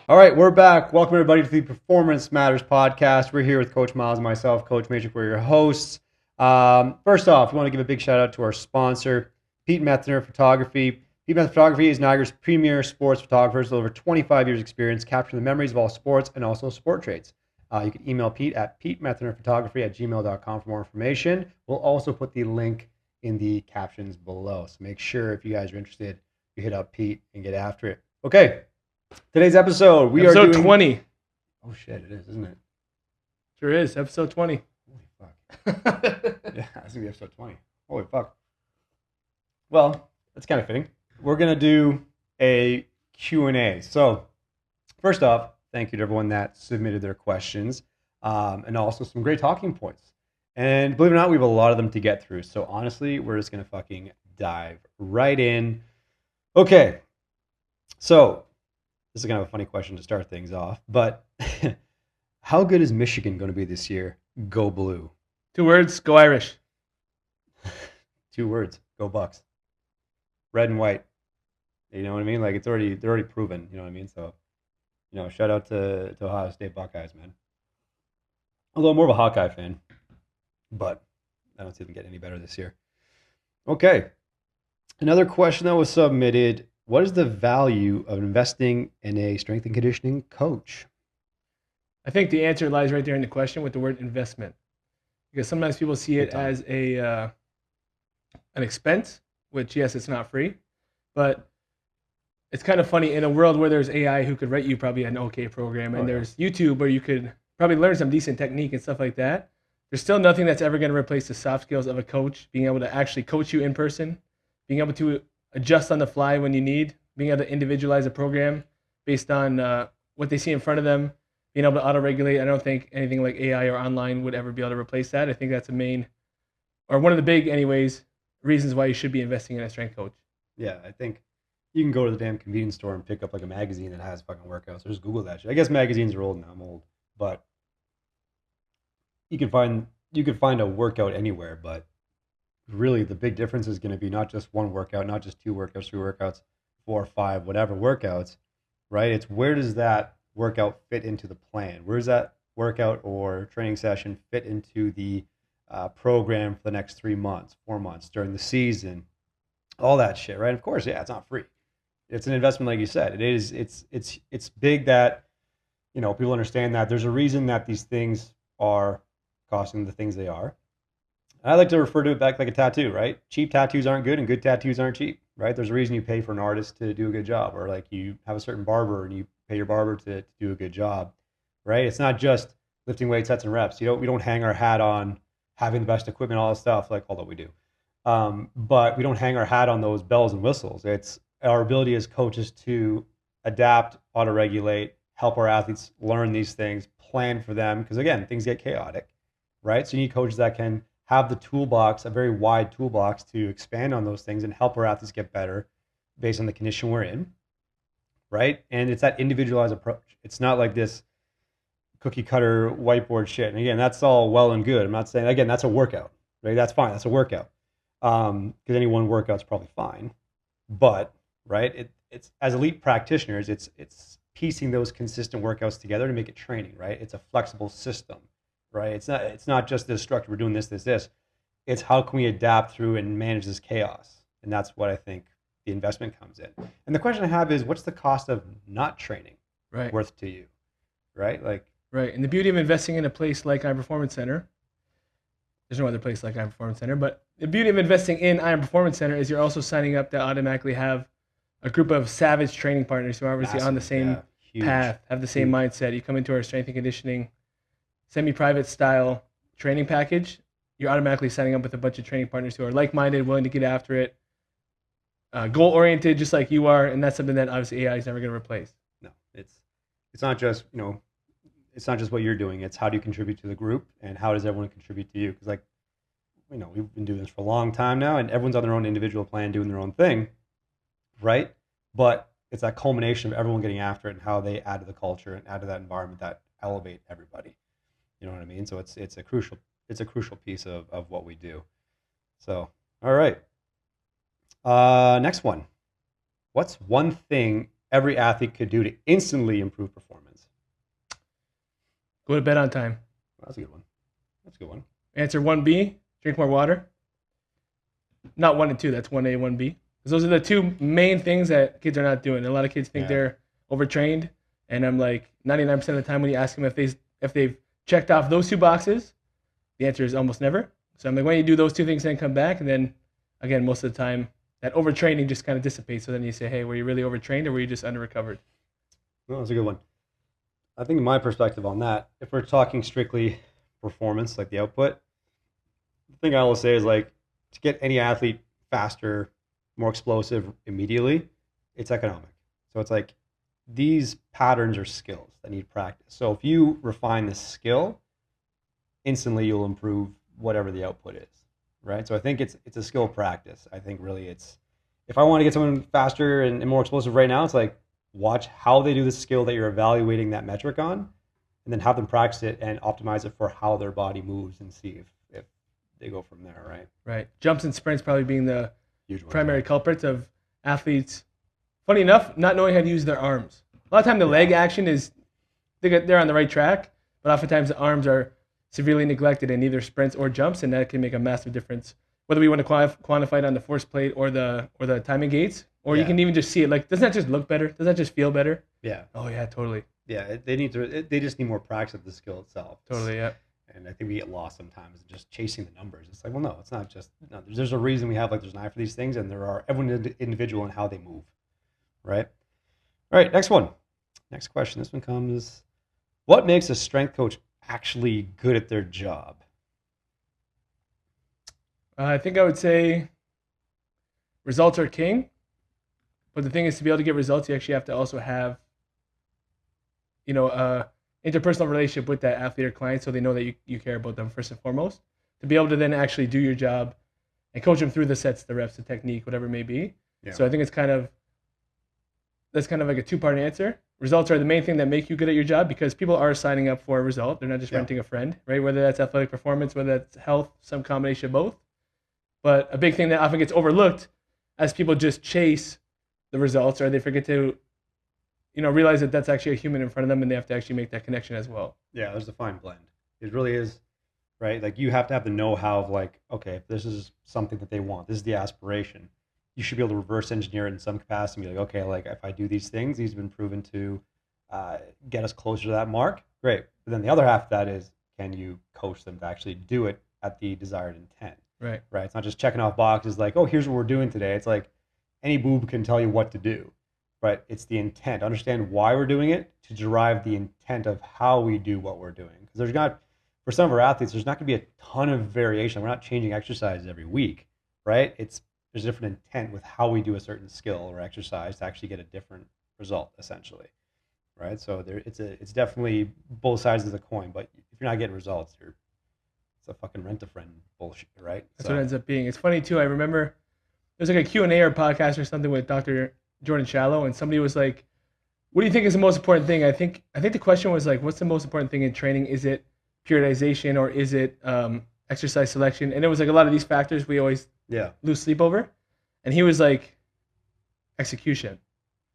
All right, we're back. Welcome everybody to the Performance Matters podcast. We're here with Coach Myles and myself, Coach Matrixx. We're your hosts. First off, we want to give a big shout out to our sponsor, Pete Methner Photography. Pete Methner Photography is Niagara's premier sports photographers with over 25 years experience capturing the memories of all sports and also sport trades. You can email Pete at petemethnerphotography@gmail.com for more information. We'll also put the link in the captions below. So make sure if you guys are interested, you hit up Pete and get after it. Okay. Today's episode, we are Episode doing 20. Oh shit, it is, isn't it? Sure is. Episode 20. Holy fuck. Yeah, it's gonna be episode 20. Holy fuck. Well, that's kind of fitting. We're gonna do a Q&A. So, first off, thank you to everyone that submitted their questions, and also some great talking points. And believe it or not, we have a lot of them to get through. So honestly, we're just gonna fucking dive right in. Okay. So, this is kind of a funny question to start things off, but how good is Michigan going to be this year? Go Blue. 2 words, go Irish. 2 words, go Bucks. Red and white. You know what I mean? Like they're already proven. You know what I mean? So, shout out to Ohio State Buckeyes, man. Although I'm more of a Hawkeye fan, but I don't see them getting any better this year. Okay, another question that was submitted. What is the value of investing in a strength and conditioning coach? I think the answer lies right there in the question with the word investment. Because sometimes people see it as an expense, which, yes, it's not free. But it's kind of funny in a world where there's AI who could write you probably an okay program, and there's YouTube where you could probably learn some decent technique and stuff like that. There's still nothing that's ever going to replace the soft skills of a coach, being able to actually coach you in person, being able to adjust on the fly when you need, being able to individualize a program based on what they see in front of them, being able to auto-regulate. I don't think anything like AI or online would ever be able to replace that. I think that's a main, or one of the big, anyways, reasons why you should be investing in a strength coach. Yeah, I think you can go to the damn convenience store and pick up like a magazine that has fucking workouts. Or just Google that shit. I guess magazines are old now. I'm old, but you can find a workout anywhere, but really the big difference is going to be not just one workout, not just 2 workouts, 3 workouts, 4 or 5, whatever workouts, right? It's where does that workout fit into the plan? Where does that workout or training session fit into the program for the next 3 months, 4 months during the season, all that shit, right? Of course, yeah, it's not free. It's an investment, like you said. It is. It's big that people understand that there's a reason that these things are costing the things they are. I like to refer to it back like a tattoo, right? Cheap tattoos aren't good and good tattoos aren't cheap, right? There's a reason you pay for an artist to do a good job, or like you have a certain barber and you pay your barber to do a good job, right? It's not just lifting weights, sets and reps. We don't hang our hat on having the best equipment, all this stuff, like although we do. But we don't hang our hat on those bells and whistles. It's our ability as coaches to adapt, auto-regulate, help our athletes learn these things, plan for them, because again, things get chaotic, right? So you need coaches that can have the toolbox, a very wide toolbox to expand on those things and help our athletes get better based on the condition we're in, right? And it's that individualized approach. It's not like this cookie cutter whiteboard shit. And again, that's all well and good. I'm not saying, again, that's a workout, right? That's fine. That's a workout. Because any one workout's probably fine. But, right, it's as elite practitioners, it's piecing those consistent workouts together to make it training, right? It's a flexible system. Right? It's not just this structure. We're doing this. It's how can we adapt through and manage this chaos? And that's what I think the investment comes in. And the question I have is, what's the cost of not training worth to you? Right? Right. And the beauty of investing in a place like Iron Performance Center, there's no other place like Iron Performance Center, but the beauty of investing in Iron Performance Center is you're also signing up to automatically have a group of savage training partners who are obviously on the same path, have the same mindset. You come into our strength and conditioning semi-private style training package, you're automatically signing up with a bunch of training partners who are like-minded, willing to get after it, goal-oriented, just like you are, and that's something that obviously AI is never going to replace. No, it's not just it's not just what you're doing. It's how do you contribute to the group, and how does everyone contribute to you? Because we've been doing this for a long time now, and everyone's on their own individual plan, doing their own thing, right? But it's that culmination of everyone getting after it and how they add to the culture and add to that environment that elevate everybody. You know what I mean? So it's a crucial piece of what we do. So, all right. Next one. What's one thing every athlete could do to instantly improve performance? Go to bed on time. That's a good one. That's a good one. Answer 1B, drink more water. Not 1 and 2, that's 1A, 1B. Because those are the two main things that kids are not doing. A lot of kids think they're overtrained, and I'm like 99% of the time when you ask them if they've checked off those two boxes, the answer is almost never. So I'm like, why don't you do those two things and then come back? And then, again, most of the time, that overtraining just kind of dissipates. So then you say, hey, were you really overtrained or were you just under-recovered? No, that's a good one. I think my perspective on that, if we're talking strictly performance, like the output, the thing I will say is like to get any athlete faster, more explosive immediately, it's economic. So it's like these patterns are skills that need practice. So if you refine the skill, instantly you'll improve whatever the output is, right? So I think it's a skill practice. I think really it's, if I want to get someone faster and more explosive right now, it's like watch how they do the skill that you're evaluating that metric on, and then have them practice it and optimize it for how their body moves and see if they go from there, right? Right. Jumps and sprints probably being the Huge primary culprits of athletes, funny enough, not knowing how to use their arms. A lot of time the leg action is, they're on the right track, but oftentimes the arms are severely neglected in either sprints or jumps, and that can make a massive difference. Whether we want to quantify it on the force plate or the timing gates, or you can even just see it. Like, doesn't that just look better? Doesn't that just feel better? Yeah. Oh yeah, totally. Yeah, they just need more practice of the skill itself. Totally, yeah. And I think we get lost sometimes in just chasing the numbers. It's like, well, no, it's not just, no, there's a reason we have, like, there's an eye for these things, and there are, everyone individual in how they move, right? All right, next one. Next question. This one comes, what makes a strength coach actually good at their job? I think I would say results are king, but the thing is, to be able to get results, you actually have to also have, interpersonal relationship with that athlete or client, so they know that you care about them first and foremost, to be able to then actually do your job and coach them through the sets, the reps, the technique, whatever it may be. Yeah. So I think that's kind of like a two-part answer. Results are the main thing that make you good at your job, because people are signing up for a result. They're not just renting a friend, right? Whether that's athletic performance, whether that's health, some combination of both. But a big thing that often gets overlooked as people just chase the results, or they forget to realize that that's actually a human in front of them, and they have to actually make that connection as well. Yeah, there's a fine blend. It really is, right? Like, you have to have the know-how of, like, okay, if this is something that they want, this is the aspiration, you should be able to reverse engineer it in some capacity and be like, okay, like, if I do these things, these have been proven to get us closer to that mark, great. But then the other half of that is, can you coach them to actually do it at the desired intent? Right. It's not just checking off boxes like, oh, here's what we're doing today. It's like any boob can tell you what to do. But it's the intent. Understand why we're doing it to derive the intent of how we do what we're doing. Because there's not, for some of our athletes, there's not going to be a ton of variation. We're not changing exercises every week, right? There's a different intent with how we do a certain skill or exercise to actually get a different result, essentially, right? So it's definitely both sides of the coin. But if you're not getting results, it's a fucking rent-a-friend bullshit, right? That's what it ends up being. It's funny too. I remember there's like a Q&A or podcast or something with Dr. Jordan Shallow, and somebody was like, what do you think is the most important thing? I think the question was like, what's the most important thing in training? Is it periodization, or is it exercise selection? And it was like a lot of these factors we always lose sleep over. And he was like, execution.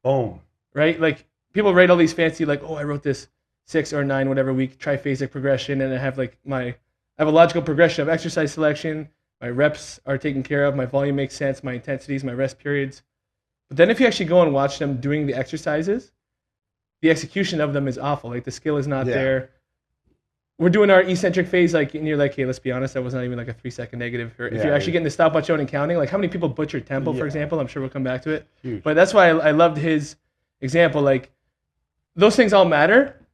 Boom. Right? Like, people write all these fancy, like, oh, I wrote this 6 or 9 whatever week triphasic progression, and I have a logical progression of exercise selection. My reps are taken care of. My volume makes sense. My intensities, my rest periods. But then if you actually go and watch them doing the exercises, the execution of them is awful. Like, the skill is not there. We're doing our eccentric phase, like, and you're like, hey, let's be honest, that was not even like a 3-second negative. If you're actually getting the stopwatch out and counting, like, how many people butcher tempo, for example? I'm sure we'll come back to it. Huge. But that's why I loved his example. Like, those things all matter,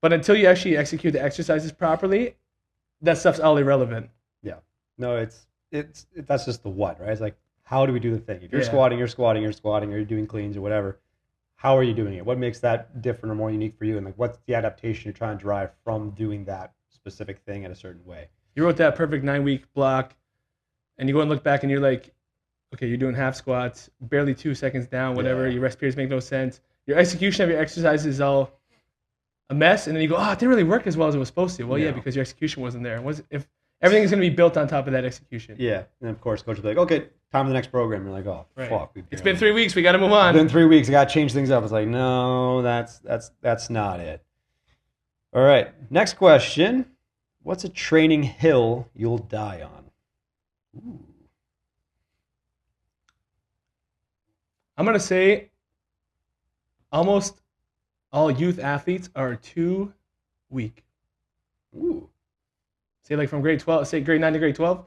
but until you actually execute the exercises properly, that stuff's all irrelevant. Yeah. No, that's just the what, right? It's like, how do we do the thing? If you're squatting, or you're doing cleans or whatever, how are you doing it? What makes that different or more unique for you? And like, what's the adaptation you're trying to drive from doing that specific thing in a certain way? You wrote that perfect 9-week block, and you go and look back and you're like, okay, you're doing half squats, barely 2 seconds down, whatever. Your rest periods make no sense. Your execution of your exercise is all a mess. And then you go, oh, it didn't really work as well as it was supposed to. Well, yeah, because your execution wasn't there. If Everything's going to be built on top of that execution. Yeah, and of course, coach will be like, okay, time for the next program. You're like, oh, Right. fuck. It's been 3 weeks. We got to move on. It's been 3 weeks. I got to change things up. It's like, no, that's not it. All right, next question. What's a training hill you'll die on? Ooh. I'm going to say almost all youth athletes are too weak. Ooh. Say like from grade 12, say grade 9 to grade 12,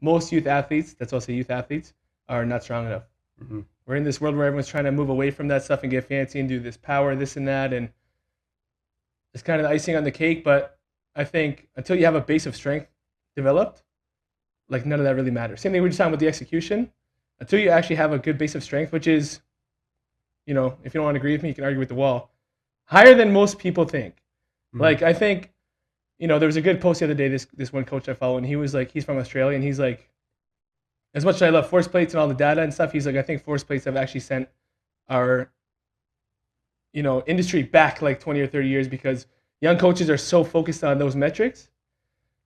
most youth athletes, that's also youth athletes, are not strong enough. Mm-hmm. We're in this world where everyone's trying to move away from that stuff and get fancy and do this power, this and that, and it's kind of the icing on the cake, but I think until you have a base of strength developed, like none of that really matters. Same thing we were just talking with the execution. Until you actually have a good base of strength, which is, you know, if you don't want to agree with me, you can argue with the wall, higher than most people think. Mm-hmm. Like, I think, you know, there was a good post the other day, this one coach I follow, and he was like, he's from Australia, and he's like, as much as I love force plates and all the data and stuff, he's like, I think force plates have actually sent our, you know, industry back like 20 or 30 years because young coaches are so focused on those metrics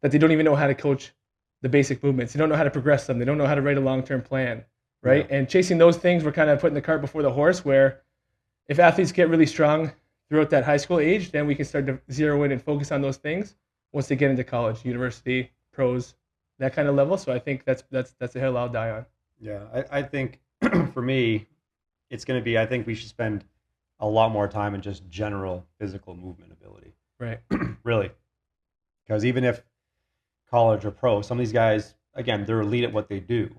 that they don't even know how to coach the basic movements. They don't know how to progress them. They don't know how to write a long-term plan, right? Yeah. And chasing those things, we're kind of putting the cart before the horse, where if athletes get really strong throughout that high school age, then we can start to zero in and focus on those things once they get into college, university, pros, that kind of level. So I think that's a hill I'll die on. Yeah, I think for me, it's going to be, I think we should spend a lot more time in just general physical movement ability. Right. Really. Because even if college or pro, some of these guys, again, they're elite at what they do,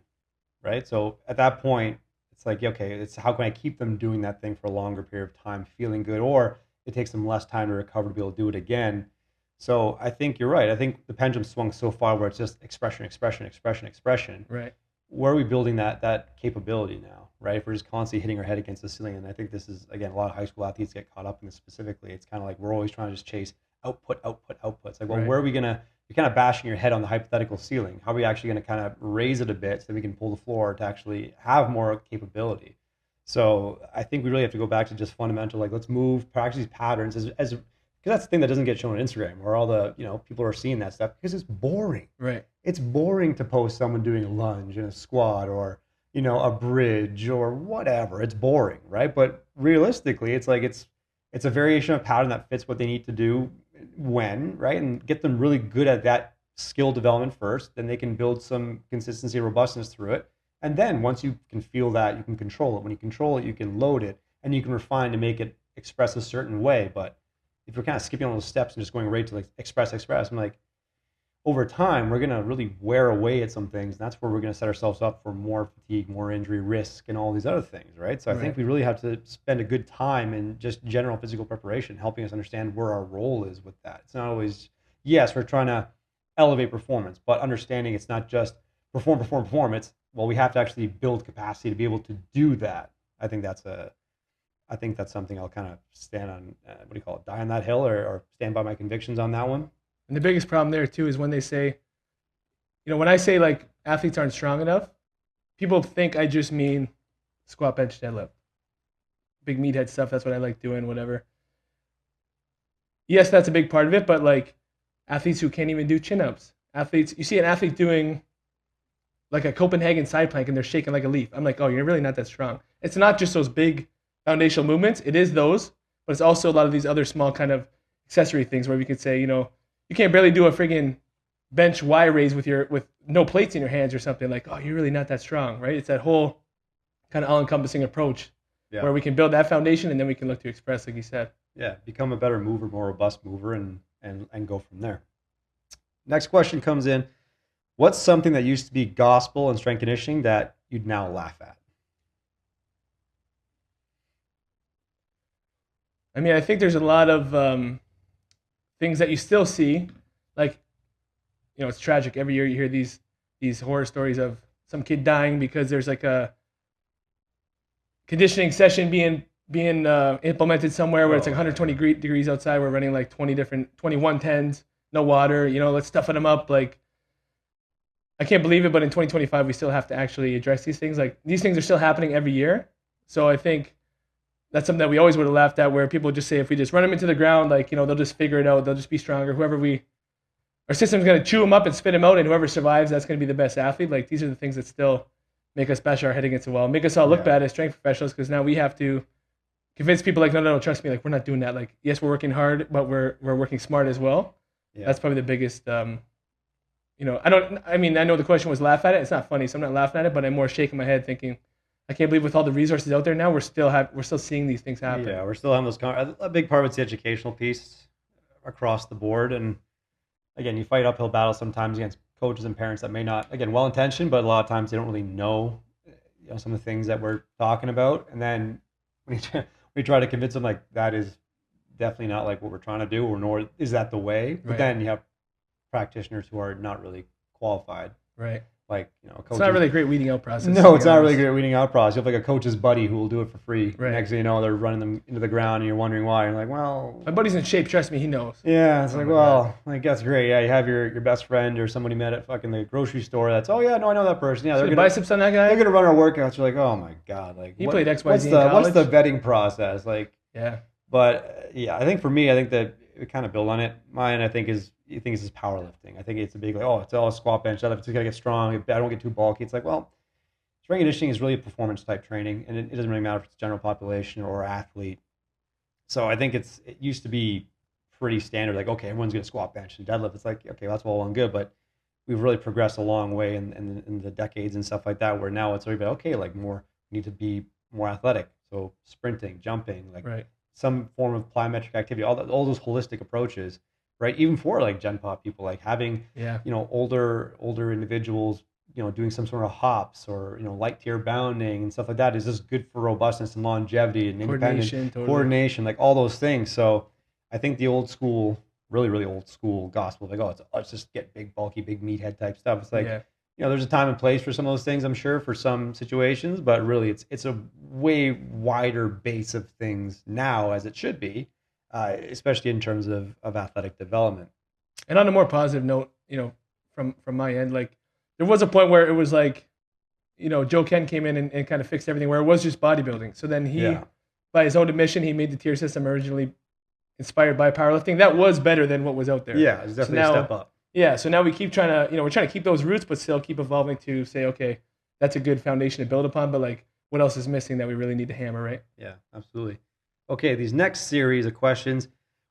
right? So at that point, it's like, okay, it's how can I keep them doing that thing for a longer period of time, feeling good, or it takes them less time to recover to be able to do it again. So I think you're right. I think the pendulum swung so far where it's just expression. Right. Where are we building that capability now, right? If we're just constantly hitting our head against the ceiling, and I think this is, again, a lot of high school athletes get caught up in this specifically. It's kind of like we're always trying to just chase output. It's like, well, where are we you're kind of bashing your head on the hypothetical ceiling. How are we actually going to kind of raise it a bit so that we can pull the floor to actually have more capability? So I think we really have to go back to just fundamental, like let's move, practice these patterns as because that's the thing that doesn't get shown on Instagram, where all the, you know, people are seeing that stuff because it's boring. Right. It's boring to post someone doing a lunge and a squat or, you know, a bridge or whatever. It's boring, right? But realistically, it's like it's a variation of pattern that fits what they need to do when, right? And get them really good at that skill development first. Then they can build some consistency, robustness through it. And then once you can feel that, you can control it. When you control it, you can load it and you can refine to make it express a certain way. But if we're kind of skipping all those steps and just going right to like express, I'm like, over time, we're going to really wear away at some things. And that's where we're going to set ourselves up for more fatigue, more injury risk, and all these other things, right? So I think we really have to spend a good time in just general physical preparation, helping us understand where our role is with that. It's not always, yes, we're trying to elevate performance, but understanding it's not just perform. It's, well, we have to actually build capacity to be able to do that. I think that's something I'll kind of stand on, die on that hill or stand by my convictions on that one. And the biggest problem there too is when they say, you know, when I say like athletes aren't strong enough, people think I just mean squat, bench, deadlift, big meathead stuff. That's what I like doing, whatever. Yes, that's a big part of it, but like athletes who can't even do chin-ups, you see an athlete doing like a Copenhagen side plank and they're shaking like a leaf. I'm like, oh, you're really not that strong. It's not just those big foundational movements. It is those, but it's also a lot of these other small kind of accessory things where we could say, you know, you can't barely do a friggin' bench Y raise with no plates in your hands or something. Like, oh, you're really not that strong, right? It's that whole kind of all-encompassing approach where we can build that foundation and then we can look to express, like you said. Yeah, become a better mover, more robust mover, and go from there. Next question comes in. What's something that used to be gospel in strength conditioning that you'd now laugh at? I mean, I think there's a lot of things that you still see, like, you know, it's tragic. Every year you hear these horror stories of some kid dying because there's like a conditioning session being implemented somewhere where it's like 120 degrees outside. We're running like 21 tens, no water. You know, let's stuff them up. Like, I can't believe it, but in 2025 we still have to actually address these things. Like, these things are still happening every year. So I think that's something that we always would have laughed at, where people just say if we just run them into the ground, like, you know, they'll just figure it out. They'll just be stronger. Whoever we our system's going to chew them up and spit them out, and whoever survives, that's going to be the best athlete. Like, these are the things that still make us bash our head against the wall, make us all look bad as strength professionals, because now we have to convince people like, no, trust me, like, we're not doing that. Like, yes, we're working hard, but we're working smart as well. Yeah. That's probably the biggest. I know the question was laugh at it. It's not funny, so I'm not laughing at it, but I'm more shaking my head thinking, I can't believe with all the resources out there now, we're still seeing these things happen. Yeah, we're still having those. A big part of it's the educational piece across the board, and again, you fight uphill battles sometimes against coaches and parents that may not, again, well-intentioned, but a lot of times they don't really know, some of the things that we're talking about, and then when we try to convince them like that is definitely not like what we're trying to do, or nor is that the way. But then you have practitioners who are not really qualified. Right. Like, it's not really a great weeding out process. No, it's not really a great weeding out process. You have like a coach's buddy who will do it for free. Right. Next thing you know, they're running them into the ground, and you're wondering why. You're like, well, my buddy's in shape. Trust me, he knows. Yeah, it's like that's great. Yeah, you have your best friend or somebody met at fucking the grocery store. That's I know that person. Yeah, they're gonna biceps on that guy. They're gonna run our workouts. You're like, oh my god, like he played XYZ in college. What's the vetting process like? Yeah. But I think for me, that we kind of build on it. Mine, I think is powerlifting. I think it's a big it's all squat bench. I just gotta get strong. I don't get too bulky. It's like, well, strength and conditioning is really a performance type training, and it doesn't really matter if it's general population or athlete. So I think it used to be pretty standard. Like, okay, everyone's gonna squat, bench, and deadlift. It's like, okay, that's all well and good, but we've really progressed a long way in the decades and stuff like that. Where now it's already been okay. Like we need to be more athletic. So sprinting, jumping, like some form of plyometric activity. All those holistic approaches. Right, even for like Gen Pop people, like having older individuals, doing some sort of hops or light tier bounding and stuff like that is just good for robustness and longevity and independent coordination, like all those things. So I think the old school, really really old school gospel, like let's just get big bulky big meathead type stuff. It's like there's a time and place for some of those things, I'm sure, for some situations, but really it's a way wider base of things now, as it should be. Especially in terms of athletic development. And on a more positive note, from my end, like there was a point where it was like, Joe Ken came in and kind of fixed everything where it was just bodybuilding. So then he, by his own admission, he made the tier system originally inspired by powerlifting. That was better than what was out there. Yeah, it's definitely a step up. Yeah, so now we keep trying to, we're trying to keep those roots, but still keep evolving to say, okay, that's a good foundation to build upon, but like what else is missing that we really need to hammer, right? Yeah, absolutely. Okay, these next series of questions,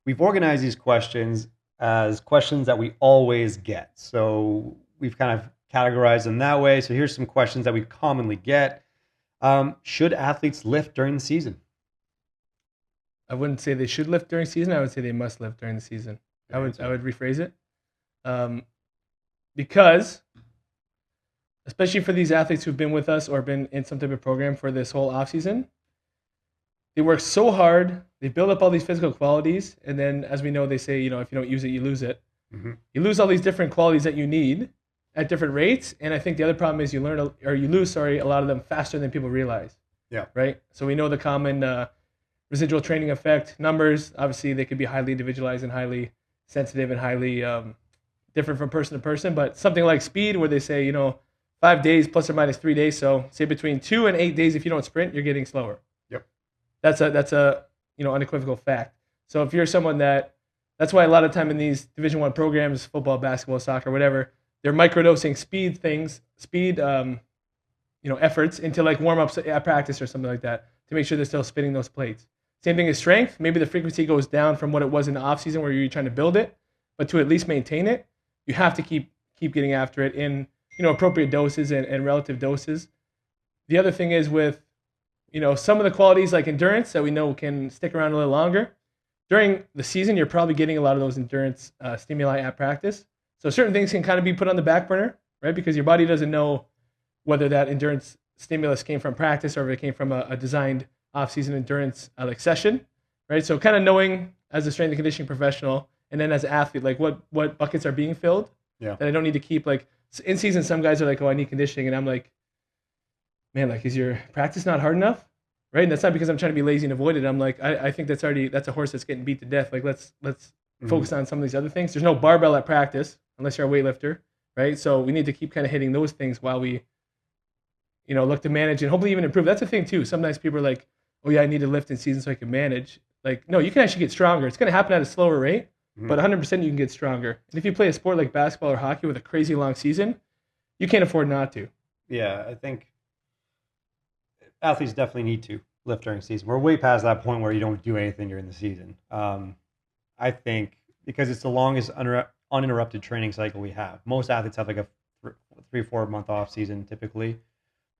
we've organized these questions as questions that we always get. So we've kind of categorized them that way. So here's some questions that we commonly get. Should athletes lift during the season? I wouldn't say they should lift during the season. I would say they must lift during the season. I would rephrase it. Because, especially for these athletes who've been with us or been in some type of program for this whole offseason, they work so hard. They build up all these physical qualities, and then, as we know, they say, if you don't use it, you lose it. Mm-hmm. You lose all these different qualities that you need at different rates, and I think the other problem is you lose a lot of them faster than people realize. Yeah. Right. So we know the common residual training effect numbers. Obviously, they could be highly individualized and highly sensitive and highly different from person to person. But something like speed, where they say 5 days plus or minus 3 days. So say between 2 and 8 days, if you don't sprint, you're getting slower. That's a unequivocal fact. So if you're someone that's why a lot of time in these Division I programs, football, basketball, soccer, whatever, they're microdosing speed efforts into like warm-ups at practice or something like that to make sure they're still spinning those plates. Same thing as strength. Maybe the frequency goes down from what it was in the off season where you're trying to build it, but to at least maintain it, you have to keep getting after it in appropriate doses and relative doses. The other thing is with some of the qualities like endurance that we know can stick around a little longer. During the season, you're probably getting a lot of those endurance stimuli at practice. So certain things can kind of be put on the back burner, right? Because your body doesn't know whether that endurance stimulus came from practice or if it came from a designed off-season endurance session, right? So kind of knowing as a strength and conditioning professional and then as an athlete, like what buckets are being filled that I don't need to keep. Like in season, some guys are like, oh, I need conditioning. And I'm like, man, like, is your practice not hard enough? Right? And that's not because I'm trying to be lazy and avoid it. I'm like, I think that's a horse that's getting beat to death. Like, let's focus on some of these other things. There's no barbell at practice unless you're a weightlifter, right? So we need to keep kind of hitting those things while we, look to manage and hopefully even improve. That's the thing too. Sometimes people are like, oh yeah, I need to lift in season so I can manage. Like, no, you can actually get stronger. It's going to happen at a slower rate, but 100% you can get stronger. And if you play a sport like basketball or hockey with a crazy long season, you can't afford not to. Yeah, I think athletes definitely need to lift during season. We're way past that point where you don't do anything during the season. I think because it's the longest uninterrupted training cycle we have. Most athletes have like a 3 or 4 month off season typically.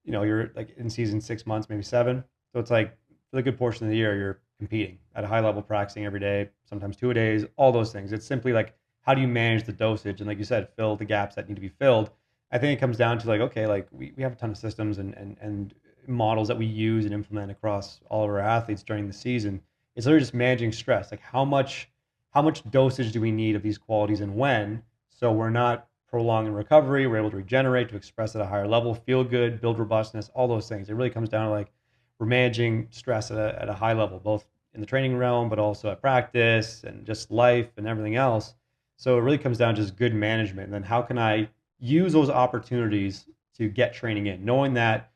You're like in season 6 months, maybe 7. So it's like for the good portion of the year, you're competing at a high level, practicing every day, sometimes 2 days, all those things. It's simply like, how do you manage the dosage? And like you said, fill the gaps that need to be filled. I think it comes down to like, okay, like we have a ton of systems and models that we use and implement across all of our athletes during the season. It's literally just managing stress. Like how much dosage do we need of these qualities and when, so we're not prolonging recovery, we're able to regenerate, to express at a higher level, feel good, build robustness, all those things. It really comes down to like we're managing stress at a high level, both in the training realm, but also at practice and just life and everything else. So it really comes down to just good management. And then how can I use those opportunities to get training in, knowing that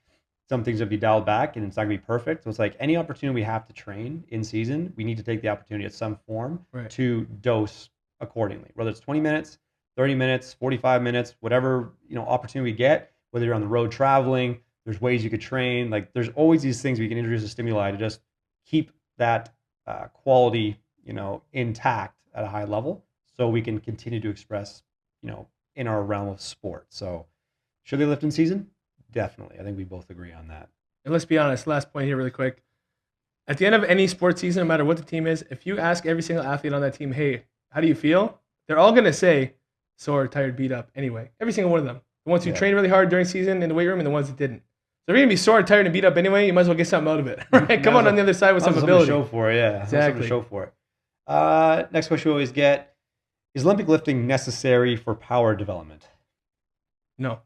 some things will be dialed back and it's not gonna be perfect. So it's like any opportunity we have to train in season, we need to take the opportunity at some form to dose accordingly, whether it's 20 minutes, 30 minutes, 45 minutes, whatever, opportunity we get, whether you're on the road traveling, there's ways you could train. Like there's always these things we can introduce a stimuli to just keep that quality, intact at a high level so we can continue to express, in our realm of sport. So should they lift in season? Definitely. I think we both agree on that. And let's be honest, last point here really quick. At the end of any sports season, no matter what the team is, if you ask every single athlete on that team, hey, how do you feel? They're all going to say, sore, tired, beat up anyway. Every single one of them. The ones who trained really hard during season in the weight room and the ones that didn't. So if you're going to be sore, tired, and beat up anyway, you might as well get something out of it. Right? Come on the other side with some ability. Something to show for it, yeah. Exactly. Something to show for it. Next question we always get, is Olympic lifting necessary for power development? No.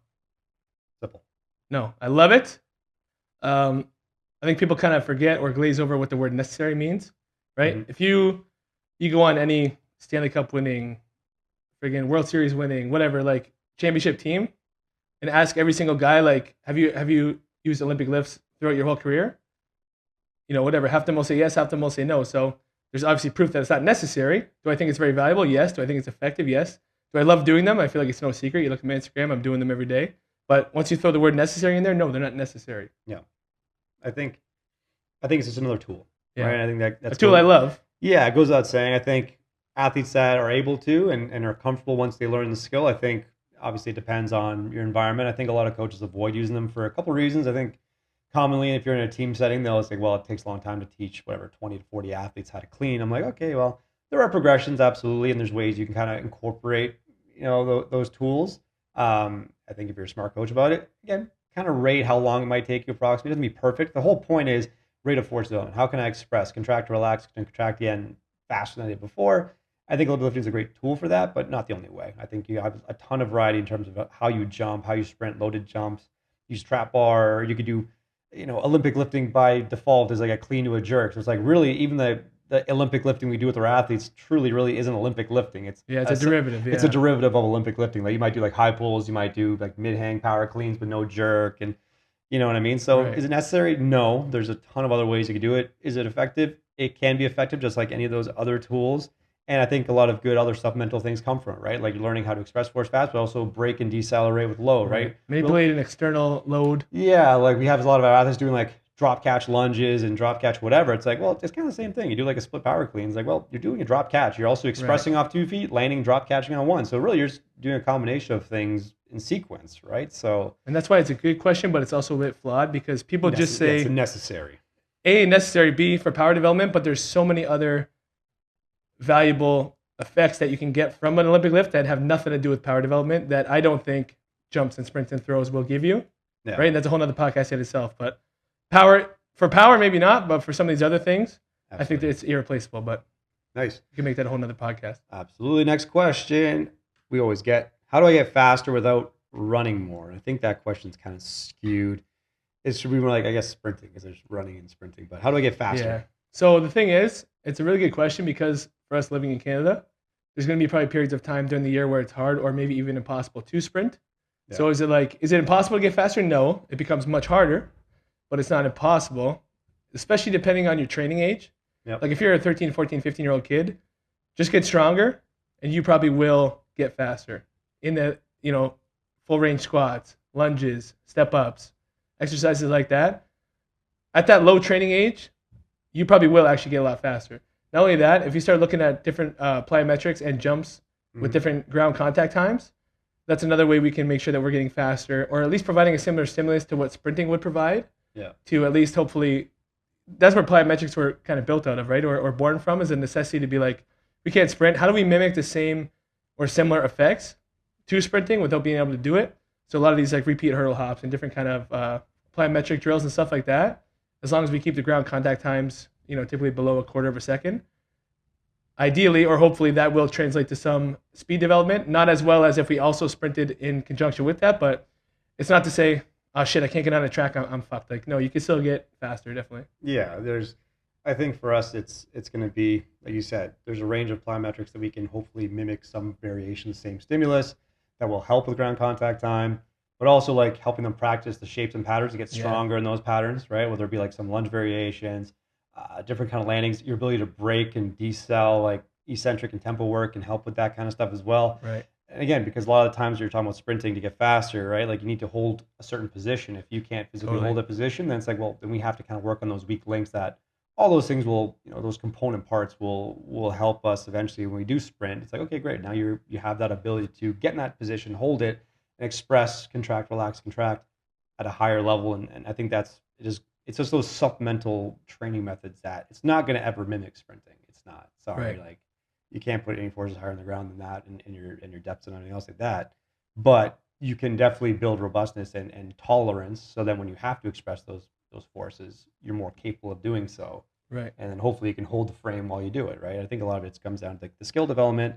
Simple. No. I love it. I think people kind of forget or glaze over what the word necessary means, right? Mm-hmm. If you go on any Stanley Cup winning, friggin' World Series winning, whatever, like championship team, and ask every single guy, like, have you used Olympic lifts throughout your whole career? Whatever. Half of them will say yes, half of them will say no. So there's obviously proof that it's not necessary. Do I think it's very valuable? Yes. Do I think it's effective? Yes. Do I love doing them? I feel like it's no secret. You look at my Instagram, I'm doing them every day. But once you throw the word necessary in there, no, they're not necessary. Yeah. I think it's just another tool. Yeah. Right? I think that's a tool I love. Yeah, it goes without saying. I think athletes that are able to and are comfortable once they learn the skill, I think obviously it depends on your environment. I think a lot of coaches avoid using them for a couple of reasons. I think commonly if you're in a team setting, they'll say, well, it takes a long time to teach 20 to 40 athletes how to clean. I'm like, okay, well, there are progressions, absolutely, and there's ways you can kind of incorporate, those tools. I think if you're a smart coach about it, again, kind of rate how long it might take you approximately. It doesn't be perfect. The whole point is rate of force development. How can I express, contract, relax, and contract again faster than I did before? I think lifting is a great tool for that, but not the only way. I think you have a ton of variety in terms of how you jump, how you sprint, loaded jumps, use trap bar. You could do, Olympic lifting by default is like a clean to a jerk. So it's like really even the Olympic lifting we do with our athletes truly really isn't Olympic lifting. It's a derivative. Yeah. It's a derivative of Olympic lifting. Like you might do like high pulls, you might do like mid hang power cleans with no jerk, and you know what I mean. So Is it necessary? No. There's a ton of other ways you could do it. Is it effective? It can be effective, just like any of those other tools. And I think a lot of good other supplemental things come from it, right? Like learning how to express force fast, but also break and decelerate with load, right? Manipulate an external load. Yeah, like we have a lot of our athletes doing like drop catch lunges and drop catch whatever. It's like, well, it's kind of the same thing. You do like a split power clean. It's like, well, you're doing a drop catch. You're also expressing off 2 feet, landing, drop catching on one. So really you're just doing a combination of things in sequence, right? So, and that's why it's a good question, but it's also a bit flawed because people just say it's necessary. A, necessary, B, for power development, but there's so many other valuable effects that you can get from an Olympic lift that have nothing to do with power development that I don't think jumps and sprints and throws will give you. Yeah. Right? And that's a whole other podcast in itself. But for power, maybe not, but for some of these other things, absolutely. I think that it's irreplaceable. But nice. You can make that a whole other podcast. Absolutely. Next question we always get, how do I get faster without running more? And I think that question's kind of skewed. It should be more like, I guess, sprinting, because there's running and sprinting. But how do I get faster? Yeah. So the thing is, it's a really good question because for us living in Canada, there's going to be probably periods of time during the year where it's hard or maybe even impossible to sprint. Yeah. So is it impossible to get faster? No. It becomes much harder, but it's not impossible, especially depending on your training age. Yep. Like if you're a 13, 14, 15-year-old kid, just get stronger and you probably will get faster in the, full range squats, lunges, step ups, exercises like that. At that low training age, you probably will actually get a lot faster. Not only that, if you start looking at different plyometrics and jumps with different ground contact times, that's another way we can make sure that we're getting faster, or at least providing a similar stimulus to what sprinting would provide. Yeah. To at least hopefully, that's where plyometrics were kind of built out of, right? Or born from, is a necessity to be like, we can't sprint. How do we mimic the same or similar effects to sprinting without being able to do it? So a lot of these like repeat hurdle hops and different kind of plyometric drills and stuff like that, as long as we keep the ground contact times, typically below a quarter of a second, ideally, or hopefully that will translate to some speed development. Not as well as if we also sprinted in conjunction with that, but it's not to say, oh shit, I can't get on a track, I'm fucked. Like, no, you can still get faster, definitely. Yeah, I think for us, it's going to be, like you said, there's a range of plyometrics that we can hopefully mimic some variation, same stimulus that will help with ground contact time, but also like helping them practice the shapes and patterns to get stronger in those patterns, right? Whether it be like some lunge variations, different kind of landings, your ability to break and decel, like eccentric and tempo work can help with that kind of stuff as well. Right. And again, because a lot of the times you're talking about sprinting to get faster, right? Like you need to hold a certain position. If you can't physically hold a position, then it's like, well, then we have to kind of work on those weak links that all those things will, those component parts will help us eventually when we do sprint. It's like, okay, great. Now you have that ability to get in that position, hold it, and express, contract, relax, contract at a higher level. And I think it's just those supplemental training methods that it's not going to ever mimic sprinting. It's not. Sorry, Right. like you can't put any forces higher on the ground than that, and your depths and everything else like that. But you can definitely build robustness and tolerance, so that when you have to express those forces, you're more capable of doing so. Right. And then hopefully you can hold the frame while you do it. Right. I think a lot of it comes down to like the skill development.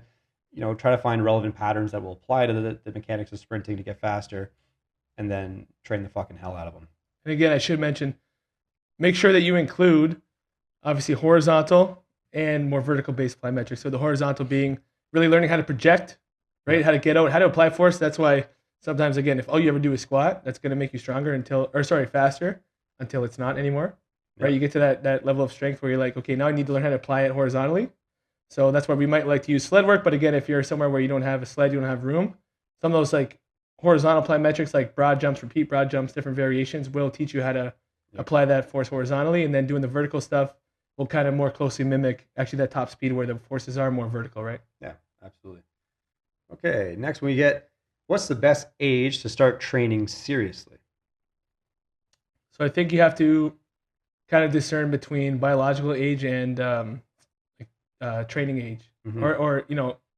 Try to find relevant patterns that will apply to the mechanics of sprinting to get faster, and then train the fucking hell out of them. And again, I should mention, make sure that you include obviously horizontal and more vertical based plyometrics. So the horizontal being really learning how to project, right? How to get out, how to apply force. That's why sometimes, again, if all you ever do is squat, that's going to make you faster until it's not anymore, right? You get to that level of strength where you're like, okay, now I need to learn how to apply it horizontally. So that's why we might like to use sled work. But again, if you're somewhere where you don't have a sled, you don't have room, some of those like horizontal plyometrics, like broad jumps, repeat broad jumps, different variations will teach you how to apply that force horizontally. And then doing the vertical stuff will kind of more closely mimic actually that top speed where the forces are more vertical, right? Yeah, absolutely. Okay, next we get, what's the best age to start training seriously? So I think you have to kind of discern between biological age and training age, or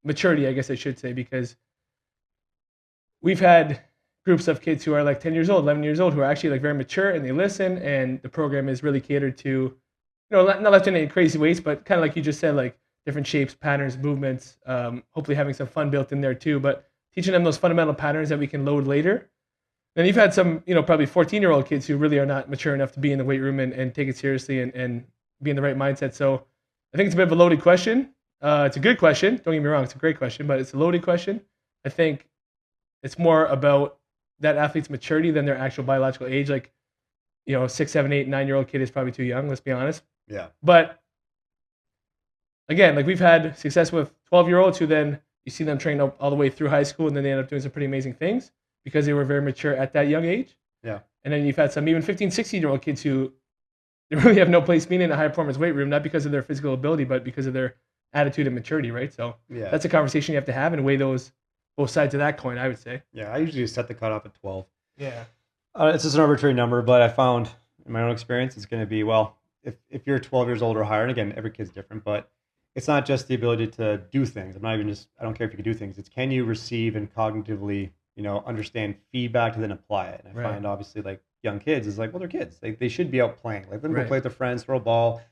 maturity, I guess I should say, because we've had groups of kids who are like 10 years old, 11 years old, who are actually like very mature and they listen, and the program is really catered to, not lifting any crazy weights, but kind of like you just said, like different shapes, patterns, movements, hopefully having some fun built in there too, but teaching them those fundamental patterns that we can load later. And you've had some, probably 14-year-old kids who really are not mature enough to be in the weight room and take it seriously and be in the right mindset. So I think it's a bit of a loaded question. It's a good question. Don't get me wrong. It's a great question, but it's a loaded question. I think it's more about that athlete's maturity than their actual biological age. Like, 6, 7, 8, 9-year-old kid is probably too young. Let's be honest. Yeah. But again, like we've had success with 12-year-olds who then you see them train all the way through high school, and then they end up doing some pretty amazing things because they were very mature at that young age. Yeah. And then you've had some even 15, 16-year-old kids who they really have no place being in a high performance weight room, not because of their physical ability, but because of their attitude and maturity, right? So that's a conversation you have to have and weigh both sides of that coin, I would say. Yeah, I usually set the cutoff at 12. Yeah. It's just an arbitrary number, but I found in my own experience, it's going to be, well, if you're 12 years old or higher, and again, every kid's different, but it's not just the ability to do things. I don't care if you can do things. It's can you receive and cognitively, understand feedback to then apply it. And I find obviously like young kids is like, well, they're kids. They should be out playing. Like let them go play with their friends, throw a ball,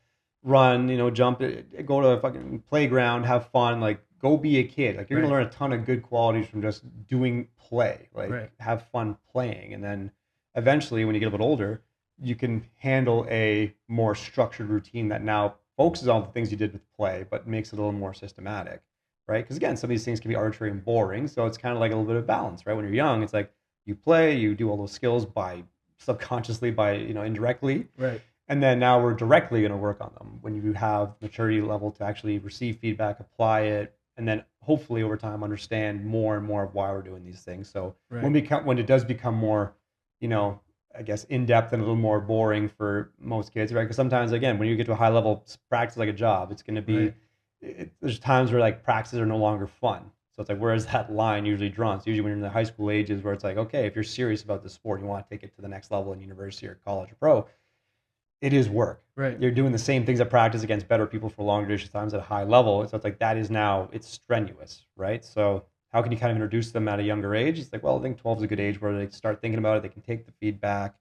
run, jump, go to a fucking playground, have fun. Like go be a kid. Like you're going to learn a ton of good qualities from just doing play. Like have fun playing. And then eventually when you get a bit older, you can handle a more structured routine that now focuses on the things you did with play, but makes it a little more systematic, right? Because again, some of these things can be arbitrary and boring. So it's kind of like a little bit of balance, right? When you're young, it's like you play, you do all those skills by subconsciously, by, indirectly. Right. And then now we're directly going to work on them when you have maturity level to actually receive feedback, apply it, and then hopefully over time understand more and more of why we're doing these things. So Right. when it does become more, you know, I guess in depth and a little more boring for most kids, right? Because sometimes again, when you get to a high level practice like a job, it's going to be Right. there's times where like practices are no longer fun. So it's like, where is that line usually drawn? It's usually when you're in the high school ages where it's like, okay, if you're serious about the sport, you want to take it to the next level in university or college or pro, it is work. Right. You're doing the same things at practice against better people for longer duration of times at a high level. So it's like that is now it's strenuous, right? So how can you kind of introduce them at a younger age? It's like, well, I think 12 is a good age where they start thinking about it. They can take the feedback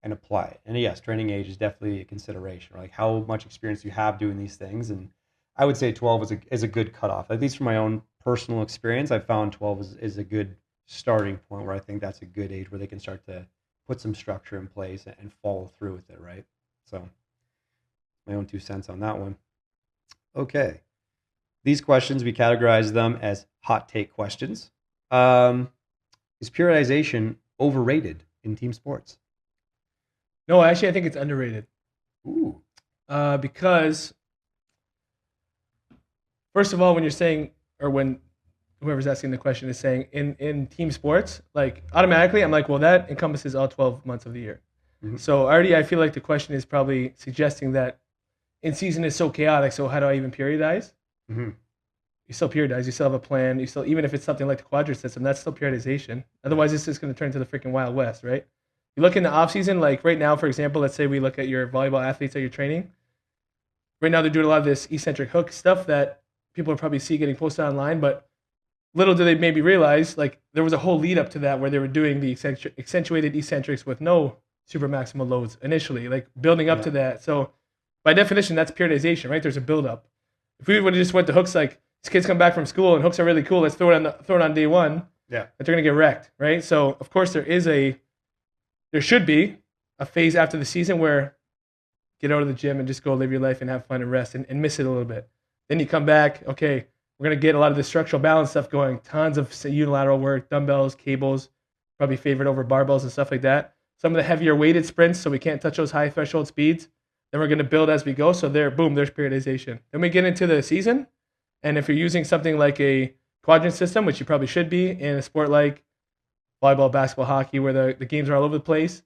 and apply it. And yes, training age is definitely a consideration. Right? Like how much experience you have doing these things. And I would say 12 is a good cutoff. At least from my own personal experience, I found 12 is a good starting point where I think that's a good age where they can start to put some structure in place and follow through with it, right? So my own 2 cents on that one. Okay. These questions, we categorize them as hot take questions. Is periodization overrated in team sports? No, actually, I think it's underrated. Ooh. Because first of all, when you're saying, or when whoever's asking the question is saying in team sports, like automatically I'm like, well, that encompasses all 12 months of the year. Mhm. So already I feel like the question is probably suggesting that in season is so chaotic. So how do I even periodize? Mm-hmm. You still periodize. You still have a plan. You still, even if it's something like the quadrant system, that's still periodization. Otherwise, it's just going to turn to the freaking Wild West, right? You look in the off season, like right now, for example, let's say we look at your volleyball athletes that you're training. Right now, they're doing a lot of this eccentric hook stuff that people will probably see getting posted online, but little do they maybe realize, like there was a whole lead up to that where they were doing the accentuated eccentrics with no super maximal loads initially, like building up Yeah. to that. So by definition, that's periodization, right? There's a build up. If we would have just went to hooks, like these kids come back from school and hooks are really cool, let's throw it on day one. Yeah. But they're gonna get wrecked, right? So of course there should be a phase after the season where get out of the gym and just go live your life and have fun and rest and miss it a little bit. Then you come back, okay, we're going to get a lot of the structural balance stuff going, tons of unilateral work, dumbbells, cables, probably favored over barbells and stuff like that. Some of the heavier weighted sprints, so we can't touch those high threshold speeds. Then we're going to build as we go. So there's periodization. Then we get into the season, and if you're using something like a quadrant system, which you probably should be in a sport like volleyball, basketball, hockey, where the games are all over the place,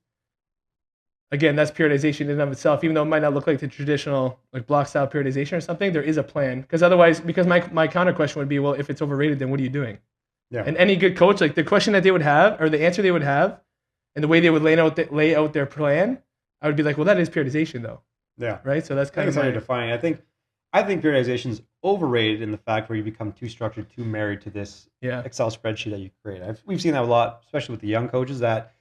again, that's periodization in and of itself. Even though it might not look like the traditional like block style periodization or something, there is a plan. Because otherwise, because my counter question would be, well, if it's overrated, then what are you doing? Yeah. And any good coach, like the question that they would have or the answer they would have, and the way they would lay out their plan, I would be like, well, that is periodization, though. Yeah. Right. So that's I kind think of it's how you're defining. I think periodization is overrated in the fact where you become too structured, too married to this yeah. Excel spreadsheet that you create. We've seen that a lot, especially with the young coaches. That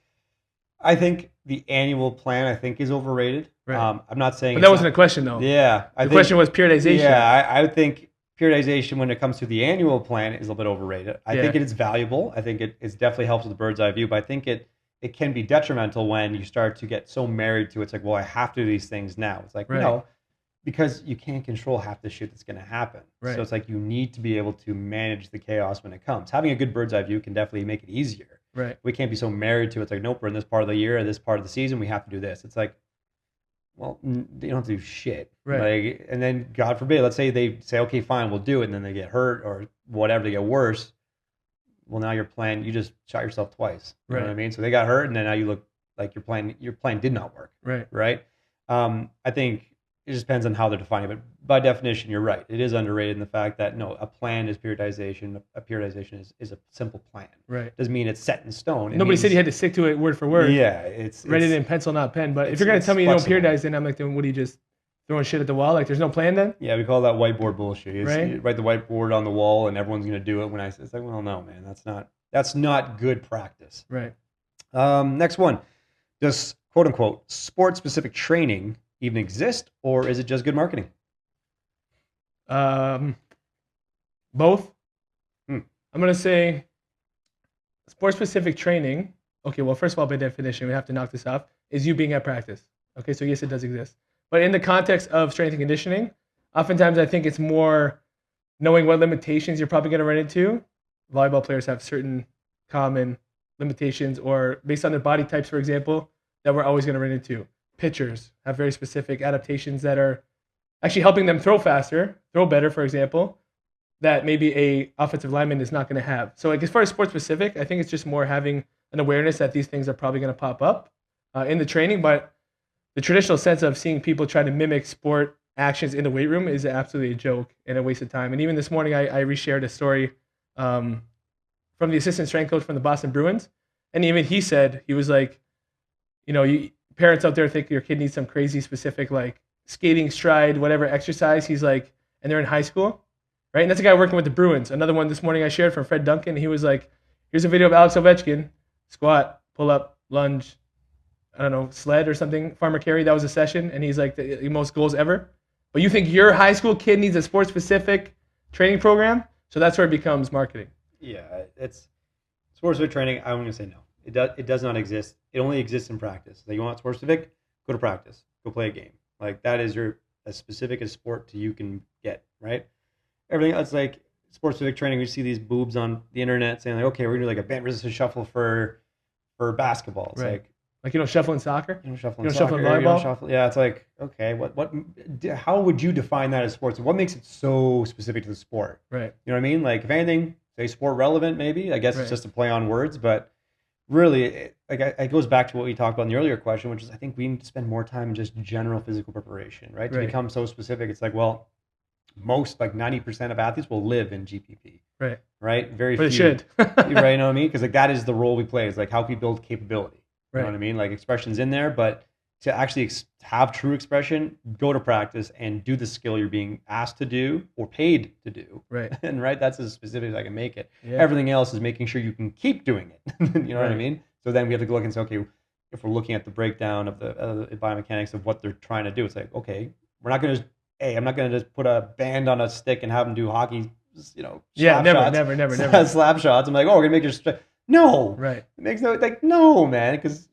I think the annual plan is overrated. Right. I'm not saying But that wasn't a question though. Yeah, the question was periodization. Yeah, I would think periodization when it comes to the annual plan is a little bit overrated. I think it is valuable. I think it definitely helps with the bird's eye view, but I think it can be detrimental when you start to get so married to it. It's like, well, I have to do these things now. It's like, no, because you can't control half the shit that's going to happen. Right. So it's like you need to be able to manage the chaos when it comes. Having a good bird's eye view can definitely make it easier. Right. We can't be so married to it. It's like, nope, we're in this part of the year, or this part of the season, we have to do this. It's like, well, you don't have to do shit. Right. Like, and then God forbid, let's say they say, okay, fine, we'll do it, and then they get hurt or whatever, they get worse. Well, now your plan, you just shot yourself twice. You know what I mean? So they got hurt, and then now you look like your plan did not work. Right. Right. I think it just depends on how they're defining it. But by definition, you're right. It is underrated in the fact that no, a plan is periodization. A periodization is a simple plan. Right. Doesn't mean it's set in stone. Nobody said you had to stick to it word for word. Yeah, write it in pencil, not pen. But if you're gonna tell me you don't periodize, then I'm like, then what are you just throwing shit at the wall? Like, there's no plan then? Yeah, we call that whiteboard bullshit. Right. You write the whiteboard on the wall, and everyone's gonna do it. When it's like, well, no, man, that's not good practice. Right. Next one. Does quote unquote sport specific training even exist, or is it just good marketing? Both. I'm gonna say sport specific training. Okay, well, first of all, by definition, we have to knock this off. Is you being at practice? Okay, so yes, it does exist. But in the context of strength and conditioning, oftentimes I think it's more knowing what limitations you're probably going to run into. Volleyball players have certain common limitations, or based on their body types, for example, that we're always going to run into. Pitchers have very specific adaptations that are actually helping them throw faster, throw better, for example. that maybe a offensive lineman is not going to have. So like as far as sports specific, I think it's just more having an awareness that these things are probably going to pop up in the training. But the traditional sense of seeing people try to mimic sport actions in the weight room is absolutely a joke and a waste of time. And even this morning, I reshared a story from the assistant strength coach from the Boston Bruins. And even he said, he was like, parents out there think your kid needs some crazy specific, like skating, stride, whatever exercise. He's like, and they're in high school, right? And that's a guy working with the Bruins. Another one this morning I shared from Fred Duncan. He was like, here's a video of Alex Ovechkin, squat, pull up, lunge, I don't know, sled or something, farmer carry. That was a session. And he's like, the most goals ever. But you think your high school kid needs a sports-specific training program? So that's where it becomes marketing. Yeah, it's sports-specific training. I'm going to say no. It does not exist. It only exists in practice. Like, you want sports-specific? Go to practice. Go play a game. Like, that is as specific a sport to you can get, right? Everything else, like sports-specific training, we see these boobs on the internet saying, like, okay, we're going to do like a band resistance shuffle for basketball. It's right. Like shuffle in soccer? Shuffle in volleyball? Yeah, it's like, okay, how would you define that as sports? What makes it so specific to the sport? Right. You know what I mean? Like, if anything, say sport relevant, maybe. I guess It's just a play on words, but really, it goes back to what we talked about in the earlier question, which is I think we need to spend more time in just general physical preparation, right? To become so specific, it's like, well, most, like 90% of athletes will live in GPP. Right? Very few. But it should. Right, you know what I mean? Because like that is the role we play. It's like how we build capability. You know what I mean? Like expression's in there, but to actually have true expression, go to practice and do the skill you're being asked to do or paid to do. Right. And that's as specific as I can make it. Yeah. Everything else is making sure you can keep doing it. You know what I mean? So then we have to look and say, okay, if we're looking at the breakdown of the biomechanics of what they're trying to do, it's like, okay, I'm not going to just put a band on a stick and have them do hockey, never. slap shots. I'm like, oh, we're going to make your no. Right. It makes no, man, because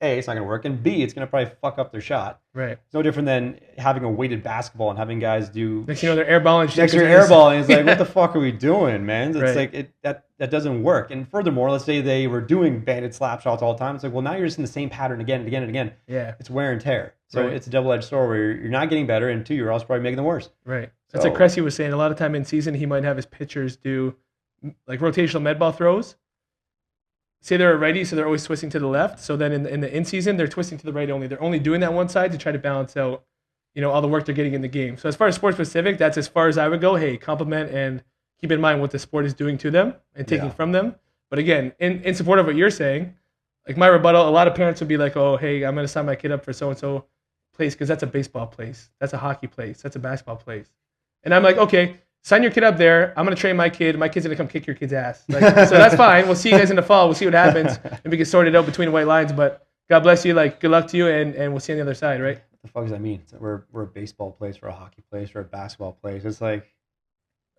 A, it's not going to work, and B, it's going to probably fuck up their shot. Right. It's no different than having a weighted basketball and having guys do. Next they're airballing. Next you're airballing. It's like, what the fuck are we doing, man? It's like that doesn't work. And furthermore, let's say they were doing banded slap shots all the time. It's like, well, now you're just in the same pattern again and again and again. Yeah. It's wear and tear. So it's a double-edged sword where you're not getting better, and two, you're also probably making them worse. Right. That's like Cressy was saying. A lot of time in season, he might have his pitchers do like rotational med ball throws. Say they're a righty, so they're always twisting to the left. So then in the in-season, they're twisting to the right only. They're only doing that one side to try to balance out, all the work they're getting in the game. So as far as sports specific, that's as far as I would go. Hey, compliment and keep in mind what the sport is doing to them and taking from them. But again, in support of what you're saying, like my rebuttal, a lot of parents would be like, oh, hey, I'm going to sign my kid up for so-and-so place because that's a baseball place. That's a hockey place. That's a basketball place. And I'm like, okay, sign your kid up there. I'm going to train my kid. My kid's going to come kick your kid's ass. So that's fine. We'll see you guys in the fall. We'll see what happens. And we can sort it out between the white lines. But God bless you. Like, good luck to you. And we'll see you on the other side, right? What the fuck does that mean? We're a baseball place. We're a hockey place. We're a basketball place. It's like,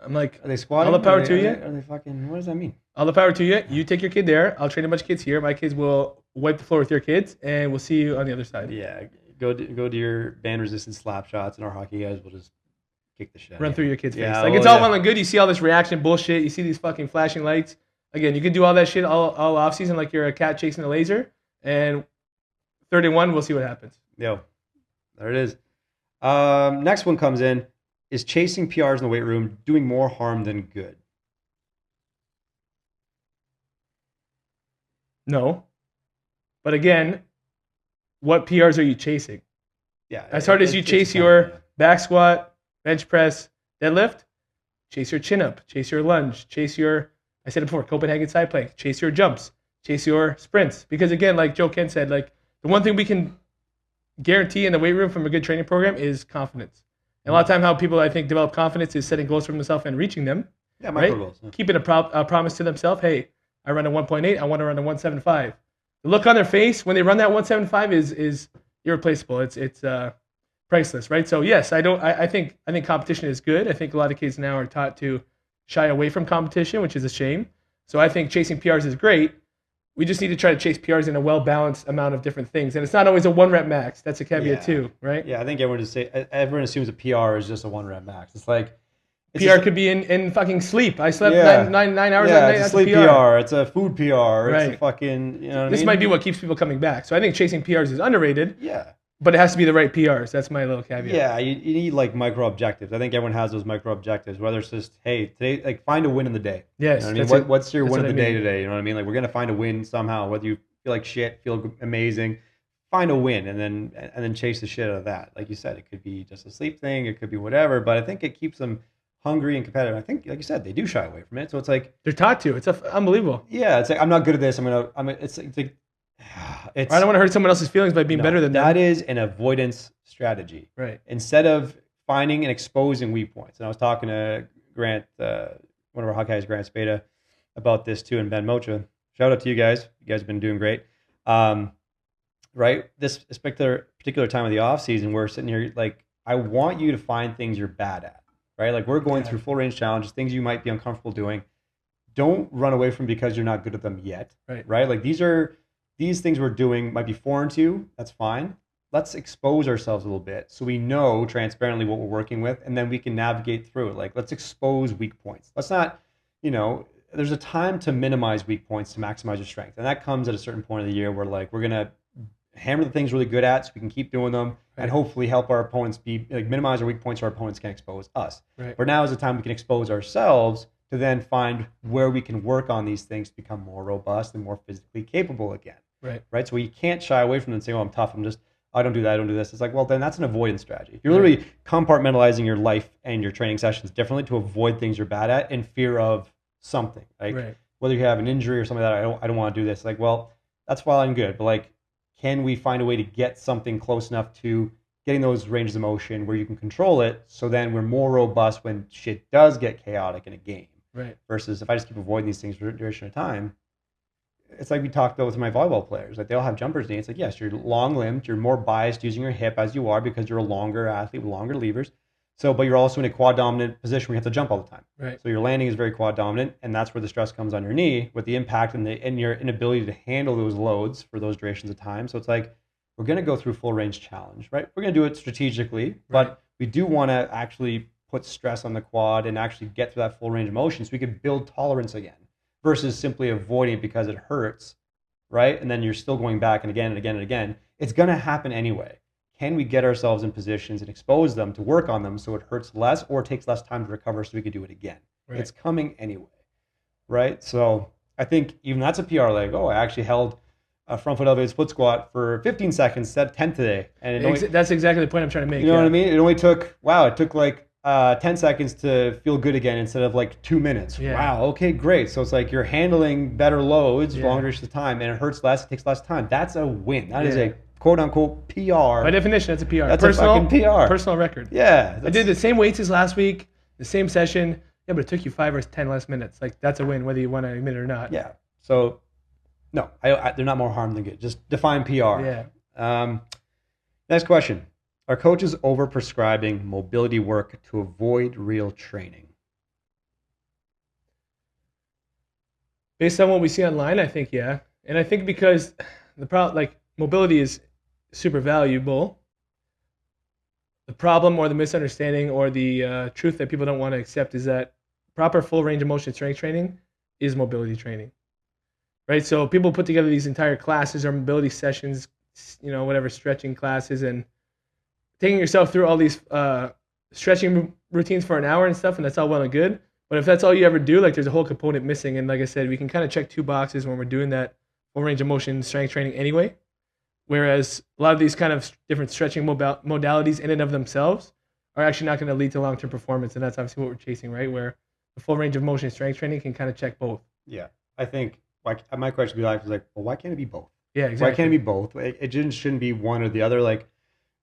I'm like, are they squatting? All the power to you. Are they fucking, what does that mean? All the power to you. You take your kid there. I'll train a bunch of kids here. My kids will wipe the floor with your kids. And we'll see you on the other side. Yeah. Go to your band resistant slap shots, and our hockey guys will just kick the shit. Run through your kid's face. Like, it's all well and good. You see all this reaction bullshit. You see these fucking flashing lights. Again, you can do all that shit all off season like you're a cat chasing a laser. And 3rd and 1, we'll see what happens. Yo, there it is. Next one comes in. Is chasing PRs in the weight room doing more harm than good? No. But again, what PRs are you chasing? Yeah. As hard as you chase your back squat, bench press, deadlift, chase your chin up, chase your lunge, chase your, I said it before, Copenhagen side plank, chase your jumps, chase your sprints. Because again, like Joe Kent said, like the one thing we can guarantee in the weight room from a good training program is confidence. And a lot of time how people, I think, develop confidence is setting goals for themselves and reaching them. Yeah, micro goals. Yeah. Keeping a promise to themselves, hey, I run a 1.8, I want to run a 1.75. The look on their face when they run that 1.75 is irreplaceable. It's priceless, right? So yes, I think competition is good. I think a lot of kids now are taught to shy away from competition, which is a shame. So I think chasing PRs is great. We just need to try to chase PRs in a well-balanced amount of different things. And it's not always a 1 rep max. That's a caveat too, right? Yeah, I think everyone assumes a PR is just a 1 rep max. It's like PR could be in fucking sleep. I slept nine hours that night. It's a sleep PR. It's a food PR. Right. It's a fucking, This might be what keeps people coming back. So I think chasing PRs is underrated. Yeah. But it has to be the right PRs. That's my little caveat. Yeah, you need like micro objectives. I think everyone has those micro objectives, whether it's just, hey, today, like find a win in the day. Yes, You know what I mean? that's it. What's your That's win what of I the day mean. today? You know what I mean? Like we're gonna find a win somehow, whether you feel like shit, feel amazing, find a win and then chase the shit out of that. Like you said, it could be just a sleep thing, it could be whatever, but I think it keeps them hungry and competitive. I think, like you said, they do shy away from it. So it's like, They're taught to. It's unbelievable. yeah, it's like I'm not good at this. It's like I don't want to hurt someone else's feelings by being no, better than them. that is an avoidance strategy. Right. Instead of finding and exposing weak points. And I was talking to Grant, one of our Hawkeyes, Grant Spada, about this too, and Ben Mocha. Shout out to you guys. You guys have been doing great. Right? This particular time of the off season, we're sitting here like, I want you to find things you're bad at. Right? Like we're going through full range challenges, things you might be uncomfortable doing. Don't run away from because you're not good at them yet. Right? Like these things we're doing might be foreign to you. That's fine. Let's expose ourselves a little bit so we know transparently what we're working with, and then we can navigate through it. Like, let's expose weak points. Let's not, there's a time to minimize weak points to maximize your strength. And that comes at a certain point of the year where, like, we're going to hammer the things really good at so we can keep doing them and hopefully help our opponents minimize our weak points so our opponents can expose us. But now is the time we can expose ourselves to then find where we can work on these things to become more robust and more physically capable again. Right. So you can't shy away from them and say, oh, I'm tough. I don't do that. I don't do this. It's like, well, then that's an avoidance strategy. You're literally compartmentalizing your life and your training sessions differently to avoid things you're bad at in fear of something. Like whether you have an injury or something like that, I don't want to do this. Like, well, that's well and good. But like, can we find a way to get something close enough to getting those ranges of motion where you can control it so then we're more robust when shit does get chaotic in a game? Versus if I just keep avoiding these things for a duration of time, it's like we talked about with my volleyball players. Like they all have jumpers knee. It's like, yes, you're long limbed, you're more biased using your hip as you are because you're a longer athlete with longer levers. So, but you're also in a quad dominant position where you have to jump all the time. So your landing is very quad dominant, and that's where the stress comes on your knee with the impact and your inability to handle those loads for those durations of time. So it's like, we're going to go through full range challenge, right? We're going to do it strategically, but we do want to actually put stress on the quad and actually get through that full range of motion so we can build tolerance again versus simply avoiding it because it hurts, right? And then you're still going back and again and again and again. It's going to happen anyway. Can we get ourselves in positions and expose them to work on them so it hurts less or takes less time to recover so we can do it again? It's coming anyway, right? So I think even that's a PR leg. Oh, I actually held a front foot elevated split squat for 15 seconds instead of 10 today. And that's exactly the point I'm trying to make. You know what I mean? It took like 10 seconds to feel good again instead of like 2 minutes. Wow, okay, great. So it's like you're handling better loads, longer durations of time, and it hurts less, it takes less time. That's a win. That is a quote-unquote PR. By definition, that's a PR. That's a fucking PR. Personal record. Yeah. I did the same weights as last week, the same session, but it took you 5 or 10 less minutes. Like, that's a win, whether you want to admit it or not. Yeah. So, no, they're not more harm than good. Just define PR. Next question. Are coaches overprescribing mobility work to avoid real training? Based on what we see online, I think, yeah. And I think because mobility is super valuable, the problem or the misunderstanding or the truth that people don't want to accept is that proper full range of motion strength training is mobility training, right? So people put together these entire classes or mobility sessions, whatever, stretching classes, and taking yourself through all these stretching routines for an hour and stuff, and that's all well and good. But if that's all you ever do, like, there's a whole component missing. And like I said, we can kind of check 2 boxes when we're doing that full range of motion strength training anyway. Whereas a lot of these kind of different stretching modalities in and of themselves are actually not going to lead to long-term performance. And that's obviously what we're chasing, right? Where the full range of motion strength training can kind of check both. Yeah. I think my question would be like, well, why can't it be both? Yeah, exactly. Why can't it be both? It shouldn't be one or the other. Like,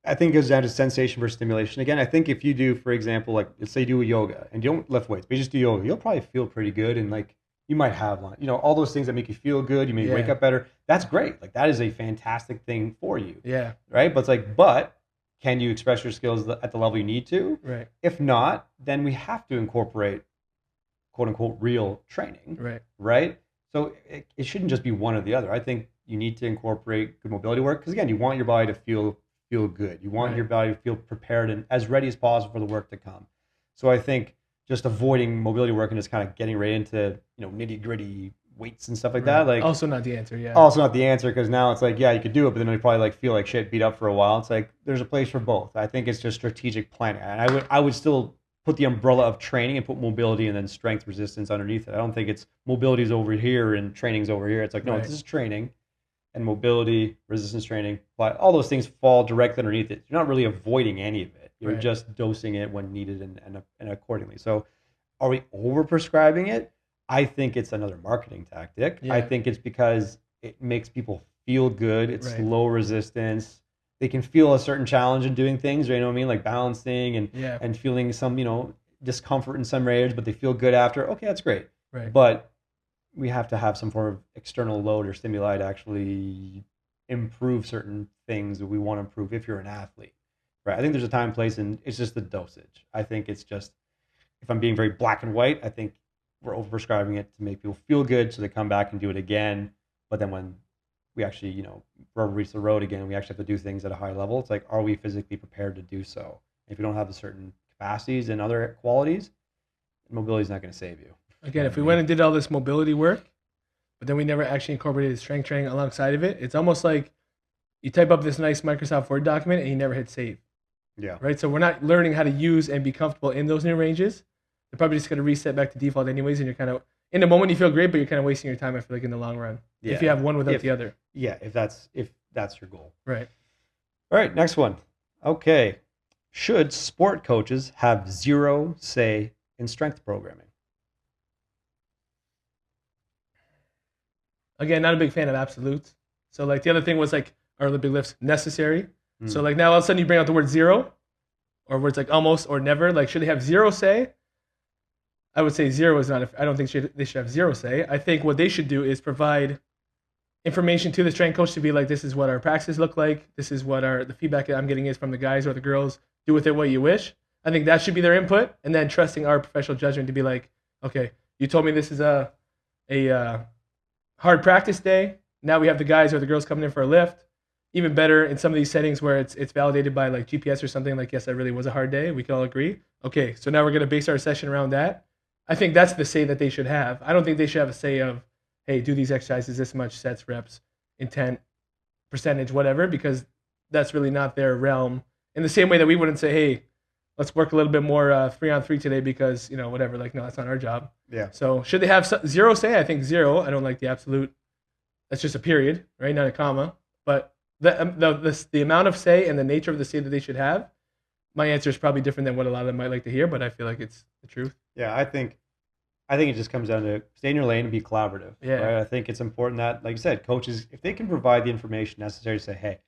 I think it goes down to sensation versus stimulation. Again, I think if you do, for example, like, let's say you do a yoga and you don't lift weights, but you just do yoga, you'll probably feel pretty good. And like, you might have all those things that make you feel good. You may wake up better. That's great. Like, that is a fantastic thing for you. Yeah. Right. But it's like, can you express your skills at the level you need to? Right. If not, then we have to incorporate quote unquote real training. Right. Right. So it shouldn't just be one or the other. I think you need to incorporate good mobility work because, again, you want your body to feel good. You want your body to feel prepared and as ready as possible for the work to come. So I think just avoiding mobility work and just kind of getting right into nitty gritty weights and stuff like that. Like also not the answer. Yeah. also not the answer because now it's like, yeah, you could do it, but then you probably like feel like shit, beat up for a while. It's like there's a place for both. I think it's just strategic planning, and I would still put the umbrella of training and put mobility and then strength resistance underneath it. I don't think it's mobility's over here and training's over here. It's like, no, this is training and mobility, resistance training, but all those things fall directly underneath it. You're not really avoiding any of it. You're just dosing it when needed and accordingly. So are we over prescribing it? I think it's another marketing tactic. I think it's because it makes people feel good. It's low resistance. They can feel a certain challenge in doing things, you know what I mean? Like balancing and feeling some, discomfort in some areas, but they feel good after. Okay, that's great. Right. But we have to have some form of external load or stimuli to actually improve certain things that we want to improve if you're an athlete. Right. I think there's a time, place, and it's just the dosage. I think it's just, if I'm being very black and white, I think we're overprescribing it to make people feel good so they come back and do it again. But then when we actually, rubber meets the road again, we actually have to do things at a high level. It's like, are we physically prepared to do so? If you don't have the certain capacities and other qualities, mobility is not going to save you. Again, if we went and did all this mobility work, but then we never actually incorporated strength training alongside of it, it's almost like you type up this nice Microsoft Word document and you never hit save. Yeah. Right. So we're not learning how to use and be comfortable in those new ranges. They're probably just going to reset back to default anyways, and you're kind of in the moment you feel great, but you're kind of wasting your time. I feel like in the long run, if you have one without the other. Yeah, if that's your goal. Right. All right, next one. Okay, should sport coaches have zero say in strength programming? Again, not a big fan of absolutes. So like the other thing was like, are the big lifts necessary? So like now all of a sudden you bring out the word zero, or words like almost or never. Like should they have zero say? I would say zero is not. I don't think they should have zero say. I think what they should do is provide information to the strength coach to be like, this is what our practices look like. This is what the feedback that I'm getting is from the guys or the girls. Do with it what you wish. I think that should be their input, and then trusting our professional judgment to be like, okay, you told me this is a hard practice day. Now we have the guys or the girls coming in for a lift. Even better in some of these settings where it's validated by like GPS or something, like, yes, that really was a hard day. We can all agree. Okay, so now we're going to base our session around that. I think that's the say that they should have. I don't think they should have a say of, hey, do these exercises, this much sets, reps, intent, percentage, whatever, because that's really not their realm. In the same way that we wouldn't say, hey, let's work a little bit more 3-on-3 today because, whatever. Like, no, that's not our job. Yeah. So should they have zero say? I think zero. I don't like the absolute. That's just a period, right? Not a comma. But the amount of say and the nature of the say that they should have, my answer is probably different than what a lot of them might like to hear, but I feel like it's the truth. Yeah, I think it just comes down to stay in your lane and be collaborative. Yeah. Right? I think it's important that, like you said, coaches, if they can provide the information necessary to say, hey,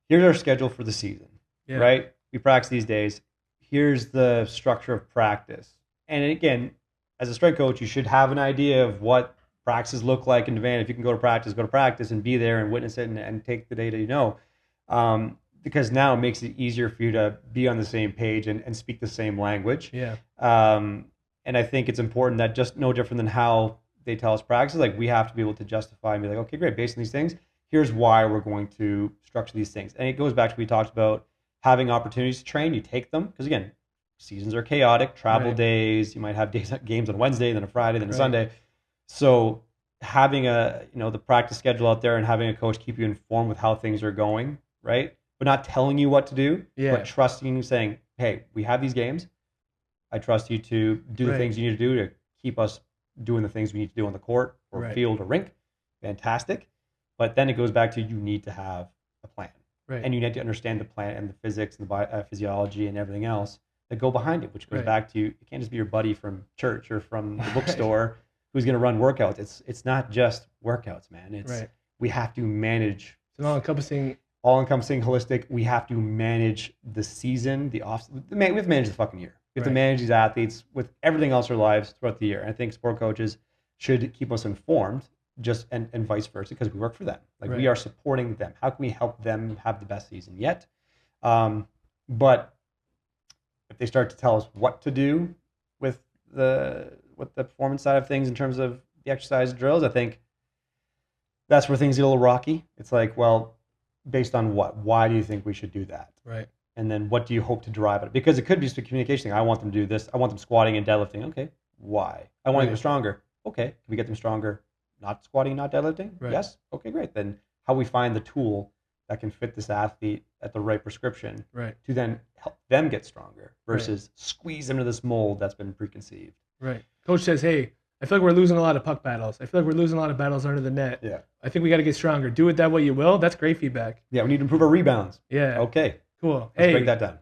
here's our schedule for the season, right? We practice these days. Here's the structure of practice. And again, as a strength coach, you should have an idea of what practices look like in advance. If you can go to practice and be there and witness it and take the data, because now it makes it easier for you to be on the same page and speak the same language. Yeah. And I think it's important that just no different than how they tell us practices, like we have to be able to justify and be like, okay, great, based on these things, here's why we're going to structure these things. And it goes back to what we talked about, having opportunities to train, you take them. Because again, seasons are chaotic, travel days, you might have games on Wednesday, then a Friday, then a Sunday. So having the practice schedule out there and having a coach keep you informed with how things are going, right? But not telling you what to do, but trusting you, saying, hey, we have these games. I trust you to do the things you need to do to keep us doing the things we need to do on the court or field or rink. Fantastic. But then it goes back to, you need to have a plan. Right. And you need to understand the plan and the physics and the physiology and everything else that go behind it, which goes back to, it can't just be your buddy from church or from the bookstore who's going to run workouts. It's not just workouts, man. It's we have to manage. It's an all-encompassing, holistic. We have to manage the season, we have to manage the fucking year. We have to manage these athletes with everything else in their lives throughout the year. And I think sport coaches should keep us informed, and vice versa, because we work for them. Like we are supporting them. How can we help them have the best season yet? But if they start to tell us what to do with the performance side of things in terms of the exercise drills, I think that's where things get a little rocky. It's like, well, based on what? Why do you think we should do that? Right. And then what do you hope to derive out of it? Because it could be just a communication thing. I want them to do this. I want them squatting and deadlifting. Okay. Why? I want to get them stronger. Okay. Can we get them stronger not squatting, not deadlifting? Right. Yes. Okay, great. Then how we find the tool that can fit this athlete at the right prescription Right. to then help them get stronger Right. versus squeeze them into this mold that's been preconceived. Right. Coach says, hey, I feel like we're losing a lot of puck battles. I feel like we're losing a lot of battles under the net. Yeah. I think we got to get stronger. Do it that way you will. That's great feedback. Yeah, we need to improve our rebounds. Yeah. Okay. Cool. Let's Hey, break that down.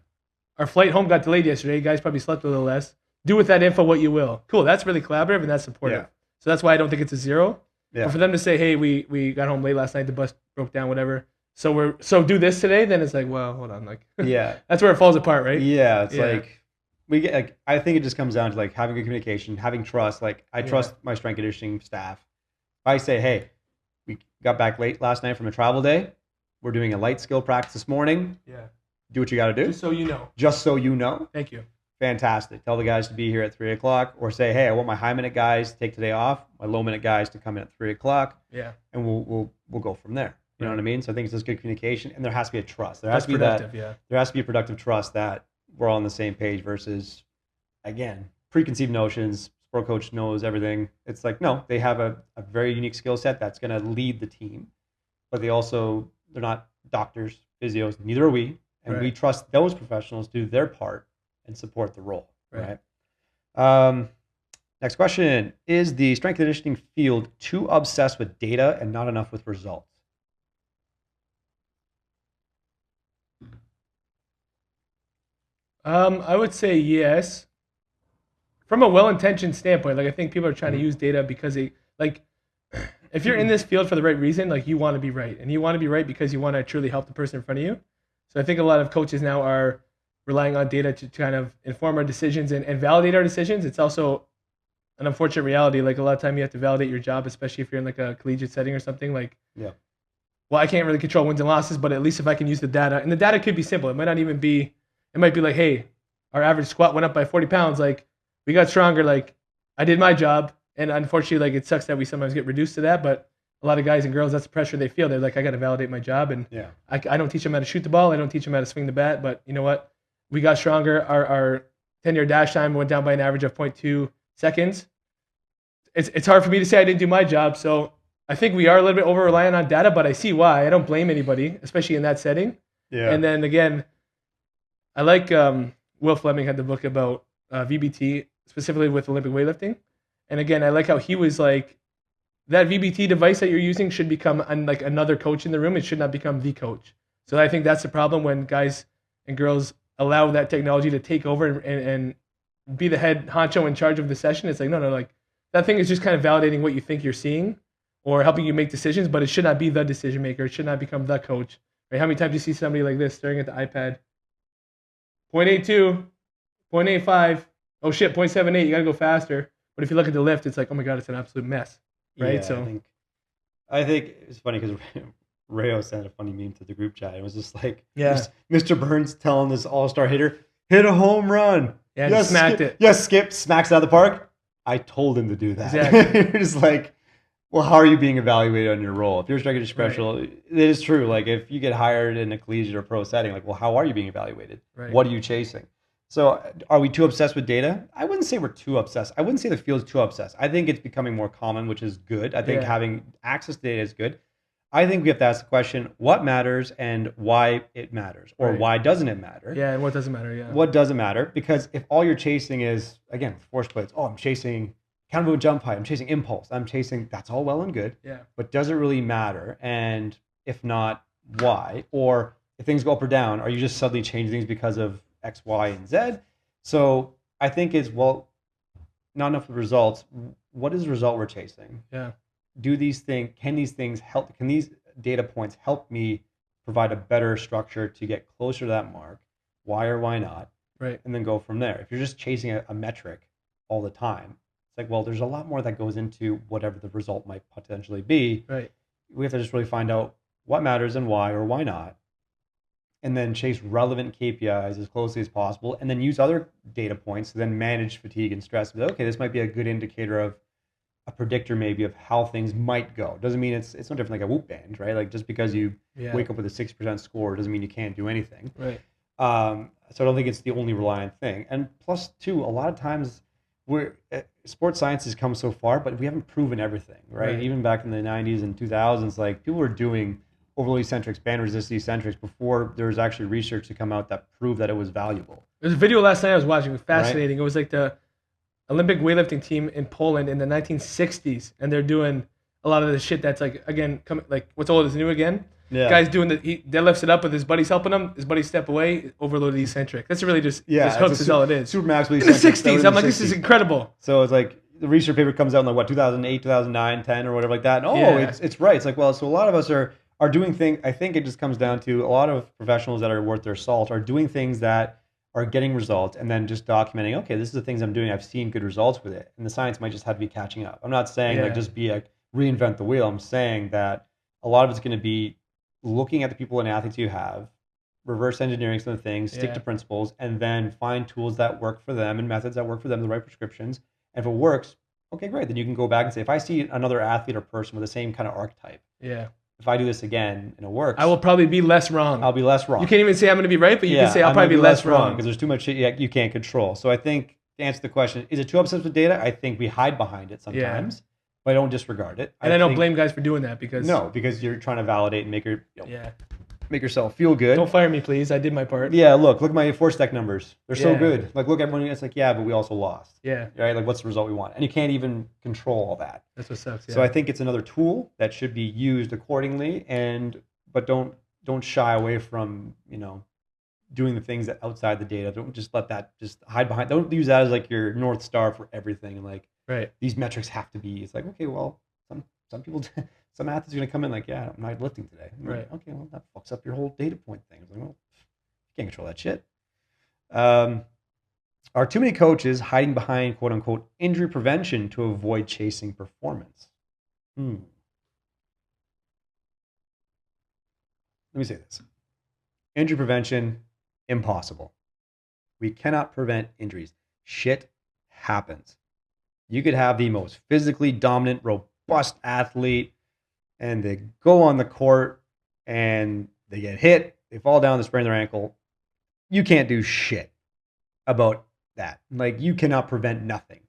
our flight home got delayed yesterday. You guys probably slept a little less. Do with that info what you will. Cool. That's really collaborative and that's supportive. Yeah. So that's why I don't think it's a zero. Yeah. But for them to say, hey, we got home late last night, the bus broke down, whatever. So do this today, then it's like, well, hold on, like Yeah. that's where it falls apart, right? Yeah, it's like we get like I think it just comes down to like having good communication, having trust. Like I trust my strength conditioning staff. If I say, hey, we got back late last night from a travel day. We're doing a light skill practice this morning. Yeah. Do what you got to do. Just so you know. Just so you know. Thank you. Fantastic. Tell the guys to be here at 3:00, or say, hey, I want my high minute guys to take today off. My low minute guys to come in at 3:00. Yeah. And we'll go from there. You know what I mean? So I think it's just good communication, and there has to be a trust. There has That's to be productive, there has to be a productive trust that we're all on the same page versus, again, preconceived notions. Sport coach knows everything. It's like, no, they have a very unique skill set that's going to lead the team, but they're not doctors, physios, neither are we. And we trust those professionals to do their part and support the role. Right. Next question. Is the strength conditioning field too obsessed with data and not enough with results? I would say yes. From a well-intentioned standpoint, like I think people are trying to use data because they like if you're in this field for the right reason, like you want to be right. And you want to be right because you want to truly help the person in front of you. So I think a lot of coaches now are relying on data to kind of inform our decisions and validate our decisions. It's also an unfortunate reality. Like a lot of time you have to validate your job, especially if you're in like a collegiate setting or something. Like, well, I can't really control wins and losses, but at least if I can use the data, and the data could be simple. It might not even be, it might be like, hey, our average squat went up by 40 pounds. Like we got stronger. Like I did my job. And unfortunately, like it sucks that we sometimes get reduced to that, but a lot of guys and girls, that's the pressure they feel. They're like, I got to validate my job. And I don't teach them how to shoot the ball. I don't teach them how to swing the bat, but you know what? We got stronger. Our 10-yard dash time went down by an average of 0.2 seconds. It's hard for me to say I didn't do my job. So I think we are a little bit over reliant on data, but I see why. I don't blame anybody, especially in that setting. Yeah. And then again, I like Will Fleming had the book about VBT, specifically with Olympic weightlifting. And again, I like how he was like, that VBT device that you're using should become like another coach in the room. It should not become the coach. So I think that's the problem when guys and girls allow that technology to take over and be the head honcho in charge of the session. It's like, no, like that thing is just kind of validating what you think you're seeing or helping you make decisions, but it should not be the decision maker. It should not become the coach. Right? How many times do you see somebody like this staring at the iPad? 0.82, 0.85, oh shit, 0.78, you got to go faster. But if you look at the lift, it's like, oh my God, it's an absolute mess. Right? Yeah, so I think it's funny because Rayo sent a funny meme to the group chat. It was just like, Mr. Burns telling this all-star hitter, hit a home run. Yeah, just smacked it. Yes, Skip smacks out of the park. I told him to do that. Exactly. You're just like, well, how are you being evaluated on your role? If you're a strength special, it is true. Like if you get hired in a collegiate or pro setting, like, well, how are you being evaluated? Right. What are you chasing? So are we too obsessed with data? I wouldn't say we're too obsessed. I wouldn't say the field's too obsessed. I think it's becoming more common, which is good. I think having access to data is good. I think we have to ask the question, what matters and why it matters, or why doesn't it matter? Yeah, and what doesn't matter, What doesn't matter? Because if all you're chasing is, again, force plates, I'm chasing counter movement jump height, I'm chasing impulse, that's all well and good. Yeah. But does it really matter? And if not, why? Or if things go up or down, are you just suddenly changing things because of X, Y, and Z? So I think it's, well, not enough of results. What is the result we're chasing? Yeah. Can these things help? Can these data points help me provide a better structure to get closer to that mark? Why or why not? Right. And then go from there. If you're just chasing a metric all the time, it's like, well, there's a lot more that goes into whatever the result might potentially be. Right. We have to just really find out what matters and why or why not, and then chase relevant KPIs as closely as possible, and then use other data points to then manage fatigue and stress. Okay, this might be a good indicator of a predictor maybe of how things might go. Doesn't mean it's no different like a whoop band, right? Like just because you wake up with a 6% score doesn't mean you can't do anything. Right. So I don't think it's the only reliant thing. And plus, too, a lot of times sports science has come so far, but we haven't proven everything, right? Even back in the 90s and 2000s, like people were doing overload eccentrics, band resist eccentrics before there was actually research to come out that proved that it was valuable. There's a video last night I was watching. It was fascinating. Right? It was like the Olympic weightlifting team in Poland in the 1960s, and they're doing a lot of the shit that's like, again, like what's old is new again. Yeah. Guy's doing he deadlifts it up with his buddies helping him. His buddies step away, overloaded eccentric. That's really just hooks is all it is. Supermax in the 60s. I'm like, this is incredible. So it's like the research paper comes out in like what 2008, 2009, 10 or whatever like that. And, it's right. It's like, well, so a lot of us are doing things. I think it just comes down to a lot of professionals that are worth their salt are doing things that are getting results and then just documenting, okay, this is the things I'm doing. I've seen good results with it. And the science might just have to be catching up. I'm not saying like just be like reinvent the wheel. I'm saying that a lot of it's going to be looking at the people and athletes you have, reverse engineering some of the things, stick to principles, and then find tools that work for them and methods that work for them, the right prescriptions. And if it works, okay, great. Then you can go back and say, if I see another athlete or person with the same kind of archetype, if I do this again and it works, I will probably be less wrong. I'll be less wrong. You can't even say I'm going to be right, but you can say I'll probably be less wrong. Because there's too much shit you can't control. So I think to answer the question, is it too obsessed with data? I think we hide behind it sometimes. But I don't disregard it. And I don't blame guys for doing that because you're trying to validate and make yourself feel good. Don't fire me, please. I did my part. Yeah, look at my 4-stack numbers. They're so good. Like, look, everyone, it's like, but we also lost. Yeah. Right? Like, what's the result we want? And you can't even control all that. That's what sucks. Yeah. So I think it's another tool that should be used accordingly, but don't shy away from, doing the things that outside the data. Don't just let that just hide behind. Don't use that as like your North Star for everything. Like, these metrics have to be. It's like, okay, well, some people, some athletes are going to come in like, I'm not lifting today. Like, okay, well, that fucks up your whole data point thing. It's like, well, you can't control that shit. Are too many coaches hiding behind quote unquote injury prevention to avoid chasing performance? Let me say this. Injury prevention, impossible. We cannot prevent injuries. Shit happens. You could have the most physically dominant, robust athlete, and they go on the court and they get hit, they fall down, they sprain their ankle. You can't do shit about that. Like, you cannot prevent nothing,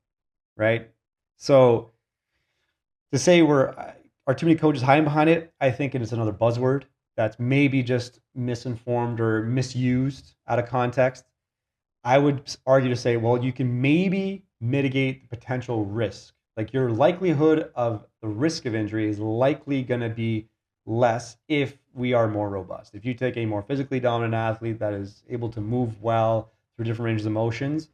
right? So to say are too many coaches hiding behind it, I think it is another buzzword that's maybe just misinformed or misused out of context. I would argue to say, well, you can maybe mitigate the potential risk. Like, your likelihood of the risk of injury is likely going to be less if we are more robust. If you take a more physically dominant athlete that is able to move well through different ranges of motions,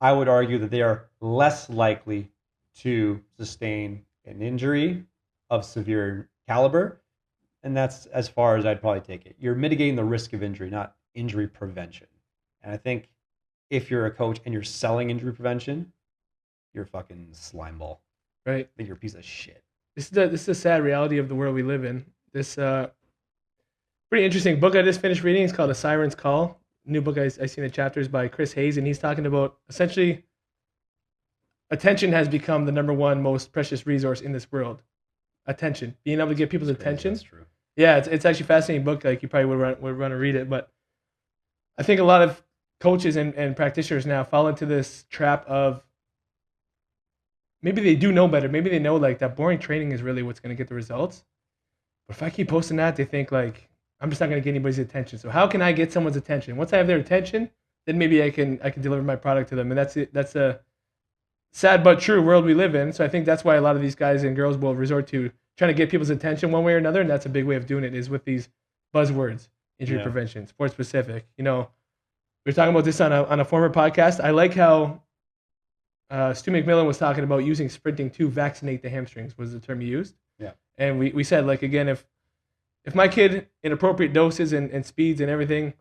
I would argue that they are less likely to sustain an injury of severe caliber. And that's as far as I'd probably take it. You're mitigating the risk of injury, not injury prevention. And I think if you're a coach and you're selling injury prevention, you're a fucking slime ball. Right. I think you're a piece of shit. This is the sad reality of the world we live in. This pretty interesting book I just finished reading. It's called A Siren's Call. New book I seen the chapters by Chris Hayes, and he's talking about essentially attention has become the number one most precious resource in this world. Attention, being able to get people's attention. That's true. Yeah, it's actually a fascinating book. Like, you probably would run to read it, but I think a lot of coaches and practitioners now fall into this trap of maybe they do know better. Maybe they know like that boring training is really what's going to get the results. But if I keep posting that, they think like I'm just not going to get anybody's attention. So how can I get someone's attention? Once I have their attention, then maybe I can deliver my product to them. And that's a sad but true world we live in. So I think that's why a lot of these guys and girls will resort to trying to get people's attention one way or another. And that's a big way of doing it is with these buzzwords: injury prevention, sports specific. We were talking about this on a former podcast. I like how Stu McMillan was talking about using sprinting to vaccinate the hamstrings was the term he used. Yeah. And we said, like, again, if my kid in appropriate doses and speeds and everything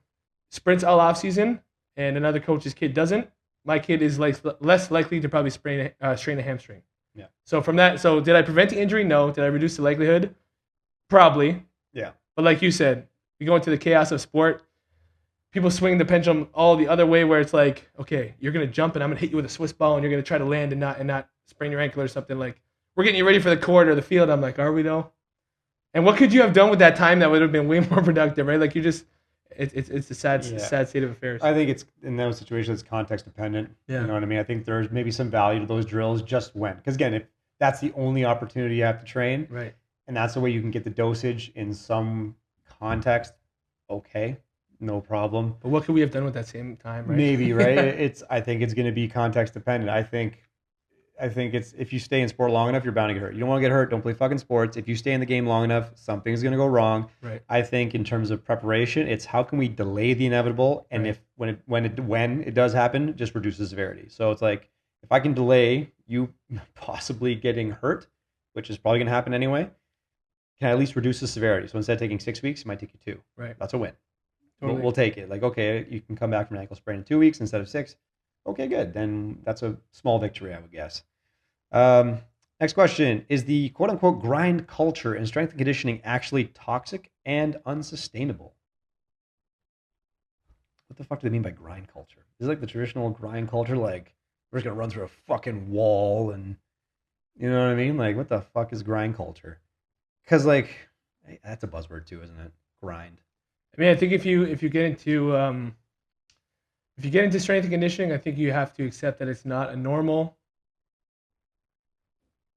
sprints all off season and another coach's kid doesn't, my kid is like less likely to probably strain a hamstring. Yeah. So from that, did I prevent the injury? No. Did I reduce the likelihood? Probably. Yeah. But like you said, we go into the chaos of sport. People swing the pendulum all the other way where it's like, okay, you're going to jump and I'm going to hit you with a Swiss ball and you're going to try to land and not sprain your ankle or something. Like, we're getting you ready for the court or the field. I'm like, are we though? And what could you have done with that time that would have been way more productive, right? Like, it's a sad Yeah. sad state of affairs. I think it's in those situations, it's context dependent. You Yeah. know what I mean? I think there's maybe some value to those drills just when. Because again, if that's the only opportunity you have to train, Right. and that's the way you can get the dosage in some context, okay, no problem. But what could we have done with that same time, right? Maybe, right? I think it's going to be context dependent. I think it's if you stay in sport long enough, you're bound to get hurt. You don't want to get hurt. Don't play fucking sports. If you stay in the game long enough, something's going to go wrong. Right. I think in terms of preparation, it's how can we delay the inevitable, and Right. if when it does happen, just reduce the severity. So it's like if I can delay you possibly getting hurt, which is probably going to happen anyway, can I at least reduce the severity? So instead of taking 6 weeks, it might take you 2. Right. That's a win. Totally. We'll take it. Like, okay, you can come back from an ankle sprain in 2 weeks instead of 6. Okay, good. Then that's a small victory, I would guess. Next question. Is the quote unquote grind culture in strength and conditioning actually toxic and unsustainable? What the fuck do they mean by grind culture? Is it like the traditional grind culture, like we're just gonna run through a fucking wall and you know what I mean? Like, what the fuck is grind culture? Because like that's a buzzword too, isn't it? Grind. I mean, I think if you get into strength and conditioning, I think you have to accept that it's not a normal,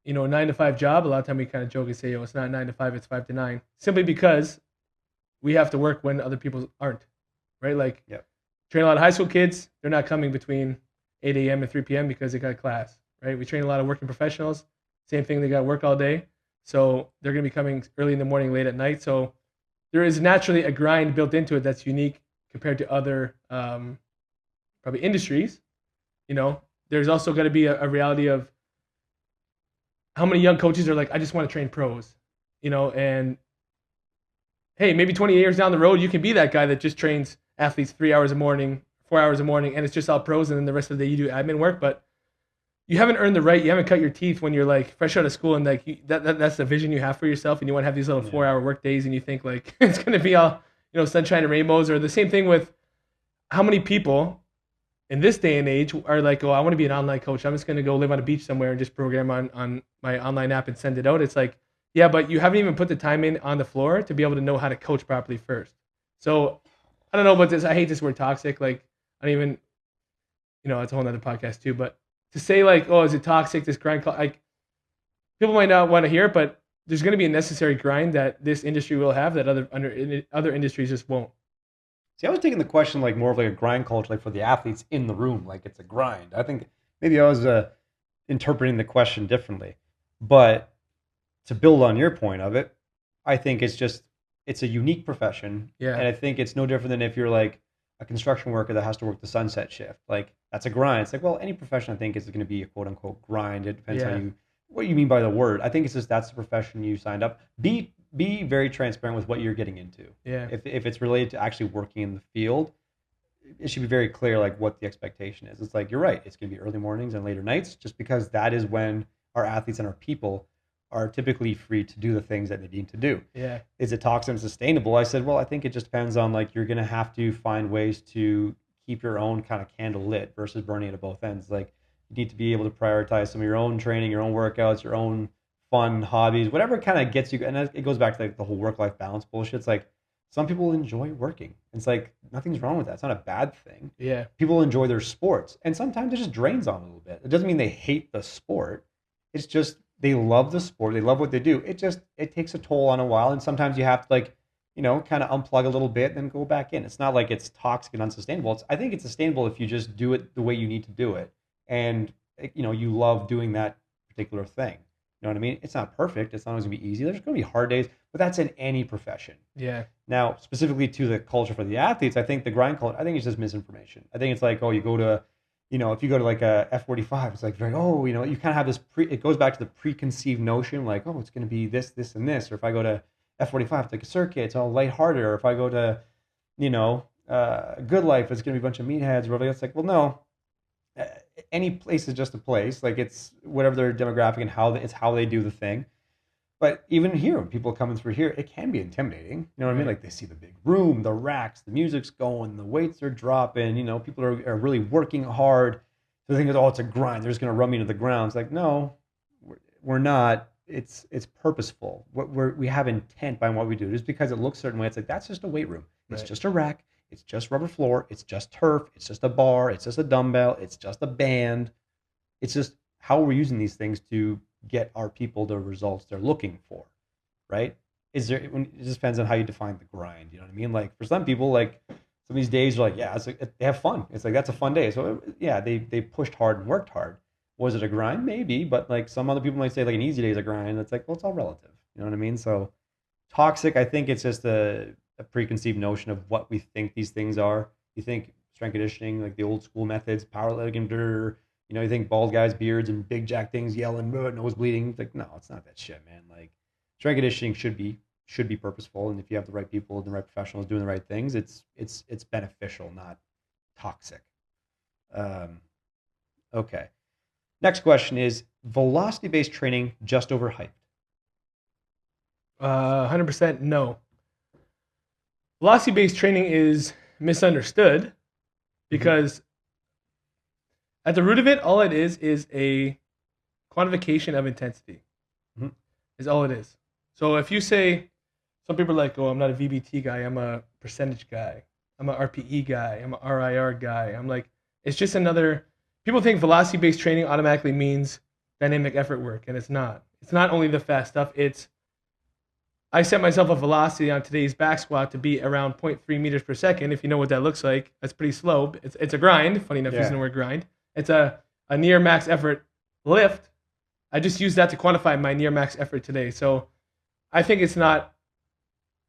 9 to 5 job. A lot of time we kind of joke and say, "Oh, it's not 9 to 5, it's 5 to 9," simply because we have to work when other people aren't, right? Like, Yep. train a lot of high school kids; they're not coming between 8 a.m. and 3 p.m. because they got class, right? We train a lot of working professionals. Same thing; they got work all day, so they're going to be coming early in the morning, late at night. So there is naturally a grind built into it that's unique compared to other probably industries. There's also got to be a reality of how many young coaches are like, I just want to train pros, and hey, maybe 20 years down the road, you can be that guy that just trains athletes 3 hours a morning, 4 hours a morning, and it's just all pros, and then the rest of the day you do admin work. But you haven't earned the right. You haven't cut your teeth when you're like fresh out of school, and like that's the vision you have for yourself, and you want to have these little 4-hour work days, and you think like it's going to be all sunshine and rainbows. Or the same thing with how many people in this day and age are like, oh, I want to be an online coach. I'm just going to go live on a beach somewhere and just program on my online app and send it out. It's like, yeah, but you haven't even put the time in on the floor to be able to know how to coach properly first. So I don't know about this. I hate this word toxic. Like, I don't even, it's a whole nother podcast too. But to say like, oh, is it toxic? This grind, like, people might not want to hear it, but there's going to be a necessary grind that this industry will have that other industries just won't. See, I was taking the question like more of like a grind culture, like for the athletes in the room, like it's a grind. I think maybe I was interpreting the question differently. But to build on your point of it, I think it's a unique profession. Yeah. And I think it's no different than if you're like a construction worker that has to work the sunset shift. Like that's a grind. It's like, well, any profession I think is going to be a quote unquote grind. It depends what you mean by the word. I think it's just that's the profession you signed up. Be very transparent with what you're getting into. Yeah. If it's related to actually working in the field, it should be very clear like what the expectation is. It's like you're right. It's going to be early mornings and later nights, just because that is when our athletes and our people are typically free to do the things that they need to do. Yeah. Is it toxic and sustainable? I said, well, I think it just depends on like you're going to have to find ways to keep your own kind of candle lit versus burning it at both ends. Like you need to be able to prioritize some of your own training, your own workouts, your own fun hobbies, whatever kind of gets you. And it goes back to like the whole work-life balance bullshit. It's like some people enjoy working. It's like nothing's wrong with that. It's not a bad thing. Yeah. People enjoy their sports, and sometimes it just drains on them a little bit. It doesn't mean they hate the sport. It's just they love the sport. They love what they do. It takes a toll on a while, and sometimes you have to like kind of unplug a little bit, then go back in. It's not like it's toxic and unsustainable. I think it's sustainable if you just do it the way you need to do it, and you love doing that particular thing. You know what I mean? It's not perfect. It's not always going to be easy. There's going to be hard days, but that's in any profession. Yeah. Now, specifically to the culture for the athletes, I think the grind culture, I think it's just misinformation. I think it's like, oh, you go to, if you go to like a F45, it's like very, you kind of have this it goes back to the preconceived notion, like, oh, it's going to be this, this, and this. Or if I go to F45, it's like a circuit, it's all lighthearted. Or if I go to, Good Life, it's going to be a bunch of meatheads or whatever. It's like, well, no. Any place is just a place. Like it's whatever their demographic and it's how they do the thing. But even here, when people are coming through here, it can be intimidating. You know what I mean? Like they see the big room, the racks, the music's going, the weights are dropping. People are really working hard. So they think, oh, it's a grind. They're just going to run me to the ground. It's like, no, we're not. It's purposeful. We have intent behind what we do. Just because it looks a certain way, it's like that's just a weight room. It's Right. just a rack. It's just rubber floor. It's just turf. It's just a bar. It's just a dumbbell. It's just a band. It's just how we're using these things to get our people the results they're looking for, right? It just depends on how you define the grind. You know what I mean? Like for some people, like some of these days are like, yeah, they have fun. It's like that's a fun day. So yeah, they pushed hard and worked hard. Was it a grind? Maybe, but like some other people might say like an easy day is a grind. It's like, well, it's all relative. You know what I mean? So toxic, I think it's just a preconceived notion of what we think these things are. You think strength conditioning, like the old school methods, powerlifting, you think bald guys, beards, and big jack things yelling, nose bleeding. It's like, no, it's not that shit, man. Like strength conditioning should be purposeful, and if you have the right people and the right professionals doing the right things, it's beneficial, not toxic. Okay. Next question is velocity-based training just overhyped? 100% no. Velocity-based training is misunderstood because at the root of it, all it is a quantification of intensity. Is all it is. So if you say, some people are like, oh, I'm not a VBT guy, I'm a percentage guy, I'm a RPE guy, I'm a RIR guy. I'm like, it's just another, people think velocity-based training automatically means dynamic effort work, and it's not. It's not only the fast stuff, it's, I set myself a velocity on today's back squat to be around 0.3 meters per second. If you know what that looks like, that's pretty slow. It's a grind, funny enough, using the word grind. It's a near max effort lift. I just use that to quantify my near max effort today. So I think it's not,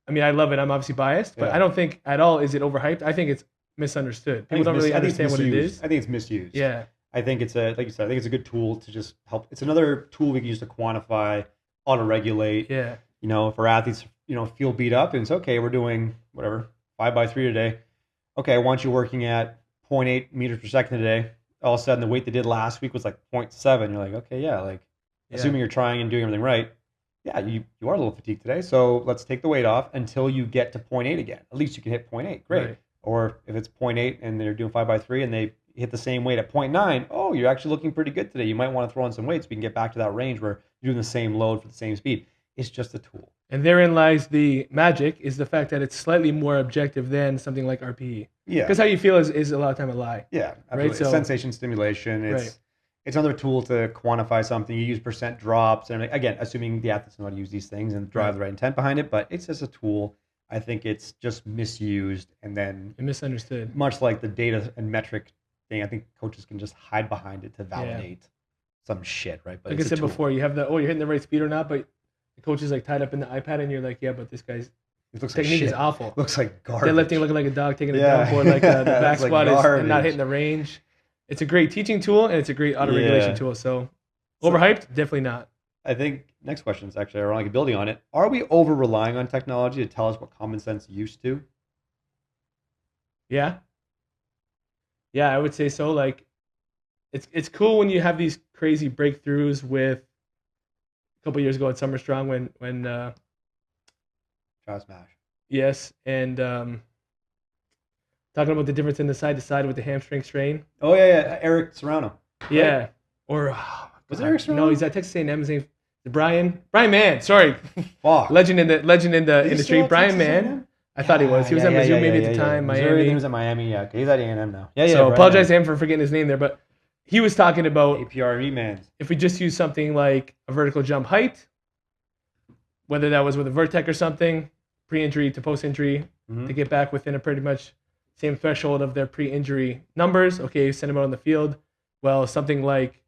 I mean, I love it. I'm obviously biased, but I don't think at all is it overhyped. I think it's misunderstood. People don't really understand what it is. I think it's misused. Yeah. I think it's like you said, I think it's a good tool to just help. It's another tool we can use to quantify, auto-regulate. Yeah. If our athletes, feel beat up and it's okay, we're doing whatever, 5x3 today. Okay, I want you working at 0.8 meters per second today. All of a sudden, the weight they did last week was like 0.7. You're like, okay, yeah, assuming you're trying and doing everything right, yeah, you are a little fatigued today. So let's take the weight off until you get to 0.8 again. At least you can hit 0.8. Great. Right. Or if it's 0.8 and they're doing 5x3 and they hit the same weight at 0.9, oh, you're actually looking pretty good today. You might want to throw in some weights so you can get back to that range where you're doing the same load for the same speed. It's just a tool. And therein lies the magic, is the fact that it's slightly more objective than something like RPE. Yeah. Because how you feel is a lot of time a lie. Yeah, absolutely. Right? So, sensation stimulation. It's another tool to quantify something. You use percent drops. And again, assuming the athletes know how to use these things and drive the right intent behind it. But it's just a tool. I think it's just misused and then misunderstood. Much like the data and metric thing, I think coaches can just hide behind it to validate some shit, right? But like I said before, you have you're hitting the right speed or not, but the coach is like tied up in the iPad, and you're like, yeah, but this guy's technique is awful. Looks like garbage. Deadlifting looking like a dog taking a dump, or like the back squat is not hitting the range. It's a great teaching tool, and it's a great auto-regulation tool. So overhyped? Definitely not. I think next question is actually ironically building on it. Are we over-relying on technology to tell us what common sense used to? Yeah. Yeah, I would say so. Like, it's cool when you have these crazy breakthroughs with a couple years ago at Summer Strong when Try smash. Yes, and talking about the difference in the side to side with the hamstring strain. Oh yeah, Eric Serrano. Yeah, right? Or was it Eric Serrano? No, he's at Texas A&M. His name Brian Mann. Sorry, fuck. Legend in the industry. Brian Mann. I thought he was. He was at Mizzou maybe at the time. Miami. He was at Miami. Yeah, he's at A&M now. Yeah. So apologize to him for forgetting his name there, but he was talking about APRE man. If we just use something like a vertical jump height, whether that was with a Vertec or something, pre-injury to post-injury, to get back within a pretty much same threshold of their pre-injury numbers. Okay, send them out on the field. Well, something like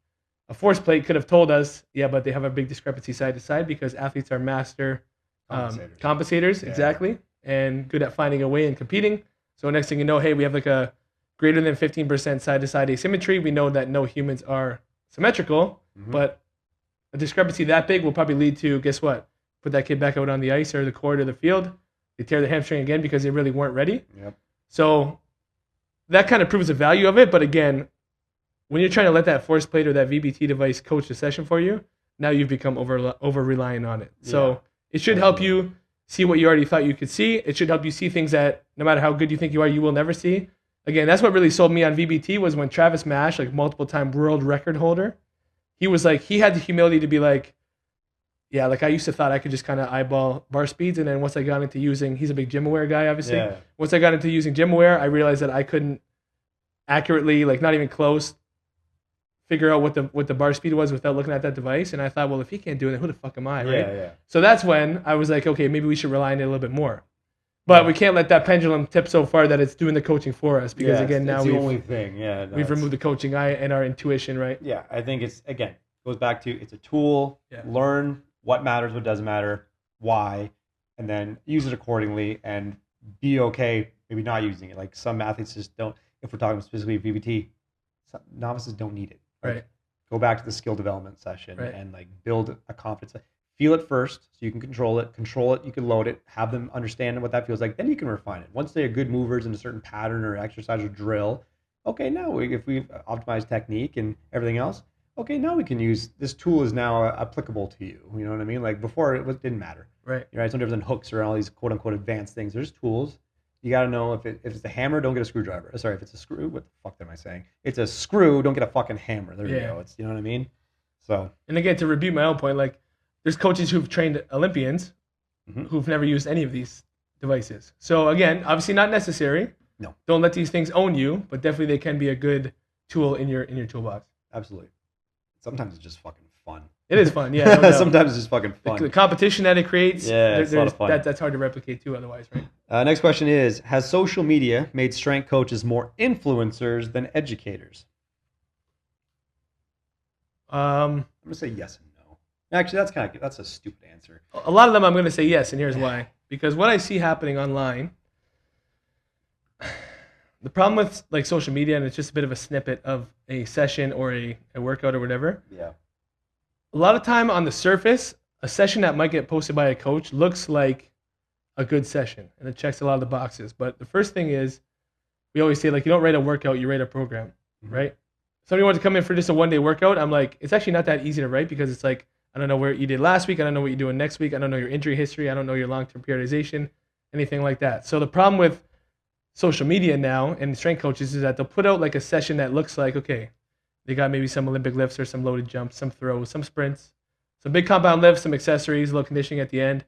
a force plate could have told us, yeah, but they have a big discrepancy side to side because athletes are master compensators, exactly, and good at finding a way and competing. So next thing you know, hey, we have like a greater than 15% side-to-side asymmetry. We know that no humans are symmetrical, but a discrepancy that big will probably lead to, guess what? Put that kid back out on the ice or the court or the field. They tear the hamstring again because they really weren't ready. Yep. So that kind of proves the value of it. But again, when you're trying to let that force plate or that VBT device coach the session for you, now you've become over reliant on it. So it should help you see what you already thought you could see. It should help you see things that no matter how good you think you are, you will never see. Again, that's what really sold me on VBT was when Travis Mash, like multiple time world record holder, he was like, he had the humility to be like, Yeah, like I used to thought I could just kind of eyeball bar speeds, and then once I got into using, he's a big gym aware guy, obviously. Yeah. Once I got into using gym aware, I realized that I couldn't accurately, like not even close, figure out what the bar speed was without looking at that device. And I thought, well, if he can't do it, then who the fuck am I, right? Yeah. So that's when I was like, okay, maybe we should rely on it a little bit more. But we can't let that pendulum tip so far that it's doing the coaching for us, because again, now it's the only thing. Yeah, we've removed the coaching eye and our intuition, right? Yeah, I think it's, again, goes back to, it's a tool. Yeah. Learn what matters, what doesn't matter, why, and then use it accordingly, and be okay maybe not using it. Like some athletes just don't. If we're talking specifically VBT, some novices don't need it. Like, Right. Go back to the skill development session Right. and like build a confidence. Feel it first so you can control it. Control it, you can load it. Have them understand what that feels like. Then you can refine it. Once they're good movers in a certain pattern or exercise or drill, okay, now if we've optimized technique and everything else, okay, now we can use this tool is now applicable to you. You know what I mean? Like before, didn't matter. Right. Right. Some difference in hooks or all these quote unquote advanced things. There's tools. You got to know if it's a hammer, don't get a screwdriver. Sorry, if it's a screw, what the fuck am I saying? It's a screw, don't get a fucking hammer. There you go. It's, you know what I mean? So. And again, to rebuke my own point, like there's coaches who've trained Olympians who've never used any of these devices. So again, obviously not necessary. No. Don't let these things own you, but definitely they can be a good tool in your toolbox. Absolutely. Sometimes it's just fucking fun. It is fun, yeah. No Sometimes it's just fucking fun. The competition that it creates, it's a lot of fun. That's hard to replicate too otherwise, right? Next question is, has social media made strength coaches more influencers than educators? I'm going to say yes and no. Actually, that's a stupid answer. A lot of them I'm going to say yes, and here's why. Because what I see happening online, the problem with like social media, and it's just a bit of a snippet of a session or a workout or whatever. Yeah. A lot of time on the surface, a session that might get posted by a coach looks like a good session, and it checks a lot of the boxes. But the first thing is, we always say, like, you don't rate a workout, you rate a program, right? Somebody wants to come in for just a one-day workout. I'm like, it's actually not that easy to write, because it's like, I don't know where you did last week. I don't know what you're doing next week. I don't know your injury history. I don't know your long-term periodization, anything like that. So the problem with social media now and strength coaches is that they'll put out like a session that looks like, okay, they got maybe some Olympic lifts or some loaded jumps, some throws, some sprints, some big compound lifts, some accessories, a little conditioning at the end.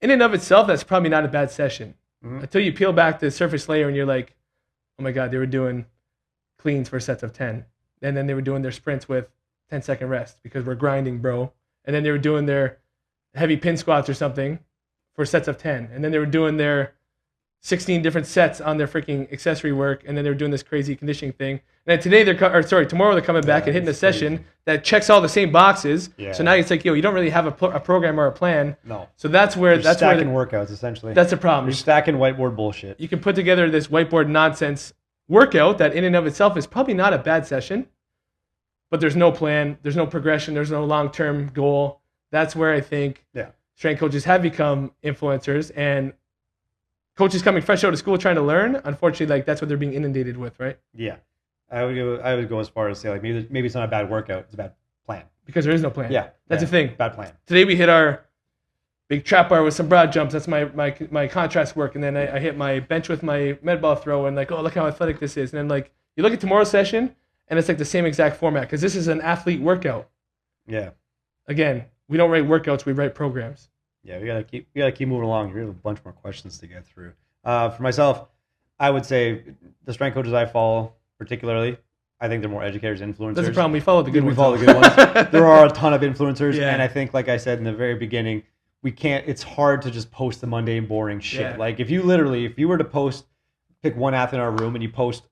In and of itself, that's probably not a bad session. Until you peel back the surface layer and you're like, oh my God, they were doing cleans for sets of 10. And then they were doing their sprints with 10-second rest because we're grinding, bro. And then they were doing their heavy pin squats or something for sets of 10. And then they were doing their 16 different sets on their freaking accessory work, and then they were doing this crazy conditioning thing. And then tomorrow they're coming back and hitting a session that checks all the same boxes. Yeah. So now it's like, you don't really have a program or a plan. No. So that's where You're stacking workouts essentially. That's the problem. You're stacking whiteboard bullshit. You can put together this whiteboard nonsense workout that in and of itself is probably not a bad session, but there's no plan, there's no progression, there's no long-term goal. That's where I think strength coaches have become influencers, and coaches coming fresh out of school trying to learn, unfortunately, like that's what they're being inundated with, right? Yeah, I would go as far as say like maybe it's not a bad workout, it's a bad plan. Because there is no plan. Yeah, that's the thing. Bad plan. Today we hit our big trap bar with some broad jumps. That's my contrast work, and then I hit my bench with my med ball throw, and like, oh, look how athletic this is. And then like you look at tomorrow's session, and it's like the same exact format because this is an athlete workout. Yeah. Again, we don't write workouts, we write programs. Yeah, we gotta keep moving along. We have a bunch more questions to get through. For myself, I would say the strength coaches I follow, particularly, I think they're more educators, influencers. That's the problem. We follow the good ones. We follow the good ones. There are a ton of influencers, and I think, like I said in the very beginning, we can't. It's hard to just post the mundane, boring shit. Yeah. Like if you were to pick one athlete in our room and you post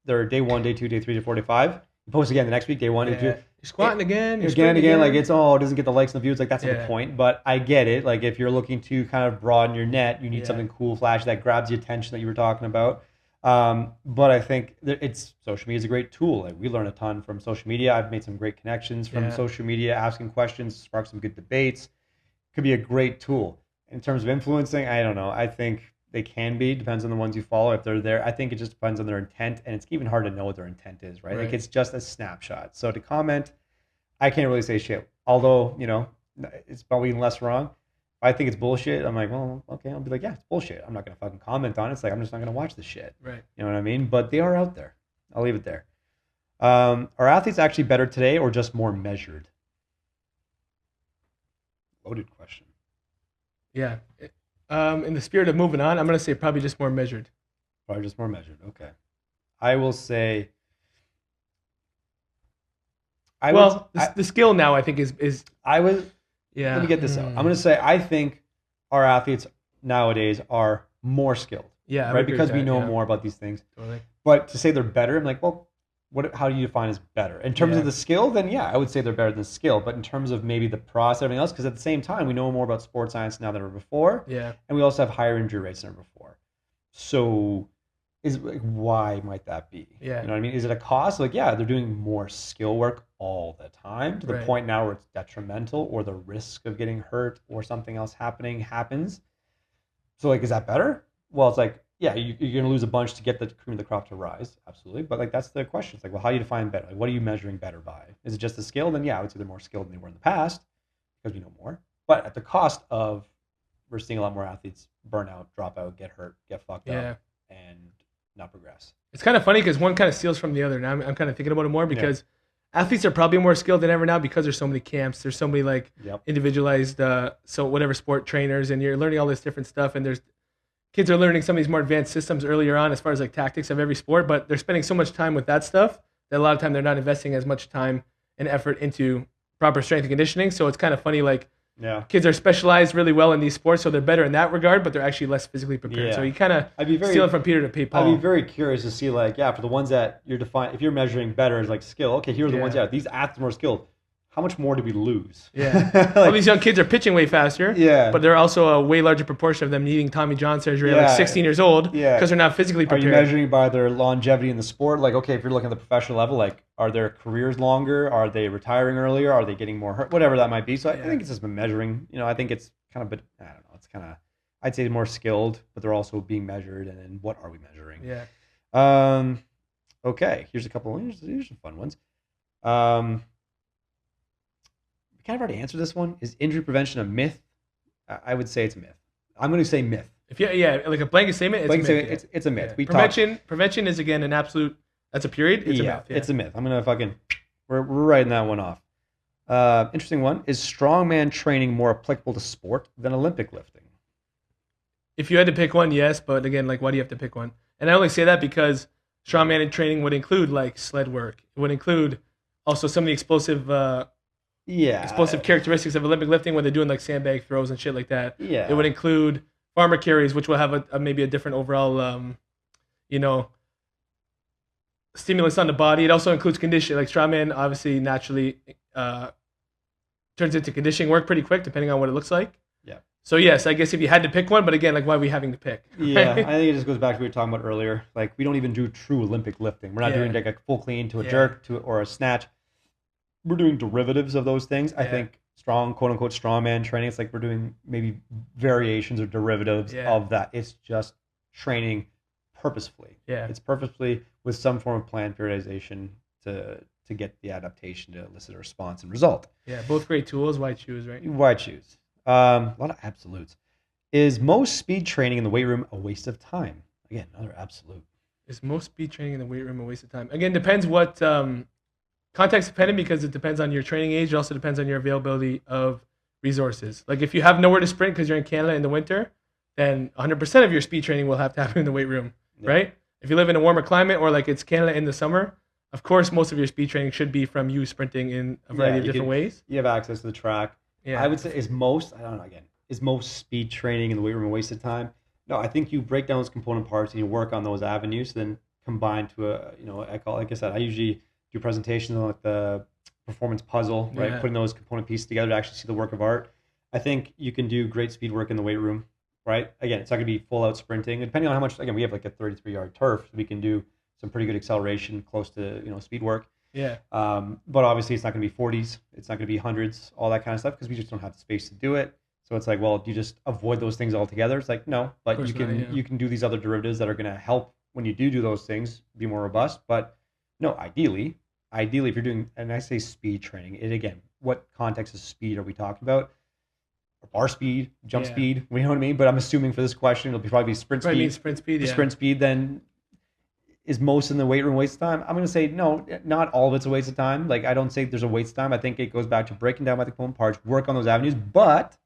their day 1, day 2, day 3, day 4, day 5, you post again the next week, day 1, day 2. You're squatting again. You're again. Like it doesn't get the likes and the views. Like that's not the point. But I get it. Like if you're looking to kind of broaden your net, you need something cool, flashy that grabs the attention that you were talking about. But I think social media is a great tool. Like we learn a ton from social media. I've made some great connections from social media, asking questions, sparked some good debates. Could be a great tool. In terms of influencing, I don't know. I think they can be. Depends on the ones you follow. If they're there, I think it just depends on their intent, and it's even hard to know what their intent is, right? Like it's just a snapshot. So to comment, I can't really say shit. Although it's probably even less wrong. If I think it's bullshit, I'm like, well, okay. I'll be like, yeah, it's bullshit. I'm not gonna fucking comment on it. It's like I'm just not gonna watch the shit. Right. You know what I mean? But they are out there. I'll leave it there. Are athletes actually better today, or just more measured? Loaded question. Yeah. In the spirit of moving on, I'm gonna say probably just more measured. Probably just more measured. Okay. I will say. Well, the skill now I think is I was. yeah. Let me get this out. I'm going to say I think our athletes nowadays are more skilled. Yeah, I would right? agree Because with we that, know yeah. more about these things. Totally. But to say they're better, I'm like, well, how do you define as better? In terms Yeah. of the skill, then yeah, I would say they're better than skill. But in terms of maybe the process, everything else, because at the same time, we know more about sports science now than ever before. Yeah. And we also have higher injury rates than ever before. So why might that be? Yeah. You know what I mean? Is it a cost? Like, yeah, they're doing more skill work all the time to the Right. point now where it's detrimental or the risk of getting hurt or something else happens. So like, is that better? Well, it's like, yeah, you're going to lose a bunch to get the cream of the crop to rise. Absolutely. But like, that's the question. It's like, well, how do you define better? Like, what are you measuring better by? Is it just the skill? Then yeah, I would say they're more skilled than they were in the past because we know more. But at the cost of, we're seeing a lot more athletes burn out, drop out, get hurt, get fucked Yeah. up, and not progress. It's kind of funny because one kind of steals from the other. Now I'm kind of thinking about it more because athletes are probably more skilled than ever now because there's so many camps. There's so many like Yep. individualized, so whatever sport trainers, and you're learning all this different stuff. And there's kids are learning some of these more advanced systems earlier on as far as like tactics of every sport, but they're spending so much time with that stuff that a lot of time they're not investing as much time and effort into proper strength and conditioning. So it's kind of funny, like Yeah. kids are specialized really well in these sports, so they're better in that regard, but they're actually less physically prepared. Yeah. So you kind of I'd be very stealing from Peter to pay Paul. I'd be very curious to see, like, yeah, for the ones that you're defining, if you're measuring better as like skill, okay, here are the ones, yeah, these athletes are more skilled. How much more do we lose? Yeah. Like, all these young kids are pitching way faster. Yeah. But they're also a way larger proportion of them needing Tommy John surgery at like 16 years old because they're not physically Are prepared. you measuring by their longevity in the sport? Like, okay, if you're looking at the professional level, like, are their careers longer? Are they retiring earlier? Are they getting more hurt? Whatever that might be. So I think it's just been measuring. You know, I think it's kind of, but I don't know. It's kind of, I'd say more skilled, but they're also being measured. And then what are we measuring? Yeah. Okay, here's a couple. Here's some fun ones. We kind of already answered this one. Is injury prevention a myth? I would say it's a myth. I'm going to say myth. If like a blanket statement, it's a myth. It's a myth. Yeah. Prevention is again an absolute. That's a period. It's a myth. Yeah. It's a myth. I'm gonna fucking. We're writing that one off. Interesting one. Is strongman training more applicable to sport than Olympic lifting? If you had to pick one, yes. But again, like, why do you have to pick one? And I only say that because strongman training would include like sled work. It would include also some of the explosive characteristics of Olympic lifting when they're doing like sandbag throws and shit like that. Yeah. It would include farmer carries, which will have maybe a different overall, stimulus on the body. It also includes condition. Like strongman obviously naturally turns into conditioning work pretty quick, depending on what it looks like. Yeah. So yes, I guess if you had to pick one, but again, like, why are we having to pick? Yeah, I think it just goes back to what we were talking about earlier. Like, we don't even do true Olympic lifting. We're not doing like a full clean to a jerk or a snatch. We're doing derivatives of those things. I think quote unquote strongman training, it's like we're doing maybe variations or derivatives of that. It's just training purposefully. Yeah. It's purposefully with some form of planned periodization to get the adaptation to elicit a response and result. Yeah, both great tools. Why choose, right? Why choose? A lot of absolutes. Is most speed training in the weight room a waste of time? Again, another absolute. Is most speed training in the weight room a waste of time? Again, depends what context dependent, because it depends on your training age. It also depends on your availability of resources. Like if you have nowhere to sprint because you're in Canada in the winter, then 100% of your speed training will have to happen in the weight room, right? If you live in a warmer climate or like it's Canada in the summer, of course, most of your speed training should be from you sprinting in a variety of different ways. You have access to the track. Yeah. I would say I don't know, again, is most speed training in the weight room a waste of time? No, I think you break down those component parts and you work on those avenues, then combine to like I said, I usually do presentations on like the performance puzzle, right? Putting those component pieces together to actually see the work of art. I think you can do great speed work in the weight room, right? Again, it's not going to be full out sprinting. Depending on how much, again, we have like a 33-yard turf, so we can do some pretty good acceleration close to, speed work. Yeah. But obviously it's not going to be 40s. It's not going to be hundreds, all that kind of stuff, because we just don't have the space to do it. So it's like, well, do you just avoid those things altogether? It's like, no, but you can do these other derivatives that are going to help when you do those things be more robust. But no, ideally, if you're doing, and I say speed training, again, what context of speed are we talking about? Bar speed, jump speed, you know what I mean? But I'm assuming for this question, it'll probably be sprint speed. Sprint speed, sprint speed, then is most in the weight room waste of time? I'm going to say no, not all of it's a waste of time. Like, I don't say there's a waste of time. I think it goes back to breaking down my component parts, work on those avenues, but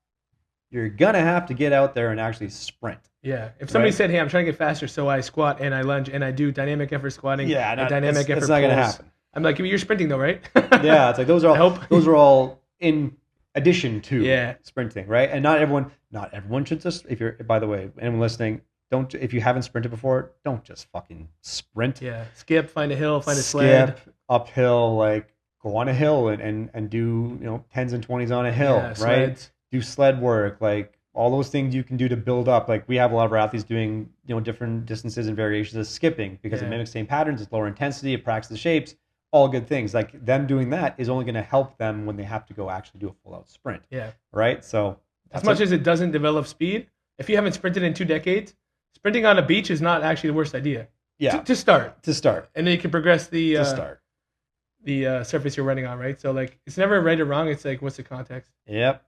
you're going to have to get out there and actually sprint. Yeah. If somebody said, hey, I'm trying to get faster, so I squat and I lunge and I do dynamic effort squatting and dynamic effort it's not going to happen. I'm like, you're sprinting though, right? Yeah, it's like those are all in addition to sprinting, right? And not everyone should just, if you're, by the way, anyone listening, if you haven't sprinted before, don't just fucking sprint. Yeah. Skip, find a hill, find a sled. Skip, uphill, like go on a hill and do, 10s and 20s on a hill, right? Sleds. Do sled work, like all those things you can do to build up. Like we have a lot of our athletes doing, different distances and variations of skipping because it mimics same patterns, it's lower intensity, it practices the shapes, all good things. Like them doing that is only going to help them when they have to go actually do a full out sprint. Yeah. Right. So as much as it doesn't develop speed, if you haven't sprinted in 2 decades, sprinting on a beach is not actually the worst idea. Yeah. To start. And then you can progress the surface you're running on, right? So like it's never right or wrong. It's like, what's the context? Yep.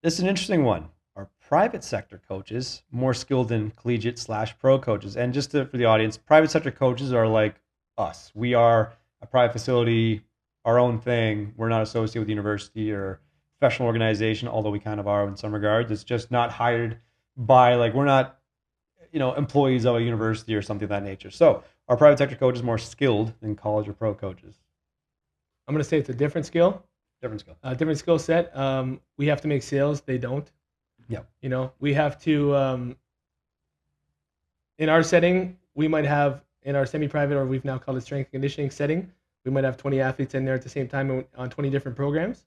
This is an interesting one. Are private sector coaches more skilled than collegiate/pro coaches? And just for the audience, private sector coaches are like us. We are a private facility, our own thing. We're not associated with the university or professional organization, although we kind of are in some regards. It's just not hired by, like, we're not, employees of a university or something of that nature. So our private sector coach is more skilled than college or pro coaches. I'm going to say it's a different skill. Different skill set. We have to make sales. They don't. Yeah. We have to, in our setting, we might have, in our semi-private, or we've now called it strength and conditioning setting, we might have 20 athletes in there at the same time on 20 different programs.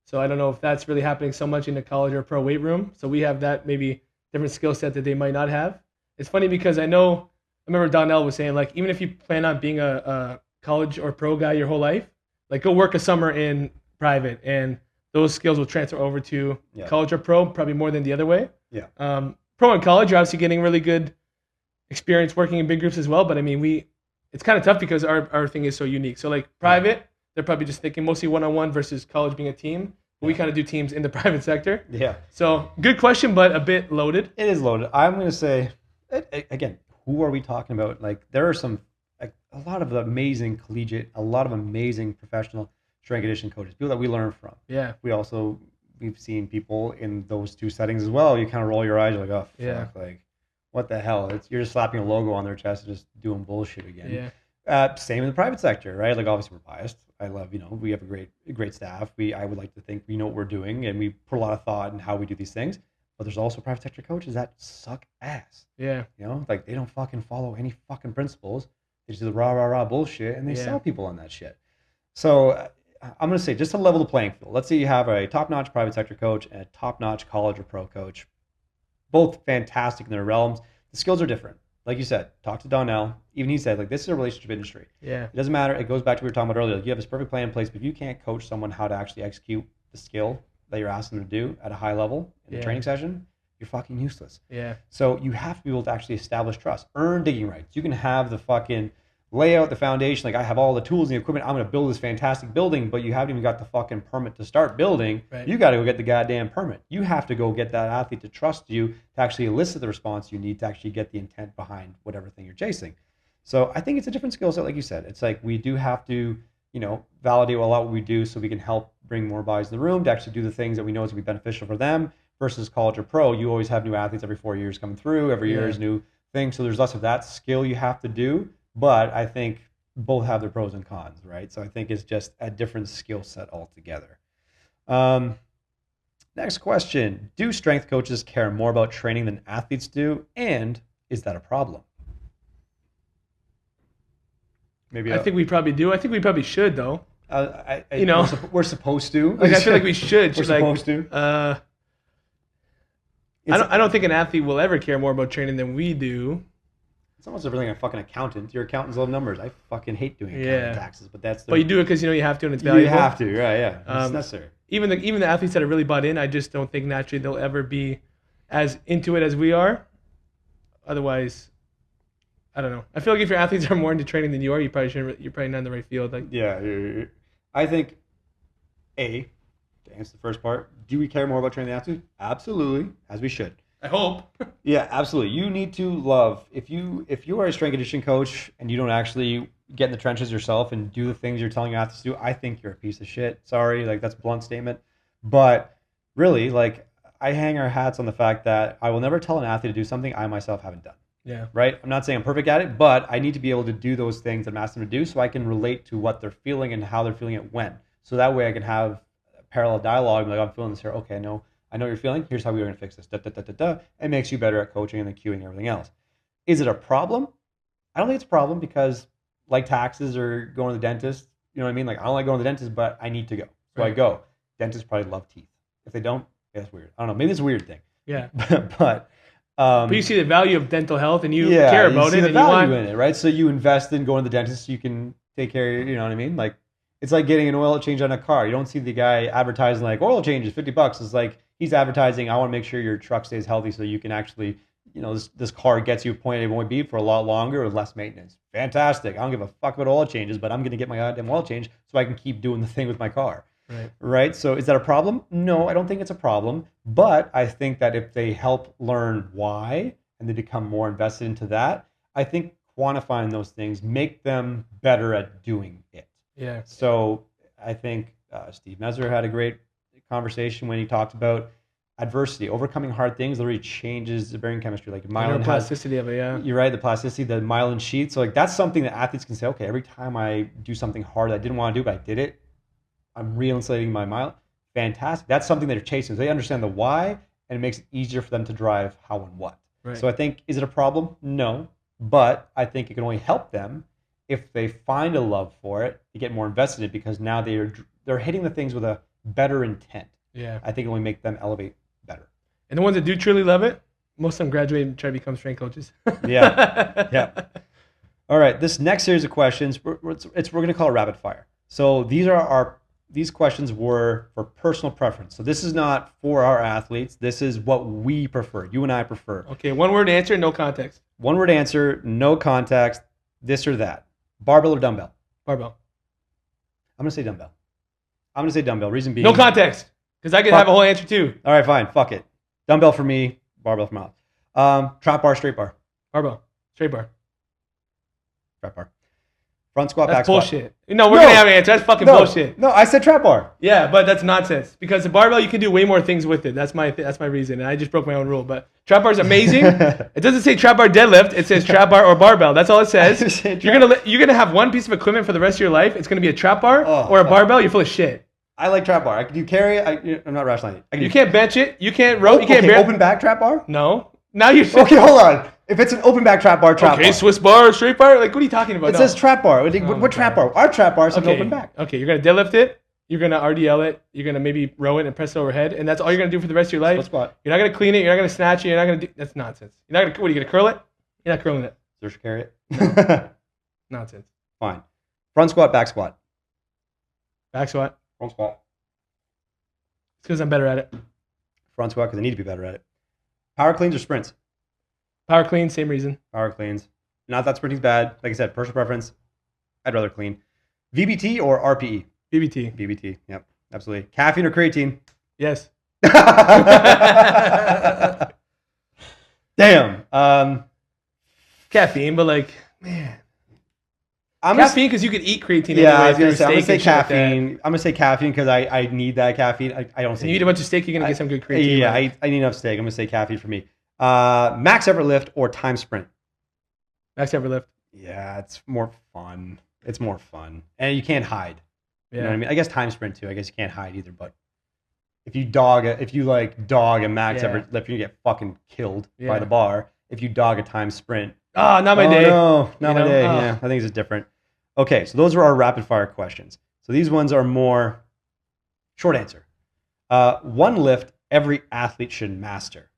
So I don't know if that's really happening so much in a college or pro weight room. So we have that maybe different skill set that they might not have. It's funny because I remember Donnell was saying, like, even if you plan on being a college or pro guy your whole life, like go work a summer in private and those skills will transfer over to college or pro, probably more than the other way. Yeah. Pro and college, you're obviously getting really good experience working in big groups as well. But I mean, it's kind of tough because our thing is so unique. So like private, they're probably just thinking mostly one-on-one versus college being a team. But we kind of do teams in the private sector. Yeah. So good question, but a bit loaded. It is loaded. I'm going to say, again, who are we talking about? Like there are a lot of amazing collegiate, a lot of amazing professional strength conditioning coaches, people that we learn from. Yeah. We've seen people in those two settings as well. You kind of roll your eyes, you're like, oh, fuck, like, what the hell? You're just slapping a logo on their chest and just doing bullshit again. Yeah. Same in the private sector, right? Like, obviously we're biased. I love, we have a great staff. I would like to think we know what we're doing and we put a lot of thought in how we do these things. But there's also private sector coaches that suck ass. Yeah. Like they don't fucking follow any fucking principles. They just do the rah bullshit and they sell people on that shit. So I'm going to say, just to level the playing field, let's say you have a top-notch private sector coach and a top-notch college or pro coach. Both fantastic in their realms. The skills are different. Like you said, talk to Donnell. Even he said, like, this is a relationship industry. Yeah. It doesn't matter. It goes back to what we were talking about earlier. Like, you have this perfect plan in place, but if you can't coach someone how to actually execute the skill that you're asking them to do at a high level in the training session, you're fucking useless. Yeah. So you have to be able to actually establish trust. Earn digging rights. You can have the fucking lay out the foundation, like I have all the tools and the equipment, I'm going to build this fantastic building, but you haven't even got the fucking permit to start building. Right. You got to go get the goddamn permit. You have to go get that athlete to trust you to actually elicit the response you need to actually get the intent behind whatever thing you're chasing. So I think it's a different skill set, like you said. It's like we do have to, validate a lot what we do so we can help bring more bodies in the room to actually do the things that we know is going to be beneficial for them versus college or pro. You always have new athletes every 4 years coming through. Every year is new thing. So there's less of that skill you have to do. But I think both have their pros and cons, right? So I think it's just a different skill set altogether. Next question. Do strength coaches care more about training than athletes do? And is that a problem? I think we probably do. I think we probably should, though. We're supposed to. Like, I feel like we should. We're supposed to. I don't think an athlete will ever care more about training than we do. It's almost everything a fucking accountant. Your accountants love numbers. I fucking hate doing accounting taxes, but that's But you do it because you have to and it's valuable. You have to, right? Yeah, it's necessary. Even the athletes that are really bought in, I just don't think naturally they'll ever be as into it as we are. Otherwise, I don't know. I feel like if your athletes are more into training than you are, you're probably not in the right field. Like, I think to answer the first part, do we care more about training the athlete? Absolutely, as we should. I hope. Yeah, absolutely. You need to love if you are a strength conditioning coach and you don't actually get in the trenches yourself and do the things you're telling your athletes to do, I think you're a piece of shit. Sorry, like that's a blunt statement. But really, like I hang our hats on the fact that I will never tell an athlete to do something I myself haven't done. Yeah. Right? I'm not saying I'm perfect at it, but I need to be able to do those things that I'm asking them to do so I can relate to what they're feeling and how they're feeling it when. So that way I can have parallel dialogue. Like, I'm feeling this here. Okay, no, I know what you're feeling. Here's how we're going to fix this. Da, da, da, da, da. It makes you better at coaching and the cueing and everything else. Is it a problem? I don't think it's a problem because, like taxes or going to the dentist, you know what I mean? Like, I don't like going to the dentist, but I need to go. So I go. Dentists probably love teeth. If they don't, yeah, it's weird. I don't know. Maybe it's a weird thing. Yeah. but you see the value of dental health and you yeah, care you about see it the and value you want in it, right? So you invest in going to the dentist so you can take care of, you know what I mean? Like, it's like getting an oil change on a car. You don't see the guy advertising like oil change is $50. It's like he's advertising, I want to make sure your truck stays healthy so you can actually, you know, this car gets you a point A, point B for a lot longer with less maintenance. Fantastic. I don't give a fuck about oil changes, but I'm going to get my goddamn oil change so I can keep doing the thing with my car. Right? So is that a problem? No, I don't think it's a problem. But I think that if they help learn why and they become more invested into that, I think quantifying those things make them better at doing it. Yeah. So I think Steve Mezger had a great conversation when he talked about adversity, overcoming hard things literally changes the brain chemistry. Like myelin plasticity of it, yeah. You're right, the plasticity, the myelin sheath. So like that's something that athletes can say, okay, every time I do something hard I didn't want to do, but I did it, I'm reinsulating my myelin. Fantastic. That's something that they're chasing. So they understand the why, and it makes it easier for them to drive how and what. Right. So I think, is it a problem? No. But I think it can only help them if they find a love for it, to get more invested in it, because now they're hitting the things with a better intent. Yeah. I think it only make them elevate better. And the ones that do truly love it, most of them graduate and try to become strength coaches. Yeah. Yeah. All right. This next series of questions, we're going to call it rapid fire. So these questions were for personal preference. So this is not for our athletes. This is what we prefer. You and I prefer. Okay, one word answer, no context. One word answer, no context, this or that. Barbell or dumbbell? Barbell. I'm going to say dumbbell. I'm going to say dumbbell. Reason being. No context, because I could have a whole answer too. All right, fine. Fuck it. Dumbbell for me, barbell for Myles. Trap bar, straight bar? Barbell. Straight bar. Trap bar. Front squat, that's back squat. Bullshit. No, we're going to have an answer. That's fucking bullshit. No, I said trap bar. Yeah, but that's nonsense. Because the barbell, you can do way more things with it. That's my reason. And I just broke my own rule. But trap bar is amazing. It doesn't say trap bar deadlift. It says trap bar or barbell. That's all it says. You're gonna have one piece of equipment for the rest of your life. It's gonna be a trap bar or a barbell. You're full of shit. I like trap bar. You carry it. I'm not rationalizing. You can't bench it. You can't row. You can't open back trap bar. No. Now you're okay. Hold on. If it's an open back trap bar, trap bar. Okay, Swiss bar, straight bar. Like, what are you talking about? It says trap bar. What trap bar? Our trap bar is an open back. Okay, you're gonna deadlift it. You're gonna RDL it. You're gonna maybe row it and press it overhead, and that's all you're gonna do for the rest of your life. Split squat. You're not gonna clean it. You're not gonna snatch it. You're not gonna do. That's nonsense. You're not gonna. What are you gonna curl it? You're not curling it. There's carry it. Nonsense. Fine. Front squat, back squat. Back squat. Front squat. It's because I'm better at it. Front squat because I need to be better at it. Power cleans or sprints? Power clean, same reason. Power cleans. Not that sprinting's bad. Like I said, personal preference. I'd rather clean. VBT or RPE? VBT. VBT. Yep, absolutely. Caffeine or creatine? Yes. Damn. Caffeine, but like, man. Caffeine because you could eat creatine. Yeah, I was gonna say caffeine. I'm gonna say caffeine because I need that caffeine. I don't. And you eat a bunch of steak, you're gonna get some good creatine. Yeah, I need enough steak. I'm gonna say caffeine for me. Max effort lift or time sprint? Max effort lift. Yeah, it's more fun. It's more fun, and you can't hide. Yeah. You know what I mean? I guess time sprint too. I guess you can't hide either. But if you dog a max effort lift, you get fucking killed by the bar. If you dog a time sprint, not my day. No, not my day. Yeah, I think it's different. Okay, so those are our rapid fire questions. So these ones are more short answer. One lift every athlete should master.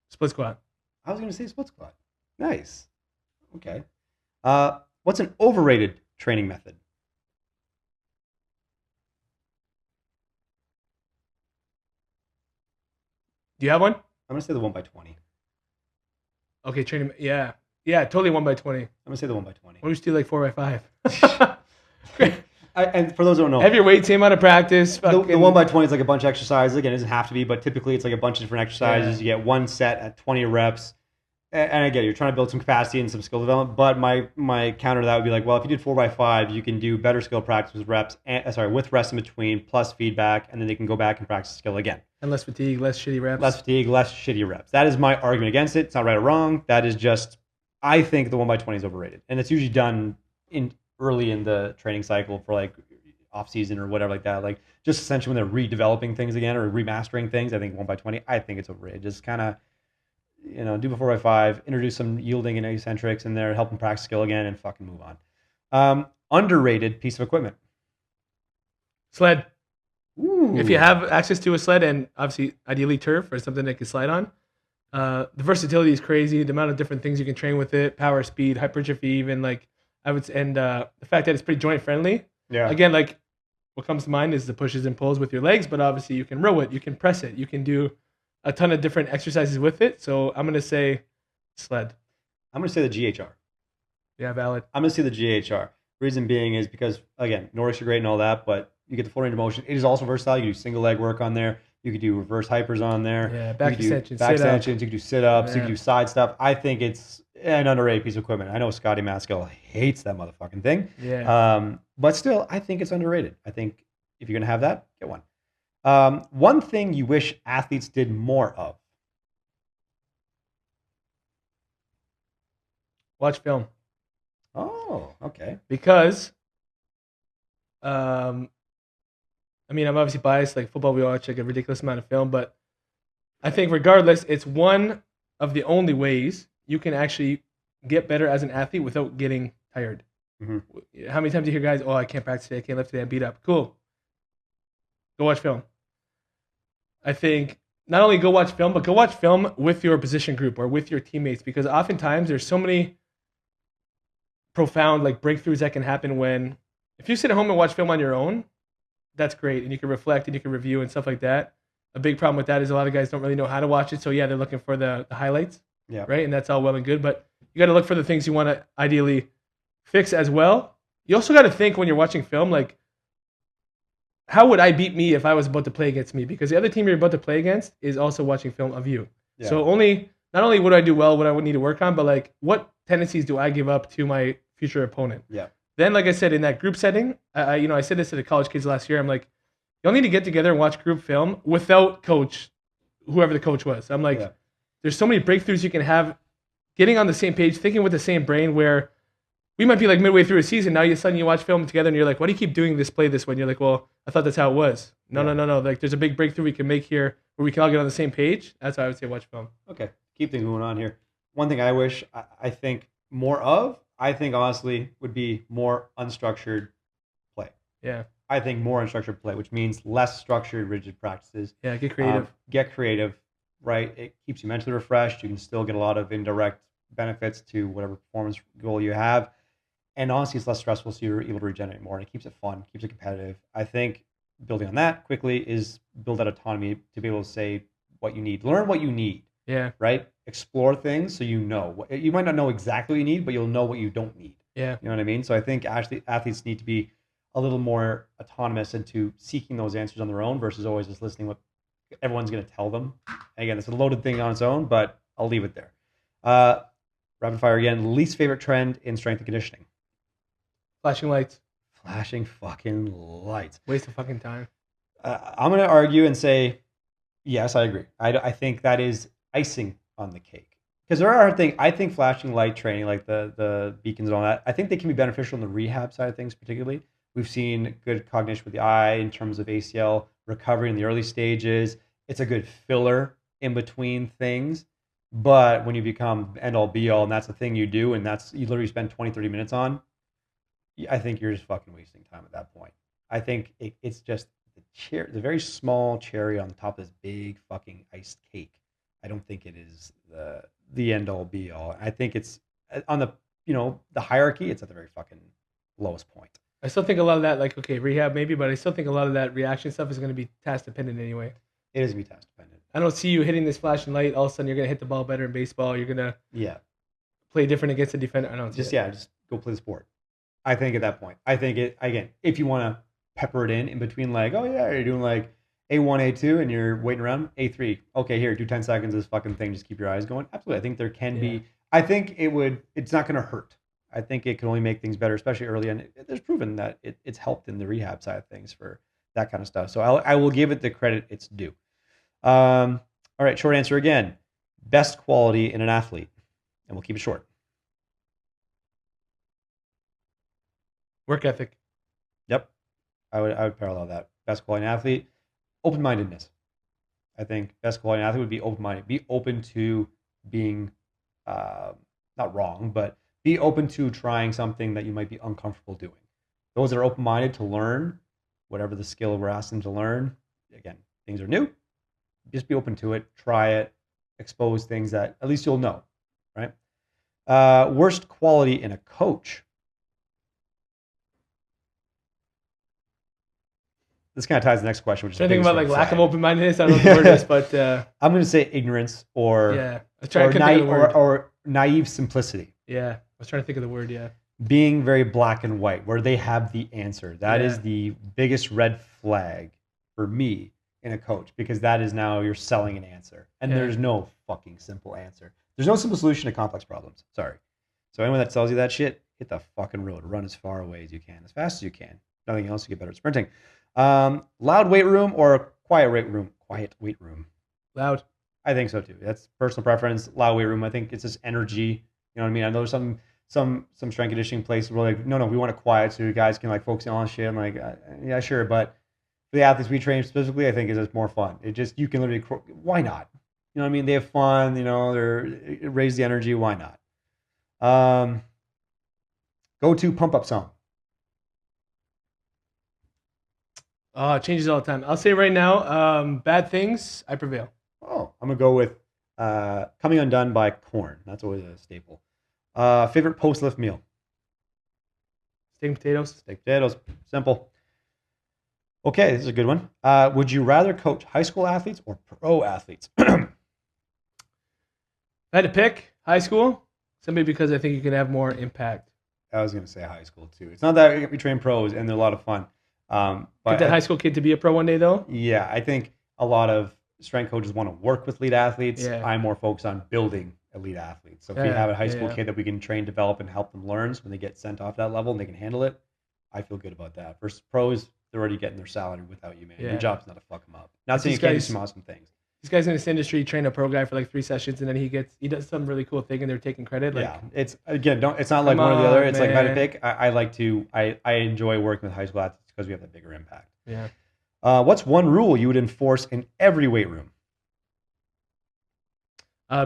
Split squat. I was going to say split squat. Nice. Okay. What's an overrated training method? Do you have one? I'm going to say the 1x20. Okay, training. Yeah. Yeah, totally 1x20. I'm going to say the 1x20. What if you do like 4x5? And for those who don't know, Have your weight, same amount of practice. the 1x20 is like a bunch of exercises. Again, it doesn't have to be, but typically it's like a bunch of different exercises. Yeah. You get one set at 20 reps. And again, you're trying to build some capacity and some skill development. But my counter to that would be like, well, if you did 4x5, you can do better skill practice with reps, with rest in between, plus feedback, and then they can go back and practice skill again. And less fatigue, less shitty reps. Less fatigue, less shitty reps. That is my argument against it. It's not right or wrong. That is just, I think the 1x20 is overrated, and it's usually done early in the training cycle for like off season or whatever like that. Like just essentially when they're redeveloping things again or remastering things. I think 1x20. I think it's overrated. Just kind of, do before 4x5, introduce some yielding and eccentrics in there, help them practice skill again, and fucking move on. Underrated piece of equipment. Sled. Ooh. If you have access to a sled and obviously ideally turf or something that can slide on, the versatility is crazy. The amount of different things you can train with it, power, speed, hypertrophy, even the fact that it's pretty joint friendly. Yeah. Again, like what comes to mind is the pushes and pulls with your legs, but obviously you can row it, you can press it, you can do a ton of different exercises with it. So I'm gonna say sled. I'm gonna say the GHR. Yeah, valid. I'm gonna say the GHR. Reason being is because again, Nordics are great and all that, but you get the full range of motion. It is also versatile. You can do single leg work on there. You could do reverse hypers on there. Yeah, back extensions. Back extensions. You can do sit-ups. You Yeah. can do side stuff. I think it's an underrated piece of equipment. I know Scotty Maskill hates that motherfucking thing. Yeah. But still, I think it's underrated. I think if you're gonna have that, get one. One thing you wish athletes did more of. Watch film. Oh, okay. Because I mean, I'm obviously biased. Like football, we watch like a ridiculous amount of film, but I think regardless, it's one of the only ways you can actually get better as an athlete without getting tired. Mm-hmm. How many times do you hear guys, "Oh, I can't practice today. I can't lift today. I'm beat up." Cool. Go watch film. I think not only go watch film, but go watch film with your position group or with your teammates, because oftentimes there's so many profound like breakthroughs that can happen when if you sit at home and watch film on your own. That's great, and you can reflect and you can review and stuff like that. A big problem with that is a lot of guys don't really know how to watch it, so yeah, they're looking for the highlights, Yeah. right? And that's all well and good, but you got to look for the things you want to ideally fix as well. You also got to think when you're watching film, like, how would I beat me if I was about to play against me? Because the other team you're about to play against is also watching film of you. Yeah. So not only would I do well, what I would need to work on, but like, what tendencies do I give up to my future opponent? Yeah. Then, like I said, in that group setting, I said this to the college kids last year. I'm like, y'all need to get together and watch group film without coach, whoever the coach was. I'm like, There's so many breakthroughs you can have getting on the same page, thinking with the same brain where we might be like midway through a season. Now you watch film together and you're like, why do you keep doing this play this way? And you're like, well, I thought that's how it was. No. Like there's a big breakthrough we can make here where we can all get on the same page. That's why I would say watch film. Okay. Keep things moving on here. One thing I wish I think more of, I think honestly would be more unstructured play. Yeah. I think more unstructured play, which means less structured, rigid practices. Yeah, get creative. Get creative, right? It keeps you mentally refreshed. You can still get a lot of indirect benefits to whatever performance goal you have. And honestly, it's less stressful, so you're able to regenerate more. And it keeps it fun, keeps it competitive. I think building on that quickly is build that autonomy to be able to say what you need. Learn what you need. Yeah. Right? Explore things so you know. You might not know exactly what you need, but you'll know what you don't need. Yeah. You know what I mean? So I think actually athletes need to be a little more autonomous into seeking those answers on their own versus always just listening what everyone's going to tell them. And again, it's a loaded thing on its own, but I'll leave it there. Rapid fire again. Least favorite trend in strength and conditioning. Flashing lights. Flashing fucking lights. Waste of fucking time. I'm going to argue and say, yes, I agree. I think that is icing on the cake. Because there are things, I think flashing light training, like the beacons and all that, I think they can be beneficial in the rehab side of things particularly. We've seen good cognition with the eye in terms of ACL recovery in the early stages. It's a good filler in between things. But when you become end-all be-all and that's the thing you do and that's you literally spend 20, 30 minutes on, I think you're just fucking wasting time at that point. I think it's just the very small cherry on top of this big fucking iced cake. I don't think it is the end-all be-all. I think it's on the hierarchy, it's at the very fucking lowest point. I still think a lot of that, like, okay, rehab maybe, but I still think a lot of that reaction stuff is going to be task dependent anyway. It is going to be task dependent. I don't see you hitting this flashing light. All of a sudden, you're going to hit the ball better in baseball. You're going to play different against the defender. I don't see just go play the sport. I think at that point, I think it again, if you want to pepper it in between, like, oh yeah, you're doing like A1, A2, and you're waiting around A3. Okay, here, do 10 seconds of this fucking thing. Just keep your eyes going. Absolutely, I think there can Yeah. be. I think it would. It's not going to hurt. I think it can only make things better, especially early. And there's proven that it's helped in the rehab side of things for that kind of stuff. So I will give it the credit it's due. All right, short answer again. Best quality in an athlete, and we'll keep it short. Work ethic. Yep, I would parallel that. Best quality in an athlete, open-mindedness. I think best quality in an athlete would be open-minded. Be open to being not wrong, but be open to trying something that you might be uncomfortable doing. Those that are open-minded to learn whatever the skill we're asking them to learn. Again, things are new. Just be open to it. Try it. Expose things that at least you'll know, right? Worst quality in a coach. This kind of ties to the next question, which is Trying to think biggest about like red lack of flag. open-mindedness. I don't know what the word is, but I'm going to say ignorance or yeah, I was trying to think of the word. or naive simplicity. Yeah, I was trying to think of the word. Yeah. Being very black and white, where they have the answer. That is the biggest red flag for me in a coach, because that is now you're selling an answer, and there's no fucking simple answer. There's no simple solution to complex problems. Sorry. So anyone that tells you that shit, hit the fucking road. Run as far away as you can, as fast as you can. Nothing else, you get better at sprinting. Loud weight room or quiet weight room? Quiet weight room. Loud. I think so too. That's personal preference. Loud weight room. I think it's just energy. You know what I mean? I know there's some strength conditioning places where like, no, we want it quiet so you guys can like focus on shit. I'm like, yeah, sure, but for the athletes we train specifically, I think is just more fun. It just you can literally why not? You know what I mean? They have fun. You know, it raise the energy. Why not? Go to pump up song. Oh, it changes all the time. I'll say right now, Bad Things, I Prevail. Oh, I'm gonna go with Coming Undone by Korn. That's always a staple. Favorite post lift meal? Steak and potatoes. Steak potatoes. Simple. Okay, this is a good one. Would you rather coach high school athletes or pro athletes? If I had to pick high school, simply because I think you can have more impact. I was gonna say high school too. It's not that we train pros and they're a lot of fun. But Get that high school kid to be a pro one day, though. Yeah, I think a lot of strength coaches want to work with elite athletes. Yeah. I'm more focused on building elite athletes. So if we have a high school kid that we can train, develop, and help them learn, so when they get sent off that level and they can handle it, I feel good about that. Versus pros, they're already getting their salary without you, man. Your job's not to fuck them up. Not saying you can't do some awesome things. These guys in this industry train a pro guy for like 3 sessions, and then he does some really cool thing, and they're taking credit. Like, yeah, it's again, it's not like one or the other. It's like if I had to pick, I enjoy working with high school athletes because we have a bigger impact. Yeah. What's one rule you would enforce in every weight room?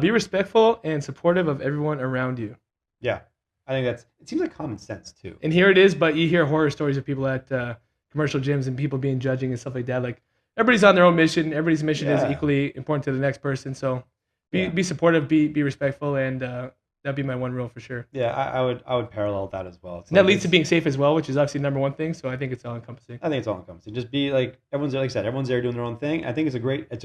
Be respectful and supportive of everyone around you. Yeah, I think it seems like common sense too. And here it is, but you hear horror stories of people at commercial gyms and people being judging and stuff like that. Like, everybody's on their own mission. Everybody's mission is equally important to the next person. So be supportive, be respectful, and that'd be my one rule for sure. Yeah, I would parallel that as well. And that leads to being safe as well, which is obviously number one thing. So I think it's all encompassing. I think it's all encompassing. Just be like everyone's there, like I said, everyone's there doing their own thing. I think it's a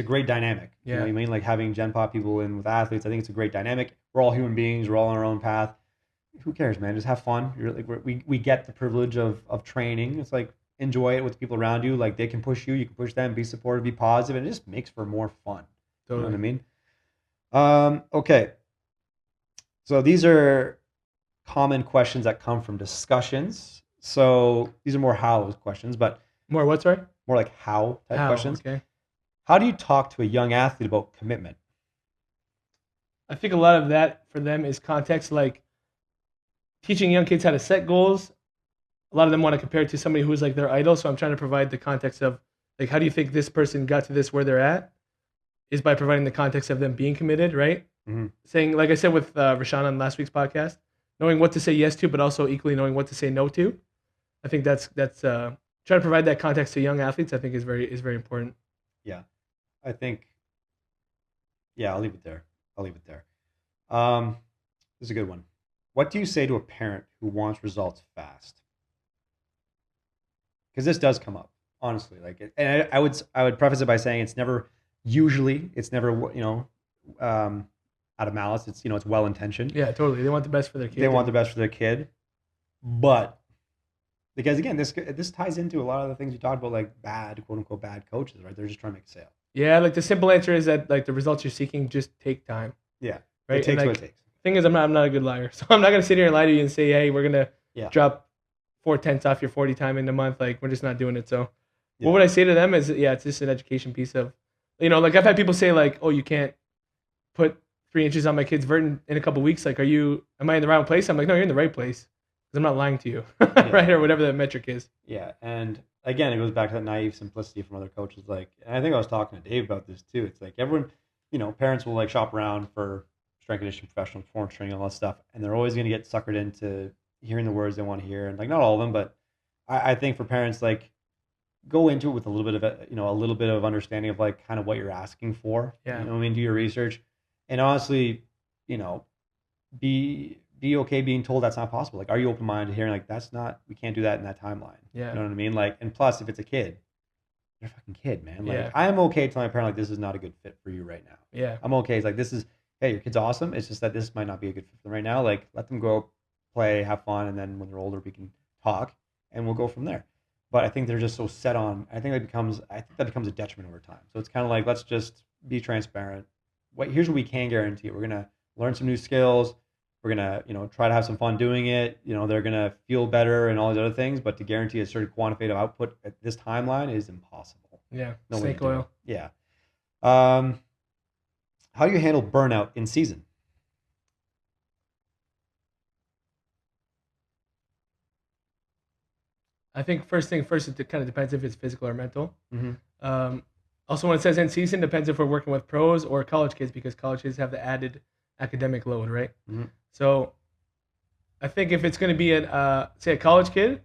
great dynamic. Yeah. You know what I mean? Like having Gen Pop people in with athletes, I think it's a great dynamic. We're all human beings. We're all on our own path. Who cares, man? Just have fun. You're like we get the privilege of training. It's like enjoy it with the people around you. Like they can push you, you can push them. Be supportive, be positive, and it just makes for more fun. Totally. You know what I mean? Okay. So these are common questions that come from discussions. So these are more how questions, but more what, sorry? More like how type questions. Okay. How do you talk to a young athlete about commitment? I think a lot of that for them is context, like teaching young kids how to set goals. A lot of them want to compare it to somebody who's like their idol. So I'm trying to provide the context of like, how do you think this person got to this where they're at? Is by providing the context of them being committed, right? Mm-hmm. Saying, like I said with Rashawn on last week's podcast, knowing what to say yes to, but also equally knowing what to say no to. I think that's trying to provide that context to young athletes. I think is very important. Yeah, I think. Yeah, I'll leave it there. This is a good one. What do you say to a parent who wants results fast? Because this does come up, honestly. Like, and I would preface it by saying it's never out of malice. It's it's well intentioned. Yeah, totally. They want the best for their kid. They want the best for their kid, but Because again, this ties into a lot of the things you talked about, like bad, quote unquote, bad coaches, right? They're just trying to make a sale. Yeah, like the simple answer is that like the results you're seeking just take time, Yeah, it right? And takes what like it takes. thing is, I'm not a good liar, so I'm not gonna sit here and lie to you and say, hey, we're gonna Yeah, drop 4/10 off your 40 time in a month. Like we're just not doing it. So yeah, what would I say to them is, yeah, it's just an education piece of, like I've had people say like, oh, you can't put 3 inches on my kid's vert in a couple weeks. Like, am I in the wrong place? I'm like, no, you're in the right place because I'm not lying to you, yeah, right? Or whatever that metric is. yeah. And again, it goes back to that naive simplicity from other coaches. Like, and I think I was talking to Dave about this too. It's like everyone, parents will like shop around for strength conditioning, professional performance training, all that stuff, and they're always going to get suckered into hearing the words they want to hear, and like not all of them, but I think for parents, like go into it with a little bit of a little bit of understanding of like kind of what you're asking for. Yeah. You know what I mean? Do your research, and honestly, you know, be okay being told that's not possible. Like, are you open minded to hearing like we can't do that in that timeline? Yeah. You know what I mean? Like, and plus, if it's a kid, they're a fucking kid, man. Like, Yeah. I'm okay telling my parent like this is not a good fit for you right now. Yeah. I'm okay. It's like hey, your kid's awesome. It's just that this might not be a good fit for them right now. Like, let them go play, have fun, and then when they're older, we can talk and we'll go from there. But I think they're just so set on. I think that becomes a detriment over time. So it's kind of like, let's just be transparent. Here's what we can guarantee. We're gonna learn some new skills. We're gonna try to have some fun doing it. They're gonna feel better and all these other things. But to guarantee a certain quantitative output at this timeline is impossible. Yeah. No way Snake to do it. oil. Yeah. How do you handle burnout in season? I think first thing first, it kind of depends if it's physical or mental. Mm-hmm. Also, when it says in season, depends if we're working with pros or college kids because college kids have the added academic load, right? Mm-hmm. So I think if it's going to be say a college kid,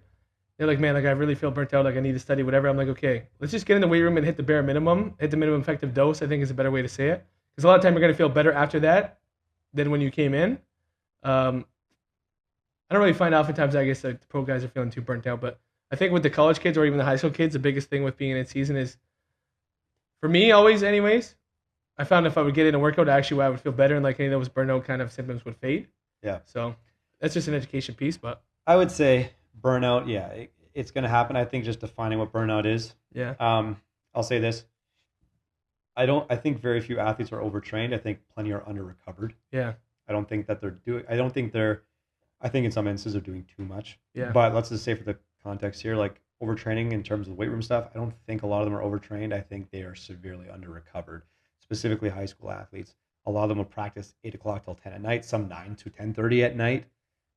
they're like, man, like I really feel burnt out, like I need to study, whatever. I'm like, okay, let's just get in the weight room and hit the bare minimum, hit the minimum effective dose. I think is a better way to say it because a lot of time you're going to feel better after that than when you came in. I don't really find oftentimes, I guess, like the pro guys are feeling too burnt out, but I think with the college kids or even the high school kids, the biggest thing with being in season is, for me, always, anyways, I found if I would get in a workout, actually, I would feel better and like any of those burnout kind of symptoms would fade. Yeah. So that's just an education piece, but I would say burnout. Yeah, it's going to happen. I think just defining what burnout is. yeah, I'll say this. I think very few athletes are overtrained. I think plenty are under recovered. yeah, I don't think that I think in some instances they're doing too much. yeah, But let's just say for the context here, like overtraining in terms of weight room stuff, I don't think a lot of them are overtrained. I think they are severely under recovered, specifically high school athletes. A lot of them will practice 8 o'clock till 10 at night, some 9 to 10:30 at night,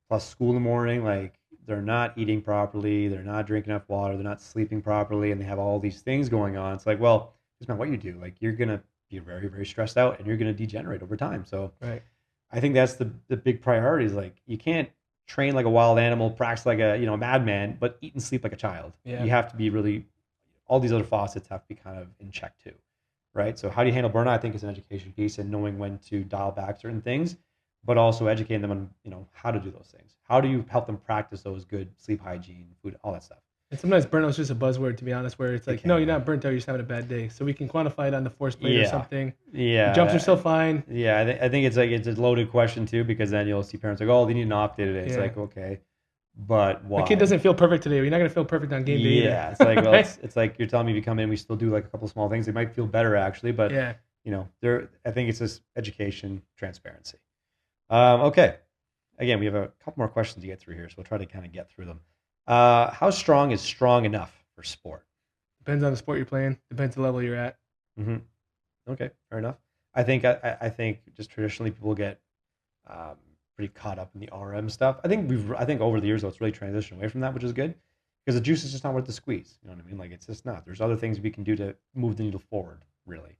plus school in the morning. Like they're not eating properly, they're not drinking enough water, they're not sleeping properly, and they have all these things going on. It's like, well, it's not what you do. Like you're gonna be very, very stressed out and you're gonna degenerate over time. So right, I think that's the big priority is like you can't train like a wild animal, practice like a madman, but eat and sleep like a child. yeah. You have to be really all these other faucets have to be kind of in check too, right? So how do you handle burnout? I think is an education piece and knowing when to dial back certain things, but also educating them on how to do those things. How do you help them practice those good sleep hygiene, food, all that stuff? And sometimes burnout's just a buzzword, to be honest, where it's like, no, you're not burnt out, you're just having a bad day. So we can quantify it on the force plate or something. Yeah. The jumps are still fine. Yeah, I think it's like it's a loaded question too because then you'll see parents like, oh, they need an off day today. It's like, okay, but why? My kid doesn't feel perfect today. You're not gonna feel perfect on game day. Yeah, it's like, well, it's like you're telling me if you come in, we still do like a couple small things. They might feel better actually, but yeah, I think it's just education, transparency. Okay, again, we have a couple more questions to get through here, so we'll try to kind of get through them. How strong is strong enough for sport? depends on the sport you're playing. Depends the level you're at. Mm-hmm. Okay, fair enough. I think just traditionally people get pretty caught up in the RM stuff. I think over the years though it's really transitioned away from that, which is good because the juice is just not worth the squeeze. You know what I mean? Like it's just not. There's other things we can do to move the needle forward. Really.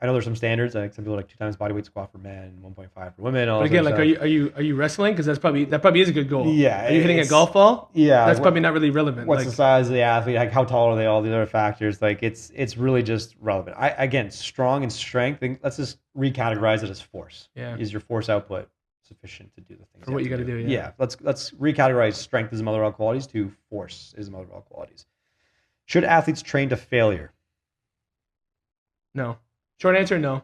I know there's some standards. Like some people like 2 times body weight squat for men, 1.5 for women. But again, like, are you wrestling? Because that probably is a good goal. Yeah. Are you hitting a golf ball? Yeah. That's probably not really relevant. What's the size of the athlete? Like how tall are they? All these other factors. Like it's really just relevant. Again, strong and strength. Let's just recategorize it as force. Yeah. Is your force output sufficient to do the things? For what you got to do? Yeah. Let's recategorize strength as a mother of all qualities to force as a mother of all qualities. Should athletes train to failure? No. Short answer, no.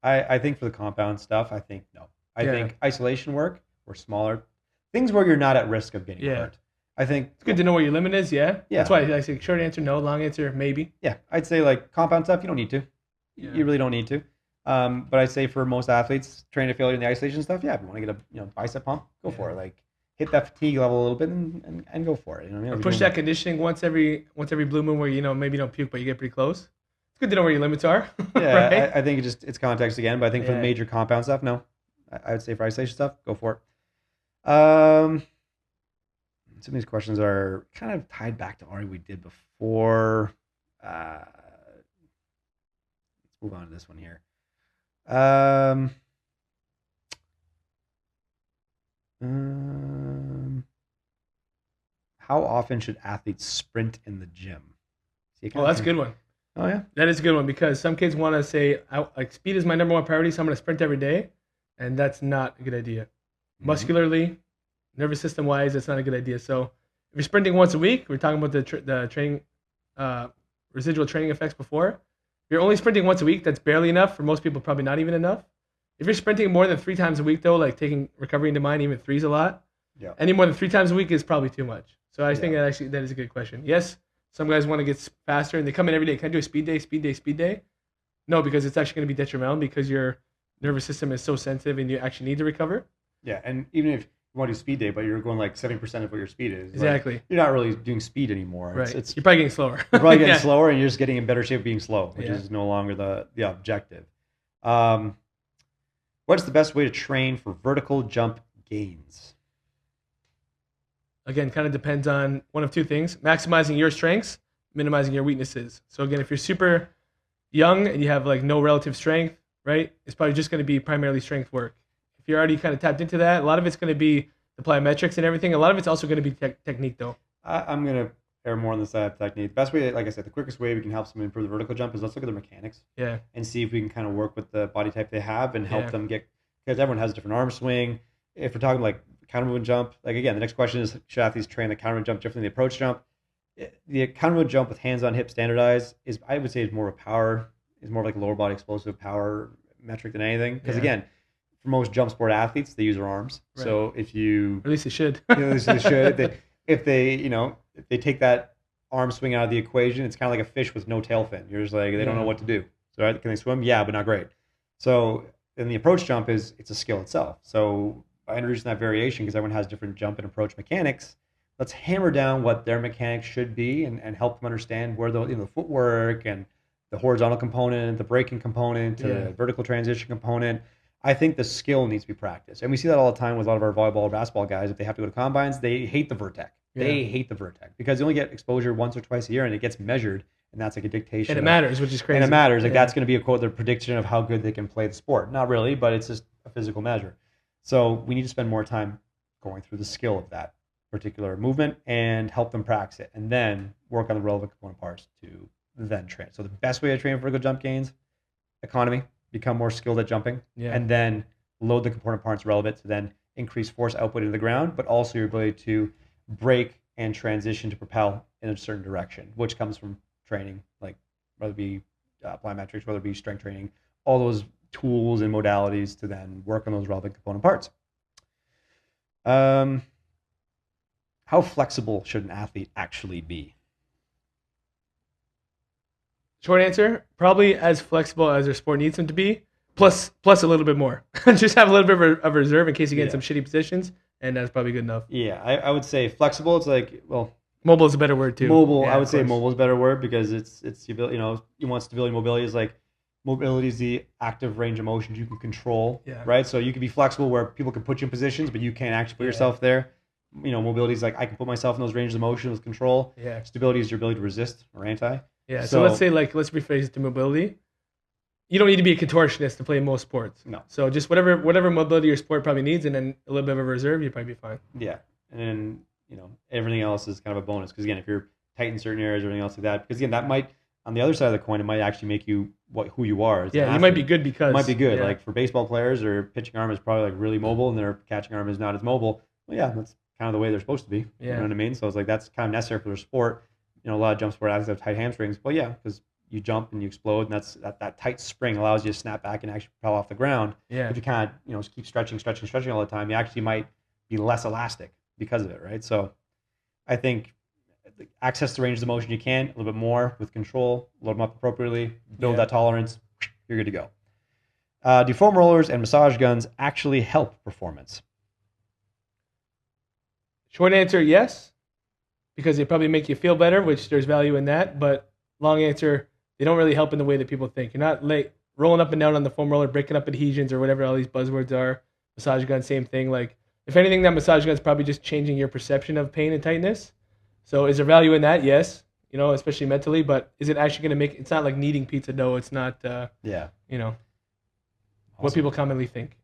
I think for the compound stuff, I think no. I think isolation work or smaller things where you're not at risk of getting hurt. I think It's good to know what your limit is. Yeah. Yeah. That's why I say short answer no, long answer maybe. Yeah, I'd say like compound stuff, you don't need to. Yeah. You really don't need to. But I'd say for most athletes, training to failure in the isolation stuff, yeah, if you want to get a bicep pump, go for it. Like hit that fatigue level a little bit and go for it. You know what I mean? Or If push you're that conditioning once every blue moon where maybe you don't puke but you get pretty close. It's good to know where your limits are. yeah, right? I think it's context again, but I think for the Yeah. major compound stuff, no. I would say for isolation stuff, go for it. Some of these questions are kind of tied back to already we did before. Let's move on to this one here. How often should athletes sprint in the gym? Oh, that's a good one. Oh yeah, That is a good one because some kids want to say, like, speed is my number one priority, so I'm going to sprint every day, and that's not a good idea. Muscularly, nervous system wise, it's not a good idea. So if you're sprinting once a week, we're talking about the training, residual training effects before. If you're only sprinting once a week, that's barely enough. For most people, probably not even enough. If you're sprinting more than 3 times a week, though, like taking recovery into mind, even 3's a lot. Yeah. Any more than 3 times a week is probably too much. So I think Yeah. that is a good question. Yes, some guys want to get faster and they come in every day. Can I do a speed day, speed day, speed day? No, because it's actually going to be detrimental because your nervous system is so sensitive and you actually need to recover. Yeah, and even if you want to do speed day, but you're going like 70% of what your speed is, Exactly. like, you're not really doing speed anymore. Right. It's You're probably getting slower. you're probably getting Yeah. slower, and you're just getting in better shape being slow, which Yeah. is no longer the objective. What's the best way to train for vertical jump gains? Again, kind of depends on one of two things: maximizing your strengths, minimizing your weaknesses. So again, if you're super young and you have like no relative strength, right, it's probably just going to be primarily strength work. If you're already kind of tapped into that, a lot of it's going to be the plyometrics and everything. A lot of it's also going to be technique, though. I'm going to err more on the side of technique. The best way, like I said, the quickest way we can help someone improve the vertical jump is let's look at their mechanics. Yeah. And see if we can kind of work with the body type they have and help Yeah. them get, because everyone has a different arm swing. If we're talking like counter movement jump, like again, the next question is, should athletes train the counter movement jump differently than the approach jump? The counter movement jump with hands on hip standardized is, I would say, is more of a power, is more like a lower body explosive power metric than anything. Because again, for most jump sport athletes, they use their arms. Right. So if you, Or at least they should. at least they should, if they take that arm swing out of the equation, it's kind of like a fish with no tail fin. You're just like, they don't know what to do. So can they swim? Yeah, but not great. So then the approach jump it's a skill itself. So by introducing that variation, because everyone has different jump and approach mechanics, let's hammer down what their mechanics should be and help them understand where the footwork and the horizontal component, the braking component, the vertical transition component. I think the skill needs to be practiced. And we see that all the time with a lot of our volleyball or basketball guys. If they have to go to combines, they hate the vertec. They hate the vertec because they only get exposure once or twice a year and it gets measured. And that's like a dictation. And it matters, which is crazy. And it matters. Like that's going to be a quote, their prediction of how good they can play the sport. Not really, but it's just a physical measure. So we need to spend more time going through the skill of that particular movement and help them practice it. And then work on the relevant component parts to then train. So the best way to train for vertical jump gains, economy, become more skilled at jumping, and then load the component parts relevant to then increase force output into the ground, but also your ability to brake and transition to propel in a certain direction, which comes from training, like whether it be plyometrics, whether it be strength training, all those tools and modalities to then work on those relevant component parts. How flexible should an athlete actually be? Short answer, probably as flexible as their sport needs them to be, plus a little bit more. Just have a little bit of a reserve in case you get in some shitty positions, and that's probably good enough. Yeah, I would say flexible. It's like, well, mobile is a better word too. Mobile, I would say mobile is a better word because it's the ability, you want stability. Mobility is like, mobility is the active range of motions you can control, right? So you can be flexible where people can put you in positions, but you can't actually put yourself there. Mobility is like, I can put myself in those ranges of motion with control. Yeah. Stability is your ability to resist or anti. Yeah. So let's say, let's rephrase it to mobility. You don't need to be a contortionist to play most sports. No. So just whatever mobility your sport probably needs, and then a little bit of a reserve, you'd probably be fine. Yeah. And then, everything else is kind of a bonus. Because again, if you're tight in certain areas or anything else like that, because again, that might, on the other side of the coin, it might actually make you who you are. Yeah, you might be good because. It might be good. Yeah. Like for baseball players, their pitching arm is probably like really mobile and their catching arm is not as mobile. Well, yeah, that's kind of the way they're supposed to be. Yeah. You know what I mean? So it's like, that's kind of necessary for their sport. A lot of jump sport athletes have tight hamstrings. Well, yeah, because you jump and you explode, and that's that tight spring allows you to snap back and actually propel off the ground. Yeah. If you kind of, just keep stretching all the time, you actually might be less elastic because of it, right? So I think access the range of motion you can, a little bit more with control, load them up appropriately, build that tolerance, you're good to go. Do foam rollers and massage guns actually help performance? Short answer, yes, because they probably make you feel better, which there's value in that. But long answer, they don't really help in the way that people think. You're not rolling up and down on the foam roller, breaking up adhesions or whatever all these buzzwords are. Massage gun, same thing. Like, if anything, that massage gun is probably just changing your perception of pain and tightness. So is there value in that? Yes, especially mentally. But is it actually going to make? It's not like kneading pizza dough. It's not. What people commonly think.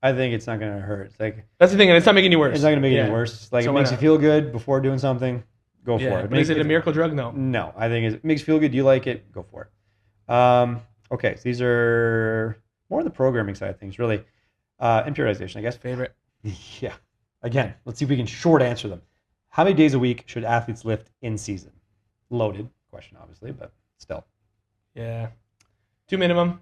I think it's not going to hurt. It's like, that's the thing, and it's not making you worse. It's not going to make it any worse. Like, so it makes you feel good before doing something. Go for it. But is it a miracle drug? No. No, I think it makes you feel good. You like it. Go for it. Okay, so these are more on the programming side of things, really. Imperialization, I guess. Favorite. Yeah. Again, let's see if we can short answer them. How many days a week should athletes lift in season? Loaded question, obviously, but still. Yeah. 2 minimum.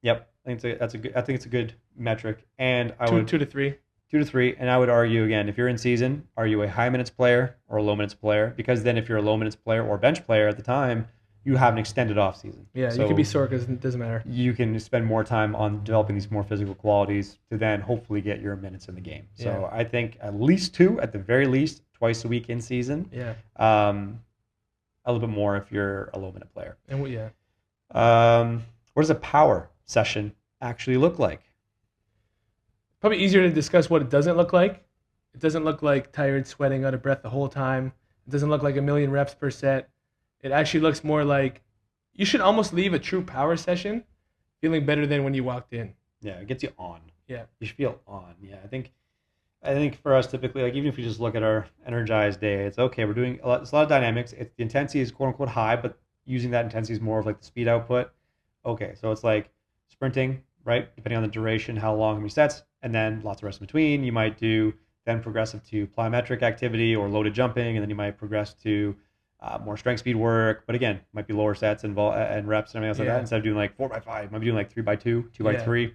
Yep. I think it's a good metric. And I would would 2 to 3. 2 to 3, and I would argue again, if you're in season, are you a high minutes player or a low minutes player? Because then if you're a low minutes player or bench player at the time, you have an extended off season. Yeah, so you could be sore because it doesn't matter. You can spend more time on developing these more physical qualities to then hopefully get your minutes in the game. So I think at least 2, at the very least, twice a week in season. Yeah. A little bit more if you're a low minute player. And what does a power session actually look like? Probably easier to discuss what it doesn't look like. It doesn't look like tired, sweating, out of breath the whole time. It doesn't look like a million reps per set. It actually looks more like you should almost leave a true power session feeling better than when you walked in. Yeah, it gets you on. Yeah. You should feel on. Yeah, I think for us typically, like even if you just look at our energized day, it's okay. We're doing it's a lot of dynamics. The intensity is quote unquote high, but using that intensity is more of like the speed output. Okay, so it's like sprinting, right? Depending on the duration, how long, how many sets, and then lots of rest in between. You might do then progressive to plyometric activity or loaded jumping, and then you might progress to more strength speed work. But again, might be lower sets and reps and everything else like that. Instead of doing like 4x5, might be doing like 3x2, 2x3.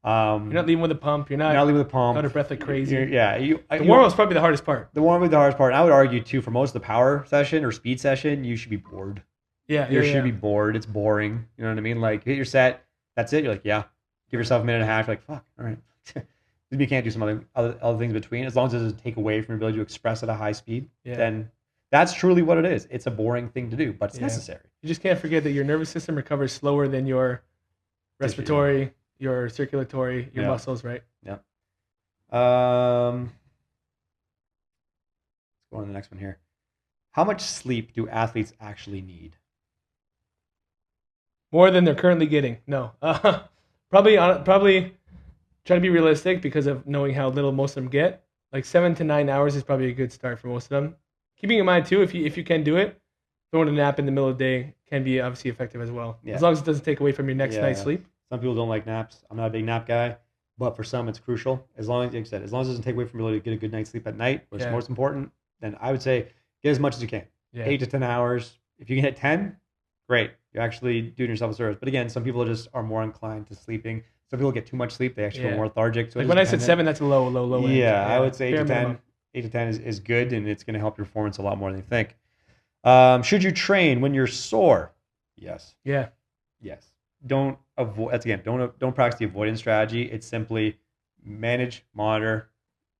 You're not leaving with a pump. You're not leaving with a pump. Out of breath like crazy. The warm-up is probably the hardest part. The warm-up is the hardest part. And I would argue too, for most of the power session or speed session, you should be bored. You should be bored. It's boring. You know what I mean? Like, hit your set. That's it. You're like, yeah. Give yourself a minute and a half. You're like, fuck. All right. You can't do some other things between. As long as it doesn't take away from your ability to express at a high speed, then that's truly what it is. It's a boring thing to do, but it's necessary. You just can't forget that your nervous system recovers slower than your respiratory, your circulatory, your muscles, right? Yeah. Let's go on to the next one here. How much sleep do athletes actually need? More than they're currently getting. No. Probably try to be realistic because of knowing how little most of them get. Like 7 to 9 hours is probably a good start for most of them. Keeping in mind too, if you can do it, throwing a nap in the middle of the day can be obviously effective as well. Yeah. As long as it doesn't take away from your next night's sleep. Some people don't like naps. I'm not a big nap guy, but for some it's crucial. As long as, like I said, as long as it doesn't take away from your ability to get a good night's sleep at night, which is most important, then I would say get as much as you can. 8 to 10 hours. If you can hit 10, great. You're actually doing yourself a service. But again, some people are more inclined to sleeping. Some people get too much sleep. They actually feel more lethargic. So like when I said 7, that's a low end. Yeah, I would say 8 to 10. 8 to 10 is good, and it's going to help your performance a lot more than you think. Should you train when you're sore? Yes. Yeah. Yes. Don't practice the avoidance strategy. It's simply manage, monitor,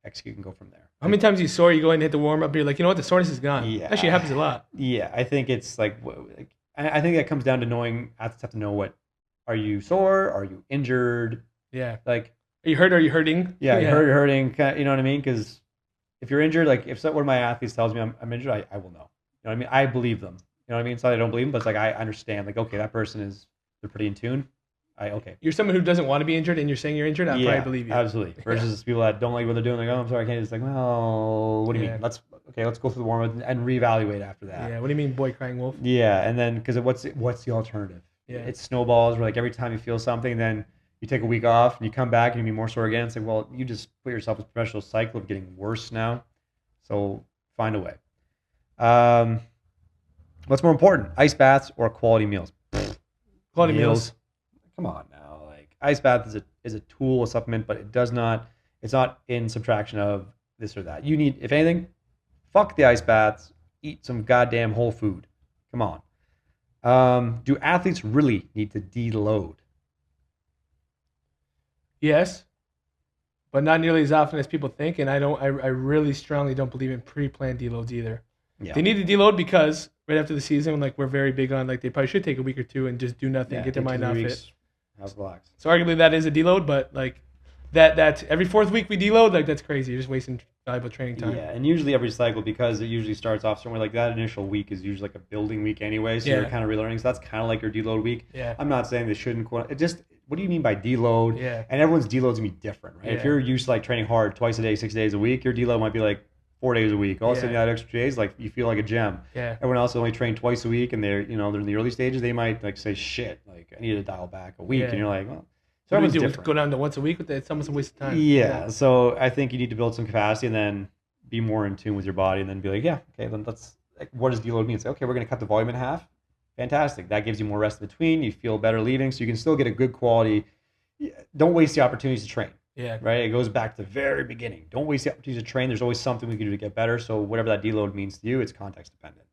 execute, and go from there. How many times you sore, you go in and hit the warm up, you're like, you know what, the soreness is gone. Yeah. Actually, it happens a lot. Yeah, I think it's like I think that comes down to knowing. Athletes have to know are you sore? Are you injured? Yeah. Like, are you hurt? Are you hurting? Yeah, you're hurting. You know what I mean? Because if you're injured, like if one of my athletes tells me I'm injured, I will know. You know what I mean? I believe them. You know what I mean? It's not that I don't believe them, but it's like I understand. Like, okay, that person they're pretty in tune. Okay. You're someone who doesn't want to be injured, and you're saying you're injured. I probably believe you. Absolutely. Versus people that don't like what they're doing. Like, oh, I'm sorry, I can't. It's like, well, what do you mean? Let's go through the warm up and reevaluate after that. Yeah. What do you mean, boy crying wolf? Yeah, and then because what's the alternative? Yeah. It snowballs. Where like every time you feel something, then you take a week off and you come back and you be more sore again. It's like, well, you just put yourself in a professional cycle of getting worse now. So find a way. What's more important, ice baths or quality meals? Quality meals. Come on now, like ice bath is a tool, a supplement, but it's not in subtraction of this or that. You need, if anything, Fuck the ice baths. Eat some goddamn whole food. Come on. Do athletes really need to deload? Yes, but not nearly as often as people think. And I really strongly don't believe in pre-planned deloads either. Yeah. They need to deload because right after the season, like we're very big on, like they probably should take a week or two and just do nothing, get their mind off it. How's relax? So arguably that is a deload, but like that every fourth week we deload, like that's crazy. You're just wasting valuable training time. Yeah, and usually every cycle, because it usually starts off somewhere like that initial week is usually like a building week anyway, so you're kind of relearning. So that's kind of like your deload week. Yeah. I'm not saying they shouldn't. It just, what do you mean by deload? Yeah. And everyone's deload's gonna be different, right? Yeah. If you're used to like training hard twice a day, 6 days a week, your deload might be like 4 days a week. All of a sudden you add extra days, like you feel like a gem. Yeah. Everyone else only train twice a week, and they're in the early stages. They might like say, shit, like I need to dial back a week, and you're like, well. So what do everyone's we do? different. Go down to once a week with it? It's almost a waste of time. Yeah, so I think you need to build some capacity and then be more in tune with your body, and then be like, yeah, okay, then let's, like, what does deload mean? Say, okay, we're going to cut the volume in half. Fantastic. That gives you more rest in between. You feel better leaving, so you can still get a good quality. Don't waste the opportunities to train. Yeah. Right? It goes back to the very beginning. Don't waste the opportunities to train. There's always something we can do to get better. So whatever that deload means to you, it's context dependent.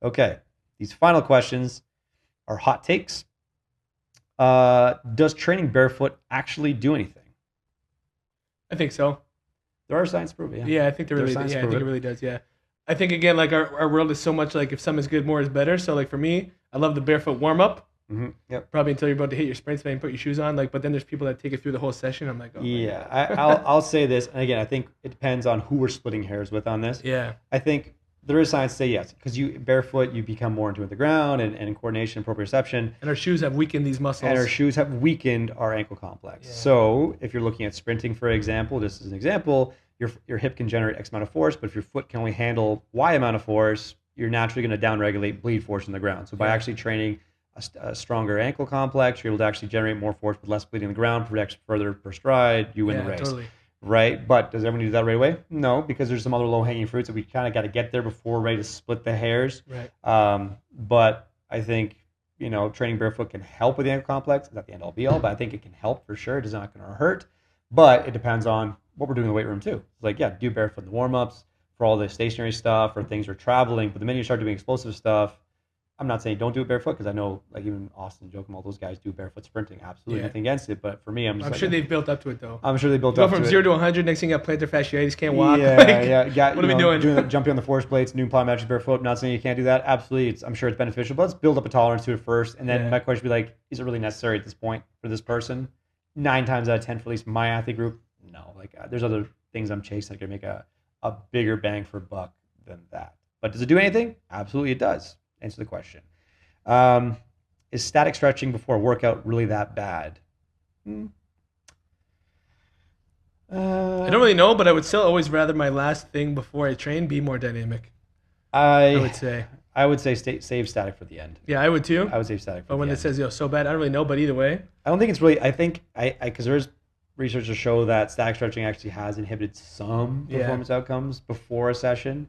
Okay. These final questions are hot takes. Does training barefoot actually do anything? I think so. There are science proof, yeah. Yeah, I think there really. Yeah, I think it really does. Yeah, I think again, like our world is so much like if some is good, more is better. So like for me, I love the barefoot warm up. Mm-hmm. Yep. Probably until you're about to hit your sprints, then you put your shoes on. Like, but then there's people that take it through the whole session. I'm like, oh yeah. I'll say this, and again, I think it depends on who we're splitting hairs with on this. Yeah. I think there is science to say yes, because you barefoot, you become more in tune with the ground and in coordination and proprioception. And our shoes have weakened these muscles. And our shoes have weakened our ankle complex. Yeah. So if you're looking at sprinting, for example, just as an example, your hip can generate X amount of force, but if your foot can only handle Y amount of force, you're naturally going to downregulate bleed force in the ground. So by actually training a stronger ankle complex, you're able to actually generate more force with less bleeding in the ground, projects further per stride, you win the race. Totally. Right? But does everyone do that right away? No, because there's some other low-hanging fruits that we kind of got to get there before we're ready to split the hairs. Right. But I think, training barefoot can help with the ankle complex. It's not the end-all be-all, but I think it can help for sure. It's not going to hurt. But it depends on what we're doing in the weight room too. It's like, yeah, do barefoot in the warm-ups for all the stationary stuff or things we're traveling. But the minute you start doing explosive stuff, I'm not saying don't do it barefoot, because I know, like, even Austin, Joachim, all those guys do barefoot sprinting. Absolutely nothing against it. But for me, I'm sure they've built up to it, though. I'm sure they built up to it. Go from 0 to 100, next thing you got plantar fasciitis, can't walk. Yeah. What are we doing? Jumping on the force plates, new plyometrics barefoot. I'm not saying you can't do that. Absolutely, I'm sure it's beneficial. But let's build up a tolerance to it first. And then my question would be like, is it really necessary at this point for this person? 9 times out of 10 for at least my athlete group, no. Like, there's other things I'm chasing that can make a bigger bang for buck than that. But does it do anything? Absolutely, it does. Answer the question. Is static stretching before a workout really that bad? I don't really know, but I would still always rather my last thing before I train be more dynamic. I would say save static for the end. Yeah, I would too. I would save static for the end. But when it says, so bad, I don't really know, but either way. I don't think it's really, I think, because there's research to show that static stretching actually has inhibited some performance outcomes before a session.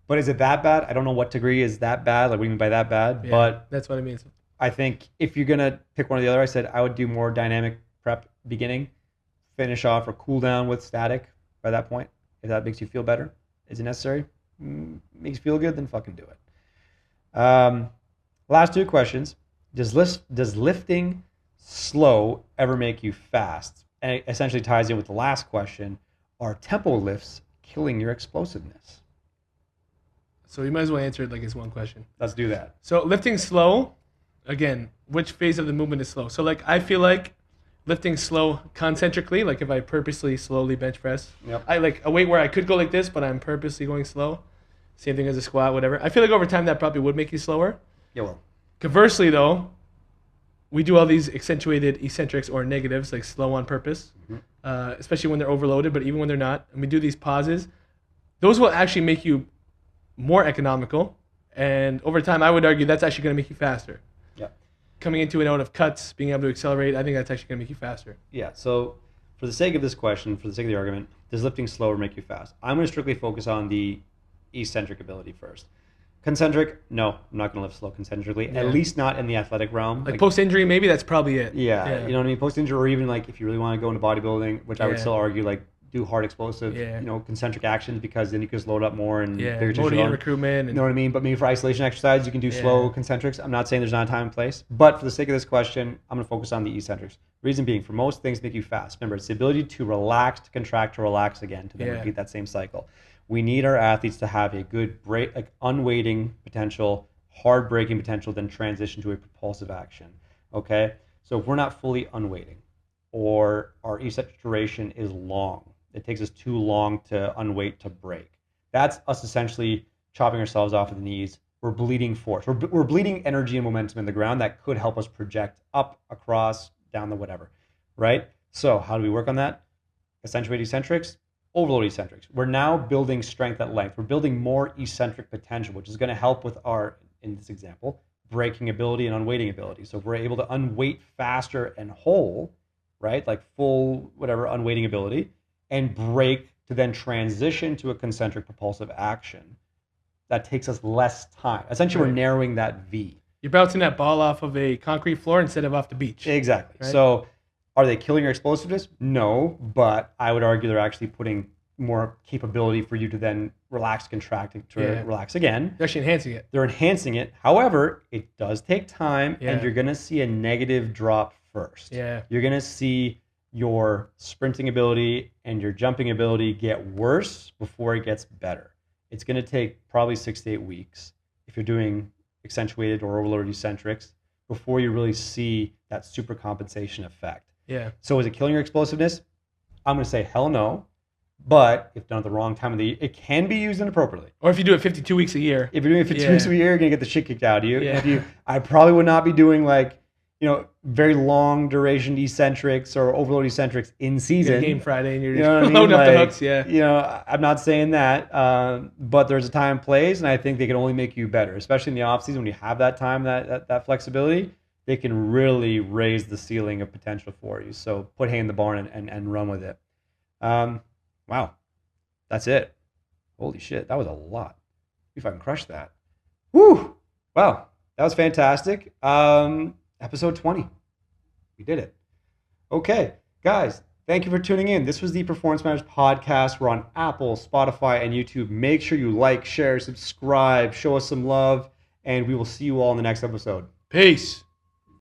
But is it that bad? I don't know what degree is that bad. Like, what do you mean by that bad? Yeah, but that's what I mean. I think if you're going to pick one or the other, I said I would do more dynamic prep beginning, finish off or cool down with static by that point. If that makes you feel better. Is it necessary? Makes you feel good, then fucking do it. Last 2 questions. Does lifting slow ever make you fast? And it essentially ties in with the last question. Are tempo lifts killing your explosiveness? So you might as well answer it like it's one question. Let's do that. So lifting slow, again, which phase of the movement is slow? So like I feel like lifting slow concentrically, like if I purposely slowly bench press, I like a weight where I could go like this, but I'm purposely going slow. Same thing as a squat, whatever. I feel like over time that probably would make you slower. Yeah, well. Conversely though, we do all these accentuated eccentrics or negatives, like slow on purpose, especially when they're overloaded, but even when they're not. And we do these pauses. Those will actually make you more economical, and over time I would argue that's actually going to make you faster. Coming into and out of cuts, being able to accelerate, I think that's actually going to make you faster. Yeah, so for the sake of this question, for the sake of the argument, does lifting slower make you fast? I'm going to strictly focus on the eccentric ability first. Concentric, no, I'm not going to lift slow concentrically, at least not in the athletic realm. Like post-injury, maybe that's probably it. Yeah, you know what I mean? Post-injury, or even like if you really want to go into bodybuilding, which I would still argue like do hard explosive, concentric actions, because then you can just load up more and bigger motivating recruitment. You know what I mean? But maybe for isolation exercise, you can do slow concentrics. I'm not saying there's not a time and place, but for the sake of this question, I'm going to focus on the eccentrics. Reason being, for most things make you fast. Remember, it's the ability to relax, to contract, to relax again, to then repeat that same cycle. We need our athletes to have a good break, like unweighting potential, hard braking potential, then transition to a propulsive action. Okay? So if we're not fully unweighting, or our eccentric duration is long, it takes us too long to unweight to break, that's us essentially chopping ourselves off at the knees. We're bleeding force. We're bleeding energy and momentum in the ground that could help us project up, across, down the whatever, right? So how do we work on that? Accentuate eccentrics, overload eccentrics. We're now building strength at length. We're building more eccentric potential, which is going to help with our, in this example, braking ability and unweighting ability. So if we're able to unweight faster and whole, right, like full whatever unweighting ability, and brake to then transition to a concentric propulsive action, that takes us less time. Essentially, we're narrowing that V. You're bouncing that ball off of a concrete floor instead of off the beach. Exactly. Right? So are they killing your explosiveness? No, but I would argue they're actually putting more capability for you to then relax, contract, to relax again. They're actually enhancing it. They're enhancing it. However, it does take time, and you're going to see a negative drop first. Yeah. You're going to see your sprinting ability and your jumping ability get worse before it gets better. It's going to take probably 6 to 8 weeks if you're doing accentuated or overloaded eccentrics before you really see that super compensation effect. Yeah. So is it killing your explosiveness? I'm going to say hell no. But if done at the wrong time of the year, it can be used inappropriately. Or if you do it 52 weeks a year. If you're doing it 52 weeks a year, you're going to get the shit kicked out of you. Yeah. I probably would not be doing very long duration eccentrics or overload eccentrics in season. Game Friday and you're just loading up the hooks. Yeah. I'm not saying that, but there's a time and place, and I think they can only make you better, especially in the off season when you have that time, that flexibility. They can really raise the ceiling of potential for you. So put hay in the barn and run with it. Wow, that's it. Holy shit, that was a lot. If I can crush that. Woo! Wow, that was fantastic. Episode 20. We did it. Okay, guys, thank you for tuning in. This was the Performance Matters Podcast. We're on Apple, Spotify, and YouTube. Make sure you like, share, subscribe, show us some love, and we will see you all in the next episode. Peace.